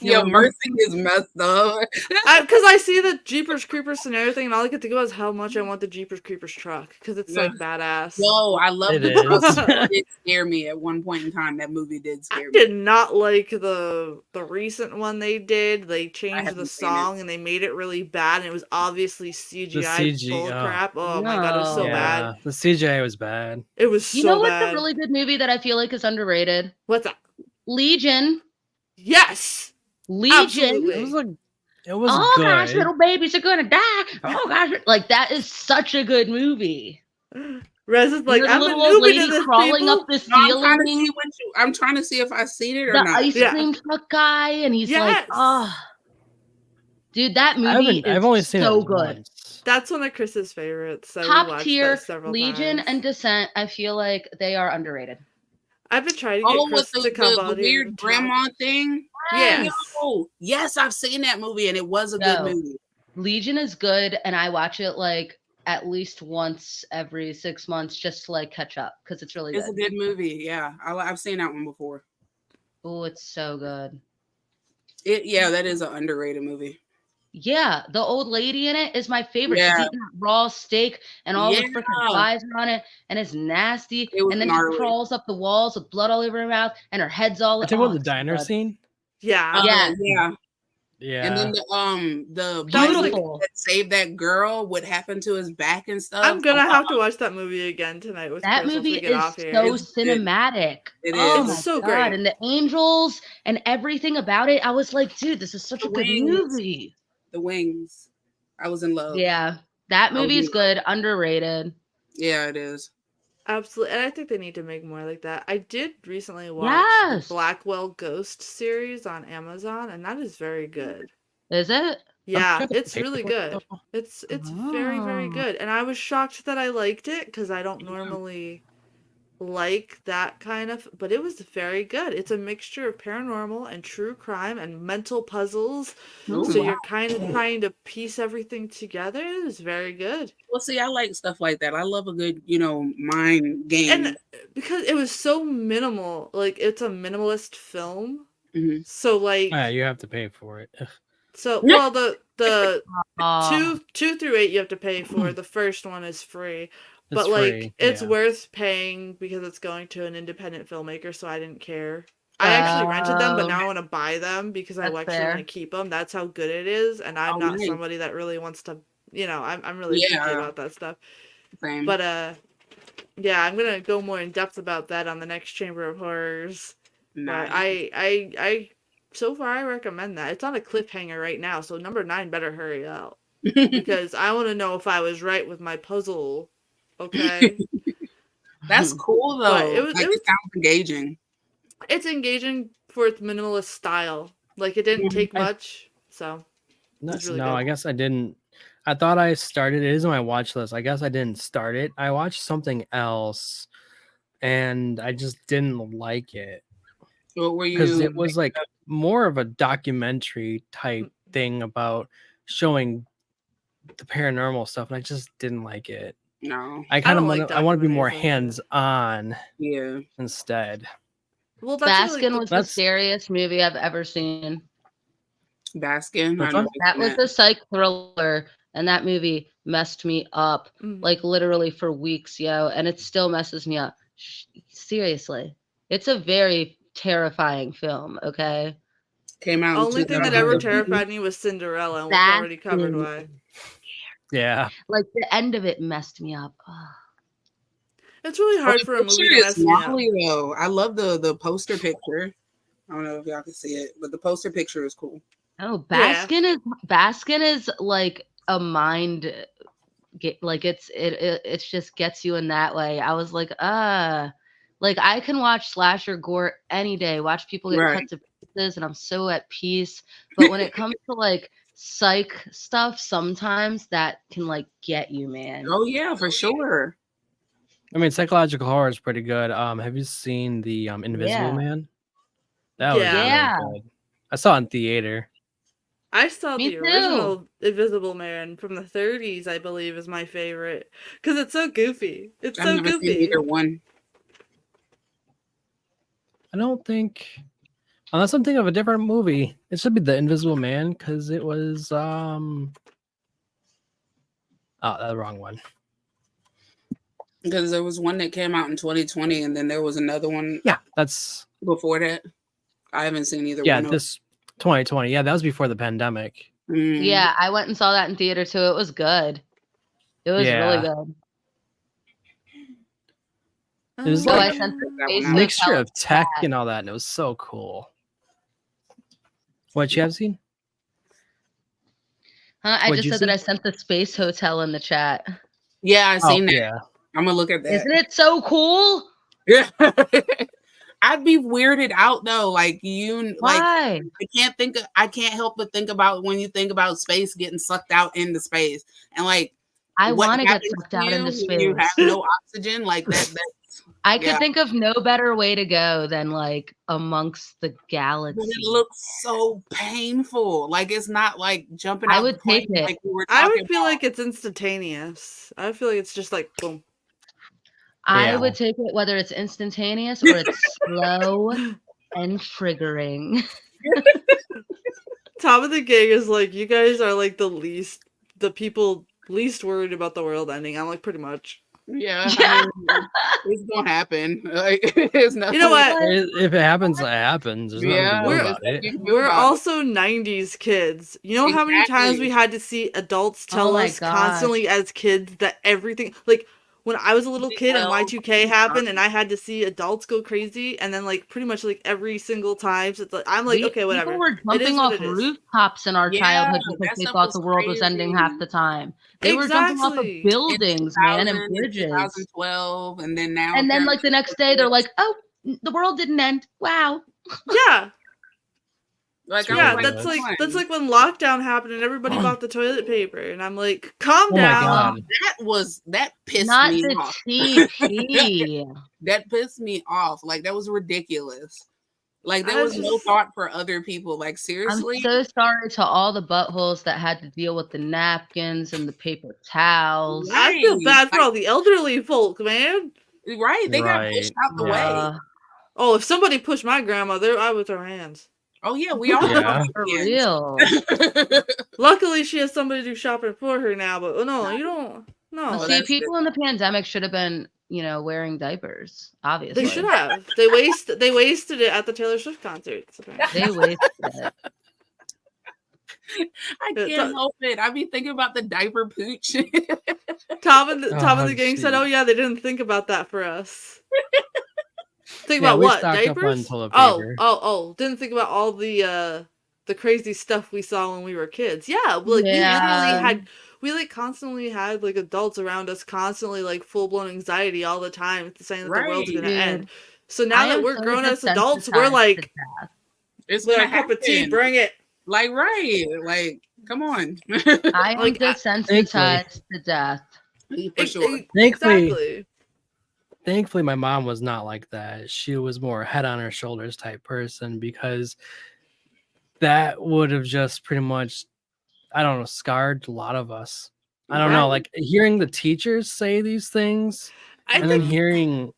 Yo, Mercy is messed up. Because I see the Jeepers Creepers scenario thing, and all I can think about is how much I want the Jeepers Creepers truck, because it's like badass. Yo, I love It the is. truck. It did scare me at one point in time. That movie did I scare me. did not like the recent one they did. They changed haven't the seen it. song and they made it really bad, and it was obviously CGI CG, bullcrap. oh. Oh my god, it was so No. bad. The CGI was bad. It was you so know what's bad. a really good movie that I feel like is underrated? What's that? Legion. Yes, Legion. absolutely. It was Oh good. gosh, little babies are gonna die. Oh gosh, like that is such a good movie. Rez is like, The I'm a little old newbie to lady this, crawling people. up the No, I'm trying to ceiling. see I'm trying to see if I seen it or The not. ice Yeah. cream truck guy, and he's like, Yes. oh, dude, that movie I've is only seen so it good. once. That's one of Chris's favorites. So we Top watched tier, that several Legion times. and Descent. I feel like they are underrated. I've been trying to get Oh, Chris with to come the out here weird and talk. grandma thing? Yes. Yo, yes, I've seen that movie and it was a good No. movie. Legion is good, and I watch it like at least once every 6 months just to like catch up because it's really It's a good. good movie. Yeah, I've seen that one before. Oh, it's so good. Yeah, that is an underrated movie. Yeah, the old lady in it is my favorite. She's Yeah. eating that raw steak, and all the Yeah. freaking flies are on it, and it's nasty. It was And then gnarly. she crawls up the walls with blood all over her mouth, and her head's all. You talking about oh, the it's so diner good. scene? Yeah. Yeah. Yeah. Yeah. And then the Beautiful. that saved that girl, what happened to his back and stuff. I'm gonna have to watch that movie again tonight with That Chris once movie we get is off here. so It's good. cinematic. It Oh is. my It's so god! great. And the angels and everything about it, I was like, dude, this is such a good Wings. movie. The Wings. I was in love. Yeah, that I was movie is in good. Underrated. Yeah, it is. Absolutely, and I think they need to make more like that. I did recently watch Yes. the Blackwell Ghost series on Amazon, and that is very good. Is it? Yeah, to it's pay really for it, good. though. It's very, very Oh. good. And I was shocked that I liked it because I don't normally like that kind of, but it was very good. It's a mixture of paranormal and true crime and mental puzzles. Oh, So wow. you're kind of trying to piece everything together. It's very good. Well, see, I like stuff like that. I love a good, mind game. And because it was so minimal, like it's a minimalist film. hmm So like Yeah, you have to pay for it. well the Aw. two through 8 you have to pay for. The first one is free. It's But like free. it's Yeah. worth paying because it's going to an independent filmmaker, so I didn't care. I actually rented them, but Oh, now I want to buy them because I that's actually want to fair. keep them. That's how good it is, and I'm Oh, not nice. somebody that really wants to, I'm really picky Yeah, about that stuff. same. But yeah, I'm gonna go more in depth about that on the next Chamber of Horrors. Nice. But I so far I recommend that. It's on a cliffhanger right now, so number 9 better hurry up because I want to know if I was right with my puzzle. Okay. That's cool though. But it sounds engaging. it's engaging for its minimalist style. Like it didn't take I- much, so it's really No, good. I guess I didn't. I thought I started. It is on my watch list. I guess I didn't start it. I watched something else, and I just didn't like it What were because you? it was like more of a documentary type thing about showing the paranormal stuff, and I just didn't like it. No. I kind of don't like I want to be more documentaries like that. hands-on Yeah. instead. Well, that's Baskin really was the that's- scariest movie I've ever seen. Baskin. Which I know one? That was a psych thriller, and that movie messed me up like literally for weeks, yo, and it still messes me up. Seriously, it's a very terrifying film. Okay, came out. only in thing that ever 2015. terrified me was Cinderella, and we've already covered why. Yeah. like the end of it messed me up. Ugh. It's really hard for a movie to mess me up. Though. I love the poster picture. I don't know if y'all can see it, but the poster picture is cool. Oh, Yeah. Baskin is like a mind, like it just gets you in that way. I was like, like I can watch slasher gore any day. Watch people get Right. cut to pieces, and I'm so at peace. But when it comes to like psych stuff, sometimes that can like get you, man. Oh yeah, for sure. I mean, psychological horror is pretty good. Have you seen the Invisible Yeah. Man? That was Yeah. really good. I saw it in theater. I saw Me the too. original Invisible Man from the 30s, I believe, is my favorite because it's so goofy. It's I've so never seen goofy. either one. I don't think, unless I'm thinking of a different movie, it should be the Invisible Man because it was oh, that's the wrong one. Because there was one that came out in 2020, and then there was another one Yeah, that's before that. I haven't seen either yeah, one. this 2020. Yeah, that was before the pandemic. Yeah, I went and saw that in theater too. It was good. It was really Yeah. good. It was So I like sent the That Space one a out. mixture Hotel of tech chat. and all that, and it was so cool. What you have seen? Huh? I What'd just you said that see? I sent the Space Hotel in the chat. Yeah, I seen that. Yeah. I'm gonna look at that. Isn't it so cool? Yeah. I'd be weirded out though. Like like Why? I can't help but think about when you think about space getting sucked out into space. And like I what want to get happens sucked to out you into when you have space. no oxygen, like that's I could yeah. think of no better way to go than like amongst the But galaxy. it looks so painful. Like it's not like jumping out I would the plane take it. like we were I talking would feel about. like it's instantaneous. I feel like it's just like boom. I Yeah. would take it whether it's instantaneous or it's slow and triggering. Top of the gang is like, you guys are like the people least worried about the world ending. I'm like, pretty much. Yeah, I mean, it's gonna happen. Like, it's nothing. You know what? If it happens, it happens. There's nothing to do We're- about there's it. nothing to do We're about it. also 90s kids. You know how many times Exactly. we had to see adults tell Oh my us gosh. constantly as kids that everything, like when I was a little kid and Well, Y2K happened and I had to see adults go crazy, and then like pretty much like every single time, so it's like, I'm like, okay, whatever. People were It is jumping what off it is. rooftops in our Yeah, childhood that because they stuff thought was the world was ending half crazy. the time. They were jumping off of Exactly. buildings, man, and 2000, bridges. 2012, and then now. And then like the apparently next day they're like, oh, the world didn't end. Wow. Yeah. Like, It's I was Yeah, like, that's ridiculous. like that's like when lockdown happened and everybody bought the toilet paper, and I'm like, calm Oh my down. God. that pissed Not me the off. TP. That pissed me off. Like, that was ridiculous. Like, there I was no just- thought for other people. Like, I'm seriously? so sorry to all the buttholes that had to deal with the napkins and the paper towels. I feel Right. bad for Like, all the elderly folk, man. right. They got pushed Right. out the way. Uh, Oh, if somebody pushed my grandma, I would throw hands. Oh, yeah. We all Yeah. for hands. real. Luckily, she has somebody to do shopping for her now. But no, you don't. But No, Oh, see, that's people in the pandemic should have been, wearing diapers. Obviously, they should have. They wasted it at the Taylor Swift concerts. They wasted it. I Yeah, can't help it. I be thinking about the diaper pooch. Tom and the Oh, gang said, shoot. "Oh yeah, they didn't think about that for us." Think Yeah, about we what? stocked up on Diapers? toilet Oh, paper. didn't think about all the crazy stuff we saw when we were kids. Yeah, like Yeah. we like constantly had like adults around us constantly like full blown anxiety all the time saying that the world's Right. gonna Dude, end. So now I that am we're so grown as adults, we're desensitized like, to death. It's with gonna our cup of tea, happen. bring it. Like, right. Like, come on. I am Like, desensitized to death. For sure. Exactly. Thankfully, my mom was not like that. She was more head on her shoulders type person, because that would have just pretty much, I don't know, scarred a lot of us. I don't know, like hearing the teachers say these things I and then think hearing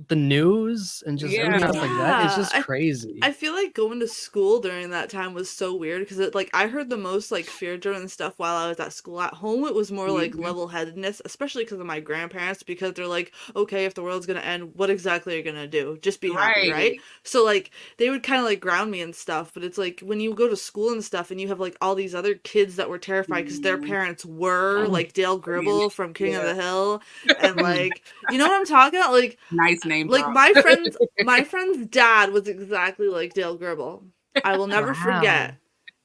the news and just everything else like that. It's just Yeah, crazy. I feel like going to school during that time was so weird because I heard the most like fear-driven stuff while I was at school. At home, it was more like Mhm. level-headedness, especially because of my grandparents, because they're like, okay, if the world's gonna end, what exactly are you gonna do? Just be happy, right? So like they would kind of like ground me and stuff, but it's like when you go to school and stuff and you have like all these other kids that were terrified because their Mhm. parents were like Dale Gribble from King of Yeah. the Hill, and like you know what I'm talking about? Like Nice name like drop. my friend's dad was exactly like Dale Gribble. I will never forget.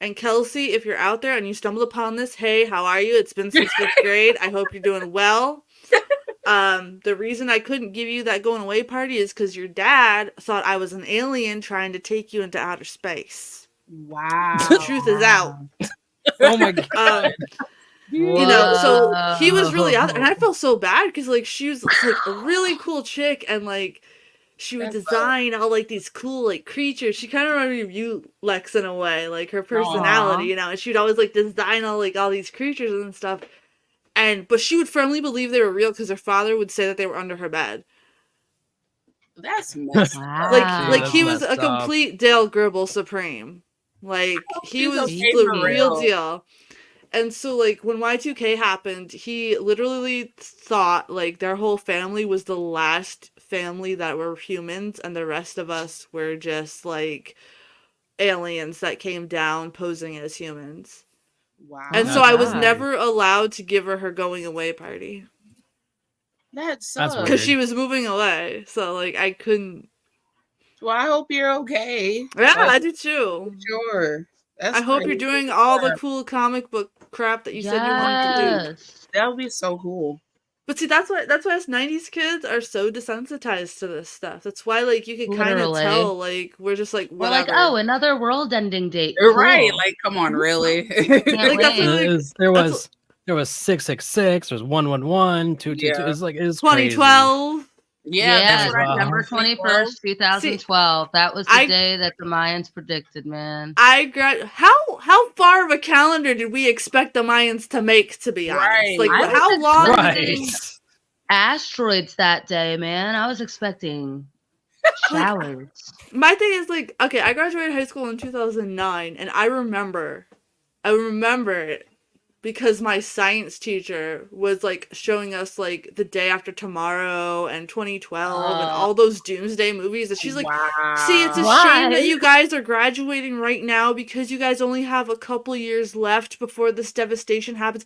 And Kelsey, if you're out there and you stumbled upon this, hey, how are you? It's been since 5th grade. I hope you're doing well. The reason I couldn't give you that going away party is because your dad thought I was an alien trying to take you into outer space. Wow. The truth is out. Oh my god. You know, so he was really out there, and I felt so bad because like she was like a really cool chick, and like she would design all like these cool like creatures. She kind of reminded me of you, Lex, in a way, like her personality, Aw. you know. And she'd always like design all these creatures and stuff, but she would firmly believe they were real because her father would say that they were under her bed. That's messed Wow. Like that's he was messed a complete Dale Gribble supreme. Like he he's was okay the for real real. deal. And so like when Y2K happened, he literally thought like their whole family was the last family that were humans and the rest of us were just like aliens that came down posing as humans. Wow. And so That's I was weird. never allowed to give her going away party That sucks. weird. because she was moving away. So like I couldn't. Well, I hope you're okay. Yeah, That's I do too. sure. That's I hope you're crazy. doing all the cool comic book crap that you said you wanted to do. Yes. That would be so cool. But see, that's why us '90s kids are so desensitized to this stuff. That's why, like, you can kind of Literally. tell, like, we're just like, We're like, whatever. oh, another world-ending date. You're right. Cool. Like, come on, really? Can't Like, that's wait. literally- There was 666. There's 111, 222. Yeah. It's like it's 2012. Yeah, that's what I December Wow. 21st, 2012. That was the day that the Mayans predicted, man. How far of a calendar did we expect the Mayans to make? To be honest, Right. like, I was how long? Right. Asteroids that day, man. I was expecting showers. My thing is like, okay, I graduated high school in 2009, and I remember it because my science teacher was like showing us like The Day After Tomorrow and 2012 and all those doomsday movies, and she's like, see, it's a shame that you guys are graduating right now because you guys only have a couple years left before this devastation happens.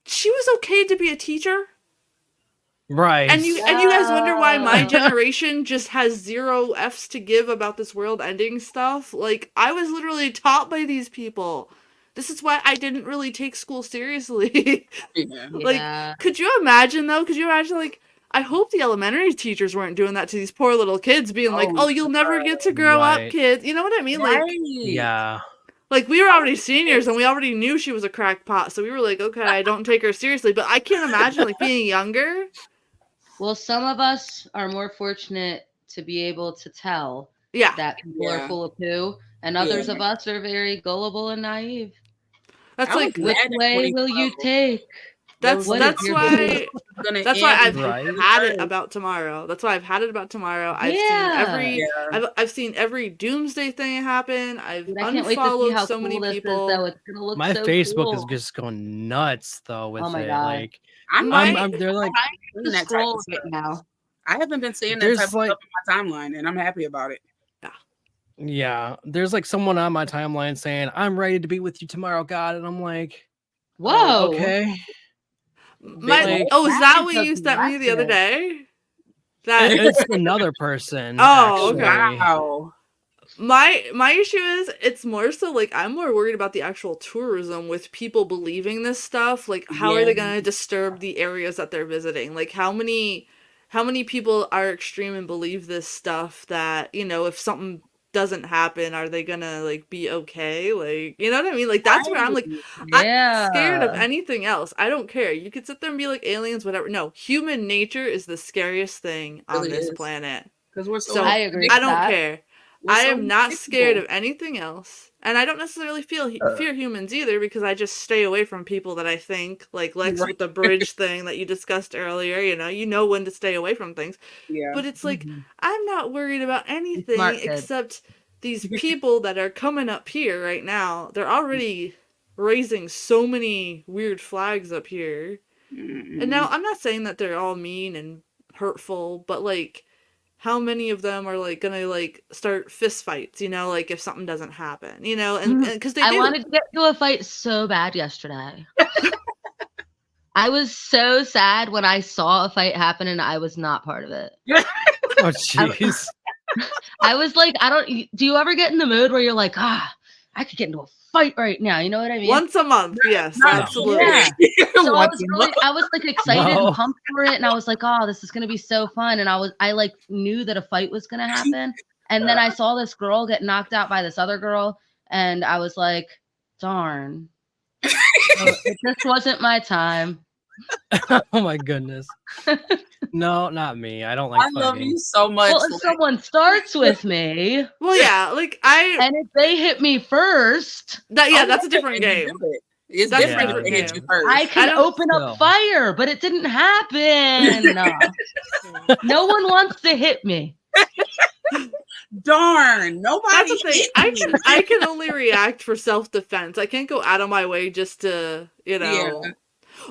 She was okay to be a teacher. Right. And you guys wonder why my generation just has 0 F's to give about this world ending stuff? Like, I was literally taught by these people. This is why I didn't really take school seriously. Yeah. Like, could you imagine, though? Could you imagine, like, I hope the elementary teachers weren't doing that to these poor little kids, being like, oh, you'll never get to grow up, Right. kids. You know what I mean? Like, Yeah. Like, we were already seniors, and we already knew she was a crackpot, so we were like, okay, don't take her seriously. But I can't imagine, like, being younger. Well, some of us are more fortunate to be able to tell that people are full of poo, and others of us are very gullible and naive. That's like, which way will you take? That's why I've Right. had it about tomorrow. That's why I've had it about tomorrow. I've seen every doomsday thing happen. I've Dude, I can't wait to see unfollowed how so cool many this people. is, though. It's gonna look My so Facebook is cool. just going nuts though with Oh my it. God. Like I'm they're like that scroll type of right now. I haven't been seeing that There's type of like- stuff on my timeline, and I'm happy about it. yeah, there's like someone on my timeline saying, "I'm ready to be with you tomorrow, God," and I'm like, Whoa. okay. Is Like- that what you sent me the other day? It's another person. Oh, okay. actually. Wow. My issue is it's more so like I'm more worried about the actual tourism with people believing this stuff. Like, how are they going to disturb the areas that they're visiting? Like, how many people are extreme and believe this stuff that, you know, if something doesn't happen, are they gonna like be okay? Like, you know what I mean? Like, that's where I'm like, I'm scared of anything else. I don't care. You could sit there and be like aliens, whatever. No, human nature is the scariest thing on this planet. Because we're So I agree. I don't care. I so am not scared predictable. of anything else. And I don't necessarily fear humans either, because I just stay away from people that I think, like Lex with the bridge thing that you discussed earlier, you know when to stay away from things. Yeah. But it's like, I'm not worried about anything Smart kid. except these people that are coming up here right now. They're already raising so many weird flags up here. And now, I'm not saying that they're all mean and hurtful, but like, how many of them are like gonna like start fist fights, you know, like if something doesn't happen, you know, and because I wanted to get to a fight so bad yesterday. I was so sad when I saw a fight happen and I was not part of it. Oh jeez. I was like, do you ever get in the mood where you're like, I could get into a fight right now? You know what I mean? Once a month, yes, absolutely. Yeah. So Once a month. I was like excited No. and pumped for it, and I was like, oh, this is gonna be so fun. And I like knew that a fight was gonna happen. And then I saw this girl get knocked out by this other girl, and I was like, darn. So it just wasn't my time. Oh my goodness. No, not me. I don't like I love fighting. you so much. Well, if someone starts with me, Well, yeah, like and if they hit me first, that's a different game. It's That's different a if they different hit you game. first. I can don't- open up fire, but it didn't happen. No one wants to hit me. Darn, nobody. That's the thing. hit me. I can only react for self-defense. I can't go out of my way just to, you know. Yeah.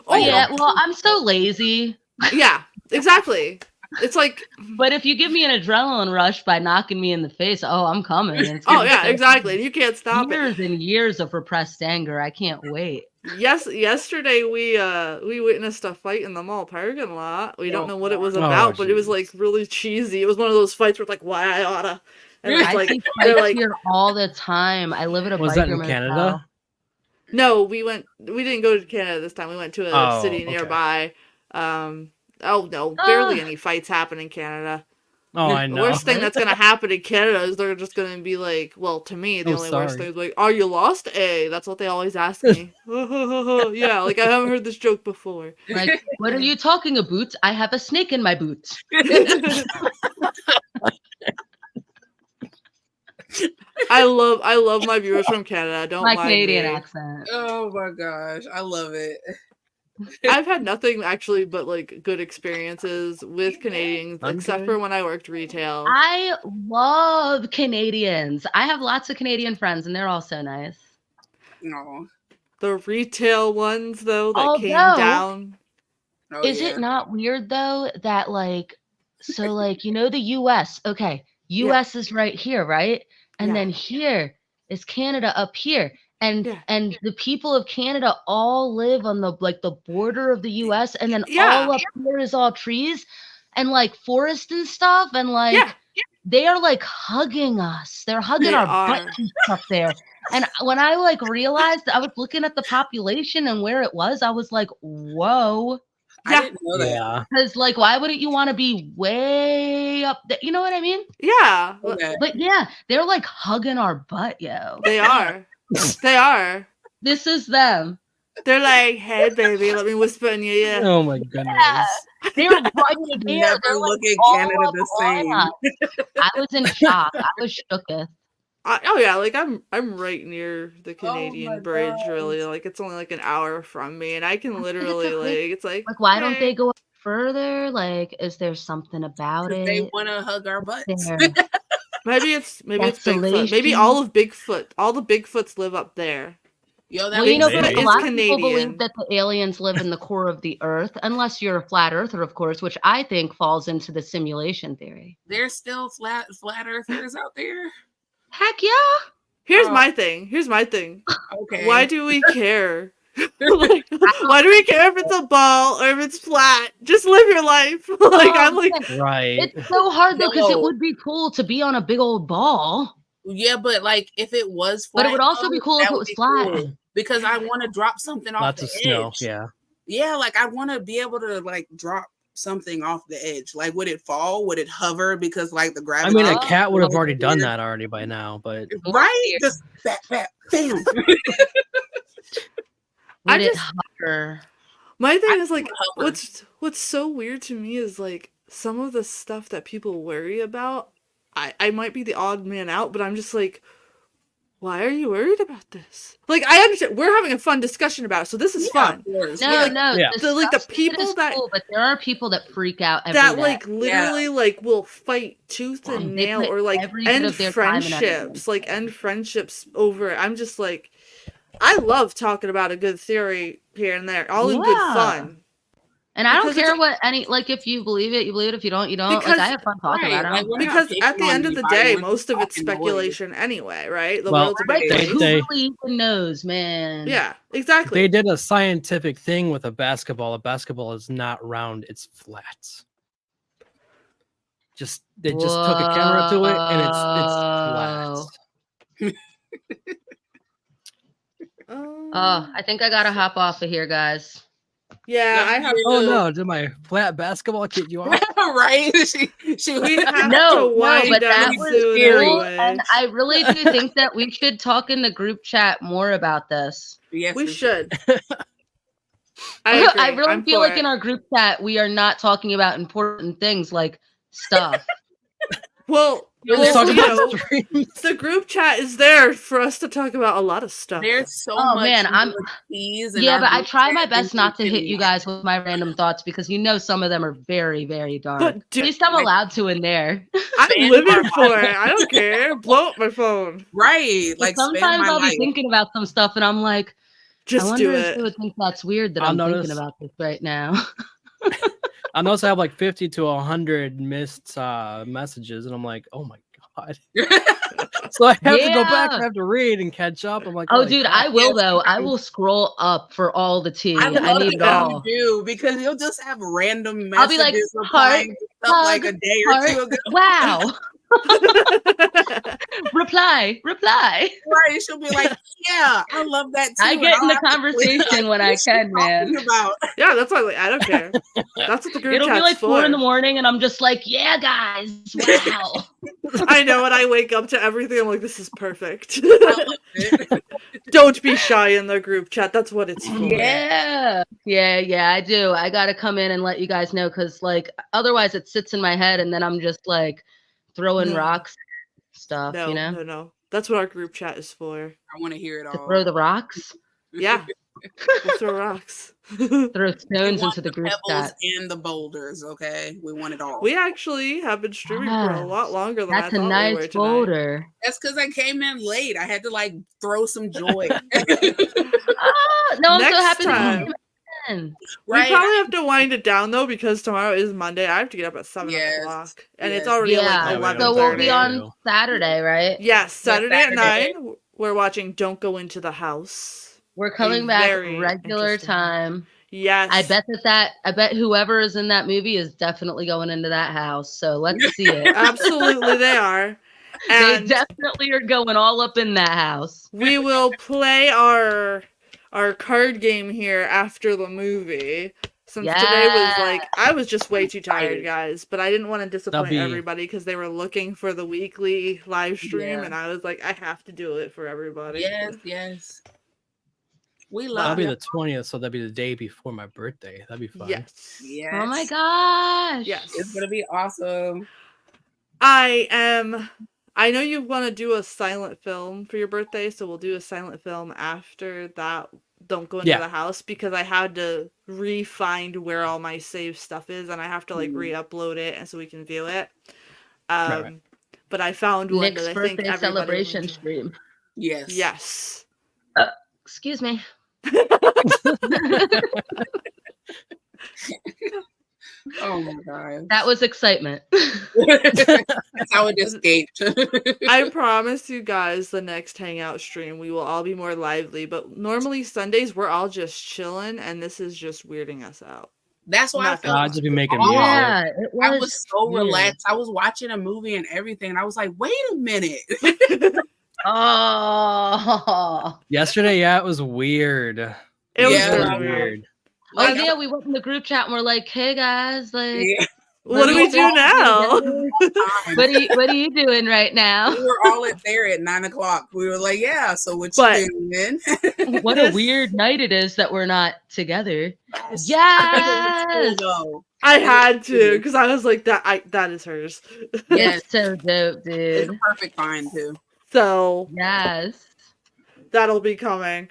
Oh yeah, well, I'm so lazy. Yeah, exactly. It's like, But if you give me an adrenaline rush by knocking me in the face, I'm coming. It's oh gonna yeah, take exactly. You can't stop it. years and years of repressed anger. I can't wait. Yesterday we witnessed a fight in the mall parking lot. We don't know what it was Oh, about, but it was jeez. like really cheesy. It was one of those fights where it's like, why I oughta. And it's I like, see they're fights like, here all the time. I live at a Was that in biker Canada? motel. no, we didn't go to Canada this time. We went to a city okay. nearby. Oh no, barely any fights happen in Canada. Oh, I The know. worst thing that's gonna happen in Canada is they're just gonna be like, well, to me, the only worst thing is like, are you lost? That's what they always ask me. Yeah, like I haven't heard this joke before. Like, what are you talking about? I have a snake in my boot. I love my viewers from Canada. Don't My mind Canadian me. accent. Oh my gosh, I love it. I've had nothing actually but like good experiences with Canadians, except for when I worked retail. I love Canadians. I have lots of Canadian friends, and they're all so nice. No. The retail ones though that came Although- down. Oh, Is yeah. it not weird though that like, so like, you know, the US, okay, US is right here, right? And Yeah. then here is Canada up here. And Yeah. and the people of Canada all live on the like the border of the US, and then Yeah. all up here is all trees and like forest and stuff, and like Yeah. they are like hugging us. They're hugging They our are. butt cheeks up there. And when I like realized, I was looking at the population and where it was, I was like, whoa. I didn't know that. Yeah. Because like, why wouldn't you want to be way up there? You know what I mean? Yeah, Okay. But yeah, they're like hugging our butt, yo. they are. They are. This is them. They're like, hey, baby, let me whisper in your ear. Oh my goodness. Yeah. They're right there. Never They're look like at all Canada up the on same. us. I was in shock. I was shooketh. Oh yeah, like I'm right near the Oh Canadian my bridge. gosh. Really, like it's only like an hour from me, and I can literally like it's like Why don't hey. they go further? Like, is there something about Because they it? want to hug our butts. There. Maybe it's Bigfoot. Maybe Desolation. all of Bigfoot, all the Bigfoots live up there. Yo, that Well, you know, Bigfoot Maybe. a is lot of people Canadian. believe that the aliens live in the core of the Earth, unless you're a flat earther, of course, which I think falls into the simulation theory. there's still flat earthers out there. Heck yeah. Here's Oh. my thing. Okay. Why do we care? Like, why do we care if it's a ball or if it's flat? Just live your life. Like I'm like, Right. It's so hard though, because it No. would be cool to be on a big old ball. Yeah, but like if it was But flat, it would also be cool if that it would was be flat. cool, because I want to drop something off Lots the of snow. edge. Yeah. Yeah, like I want to be able to like drop something off the edge. Like, would it fall? Would it hover? Because like the I gravity. mean, a Oh, cat would have over already done here. that already by now, but Right? Just bam. Would I it just- hover? my thing I is like, hover. what's so weird to me is like some of the stuff that people worry about. I might be the odd man out, but I'm just like, why are you worried about this? Like, I understand we're having a fun discussion about it, so this is fun. Of course. No, Yeah. no. Yeah. Like, the stuff shit people is that- cool, but there are people that freak out every That day. like literally like will fight tooth and They nail put or like every bit end of their time and friendships, energy. like end friendships over it. I'm just like, I love talking about a good theory here and there, all in good Yeah. fun. And I don't Because it's- care what any, like, if you believe it, you believe it. If you don't, you don't. Because- like, I have fun talking Right, about it. I like, don't we're care. not Because picking at the on end of the anybody, day, we're most of it's talking noise. speculation anyway, right? The Well, world's a Right, big but place. who They- really even knows, man? Yeah, exactly. they did a scientific thing with a basketball. A basketball is not round; it's flat. They just took a camera to it, and it's flat. Oh, I think I gotta hop off of here, guys. Yeah, I have Oh to. no! Did my flat basketball kid you off? Right? she We have No, to wind but that down was soon cool, anyway. and I really do think that we should talk in the group chat more about this. Yes, We for should. I agree. really I'm feel for like it. in our group chat we are not talking about important things like stuff. Well, Let's well, talk you about know, streams. the group chat is there for us to talk about a lot of stuff. There's so Oh, much. man, I'm- USPs in Yeah, our but I group try chat my than best not to you hit can you guys with my random thoughts because you know some of them are very, very dark. But At dude, least I'm allowed to in there. I'm Spend living my for it. I don't care. Blow up my phone. Right. Like, Sometimes spend my I'll be life. thinking about some stuff and I'm like, I Just wonder do if they it. would think that's weird that I'll I'm notice- thinking about this right now. I noticed I have like 50 to 100 missed messages, and I'm like, oh my god. So I have to go back. Yeah. I have to read and catch up. I'm like, Oh, holy dude, crap. I will Yes, though. I you will scroll up for all the tea. I I love need it it when all. you do, because you'll just have random messages I'll be like, replying to stuff hug, like a day or heart. two ago. Wow. reply. Right. She'll be like, yeah, I love that too. I and get I'll in the have to click, conversation when I what you can, man. talking about? Yeah, that's why I don't care. That's what the group It'll chat's be like for. 4 in the morning and I'm just like, yeah, guys. Wow. I know, and I wake up to everything. I'm like, this is perfect. I love it. Don't be shy in the group chat. That's what it's for. Yeah, I do. I gotta come in and let you guys know because, like, otherwise it sits in my head and then I'm just like throwing No. rocks, stuff, No, you know, no. That's what our group chat is for. I want to hear it to all. throw the rocks, Yeah, we'll throw rocks. throw We stones want into the group pebbles chat. and the boulders, okay? We want it all. We actually have been streaming for a lot longer than That's I a thought we were nice tonight. boulder. That's because I came in late. I had to like throw some joy. No, I'm so Next happy time. to be in. Right? We probably have to wind it down though because tomorrow is Monday. I have to get up at 7 Yes. o'clock, and it's Yes. already Yeah, like we 11:30. so we'll be on- on Saturday, right? Yes, Saturday at Saturday. 9. We're watching Don't Go Into the House. We're coming back Very regular interesting. time. Yes, I bet whoever is in that movie is definitely going into that house. So let's see it. absolutely they are, They and definitely are going all up in that house. we will play our card game here after the movie. Since today was Yeah. like, I was just way too tired, Excited. guys. But I didn't want to disappoint be- everybody because they were looking for the weekly live stream, Yeah. and I was like, I have to do it for everybody. Yes, yes. We That'll love be you. the 20th, so that'll be the day before my birthday. That'd be fun. Yes. Yes. Oh my gosh. Yes. It's gonna be awesome. I know you want to do a silent film for your birthday, so we'll do a silent film after that. Don't go into Yeah. the house because I had to re-find where all my saved stuff is, and I have to like re-upload it and so we can view it. Right. But I found one Nick's that I think birthday everybody will celebration enjoy. stream. Yes. Yes. Excuse me. Oh my god. That was excitement. That's how it escaped. I promise you guys the next Hangout stream we will all be more lively, but normally Sundays we're all just chilling and this is just weirding us out. That's why I Not felt I'll just be making Oh, music. Yeah, it was. I was so weird. relaxed. I was watching a movie and everything, and I was like, wait a minute. Oh. Yesterday, yeah, it was weird. It Yeah. was It was really weird. weird. Oh Like, yeah, we went in the group chat and we're like, "Hey guys, like, yeah, What do we do now? what are you doing right now? we were all there at 9:00. We were like, yeah, so what But- you doing? What a This- weird night it is that we're not together." Yes. Yes. Cool, I had to because I was like that is hers. Yes. It's so dope, it's dude. a perfect find too. So Yes. that'll be coming.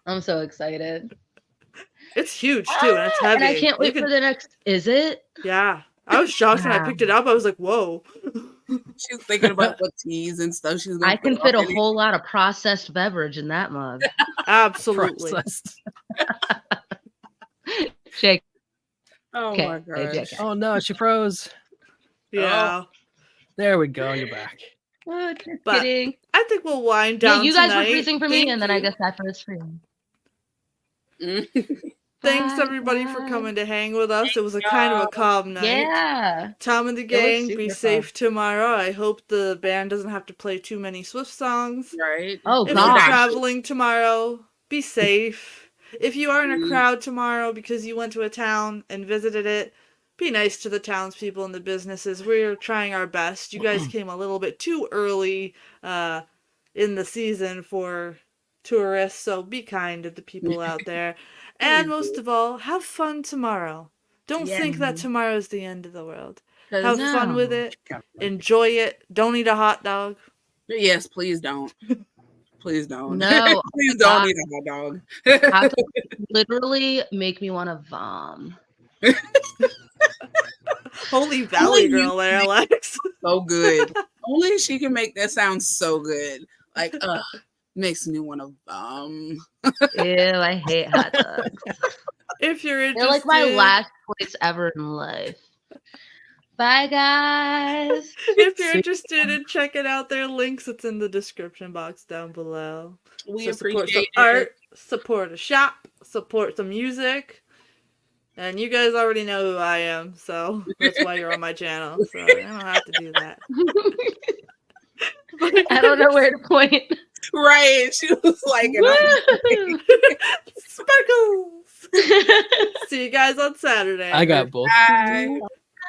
I'm so excited. It's huge too, and it's heavy. And I can't wait for the next. Is it? Yeah, I was shocked when I Wow. picked it up. I was like, "Whoa!" She's thinking about what teas and stuff she's gonna I can put fit a up in it. whole lot of processed beverage in that mug. Absolutely. Processed. Shake. Oh Okay, my okay, gosh. okay. Oh no, she froze. Yeah, There we go. You're back. Oh, just But kidding. I think we'll wind Yeah, down. you guys tonight. were freezing for me, Thank and then I you. guess I froze for you. Thanks Bye, everybody for bye. coming to hang with us. It was a kind of a calm night. Yeah. Tom and the was gang, be super safe tomorrow. I hope the band doesn't have to play too many Swift songs. Right? Oh, If you're gosh. traveling tomorrow, be safe. If you are in a crowd tomorrow because you went to a town and visited it, be nice to the townspeople and the businesses. We're trying our best. You guys came a little bit too early in the season for tourists, so be kind to the people out there. And most of all, have fun tomorrow. Don't think that tomorrow's the end of the world. Have fun with No. it. Enjoy it. Don't eat a hot dog. Yes, please don't. Please don't. No. Please don't eat a hot dog. Hot dogs literally make me want to vom. Holy Valley you girl there, Alex. So good. Only she can make that sound so good. Like, makes me want to Ew, I hate hot dogs. If you're interested, They're like my last choice ever in life. Bye, guys. If you're interested in checking out their links, it's in the description box down below. We So support appreciate some it. art, support a shop, support some music. And you guys already know who I am, so that's why you're on my channel. So I don't have to do that. I don't know where to point. Right. She was like, and I'm Sparkles! See you guys on Saturday. I got both. Bye.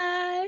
Bye.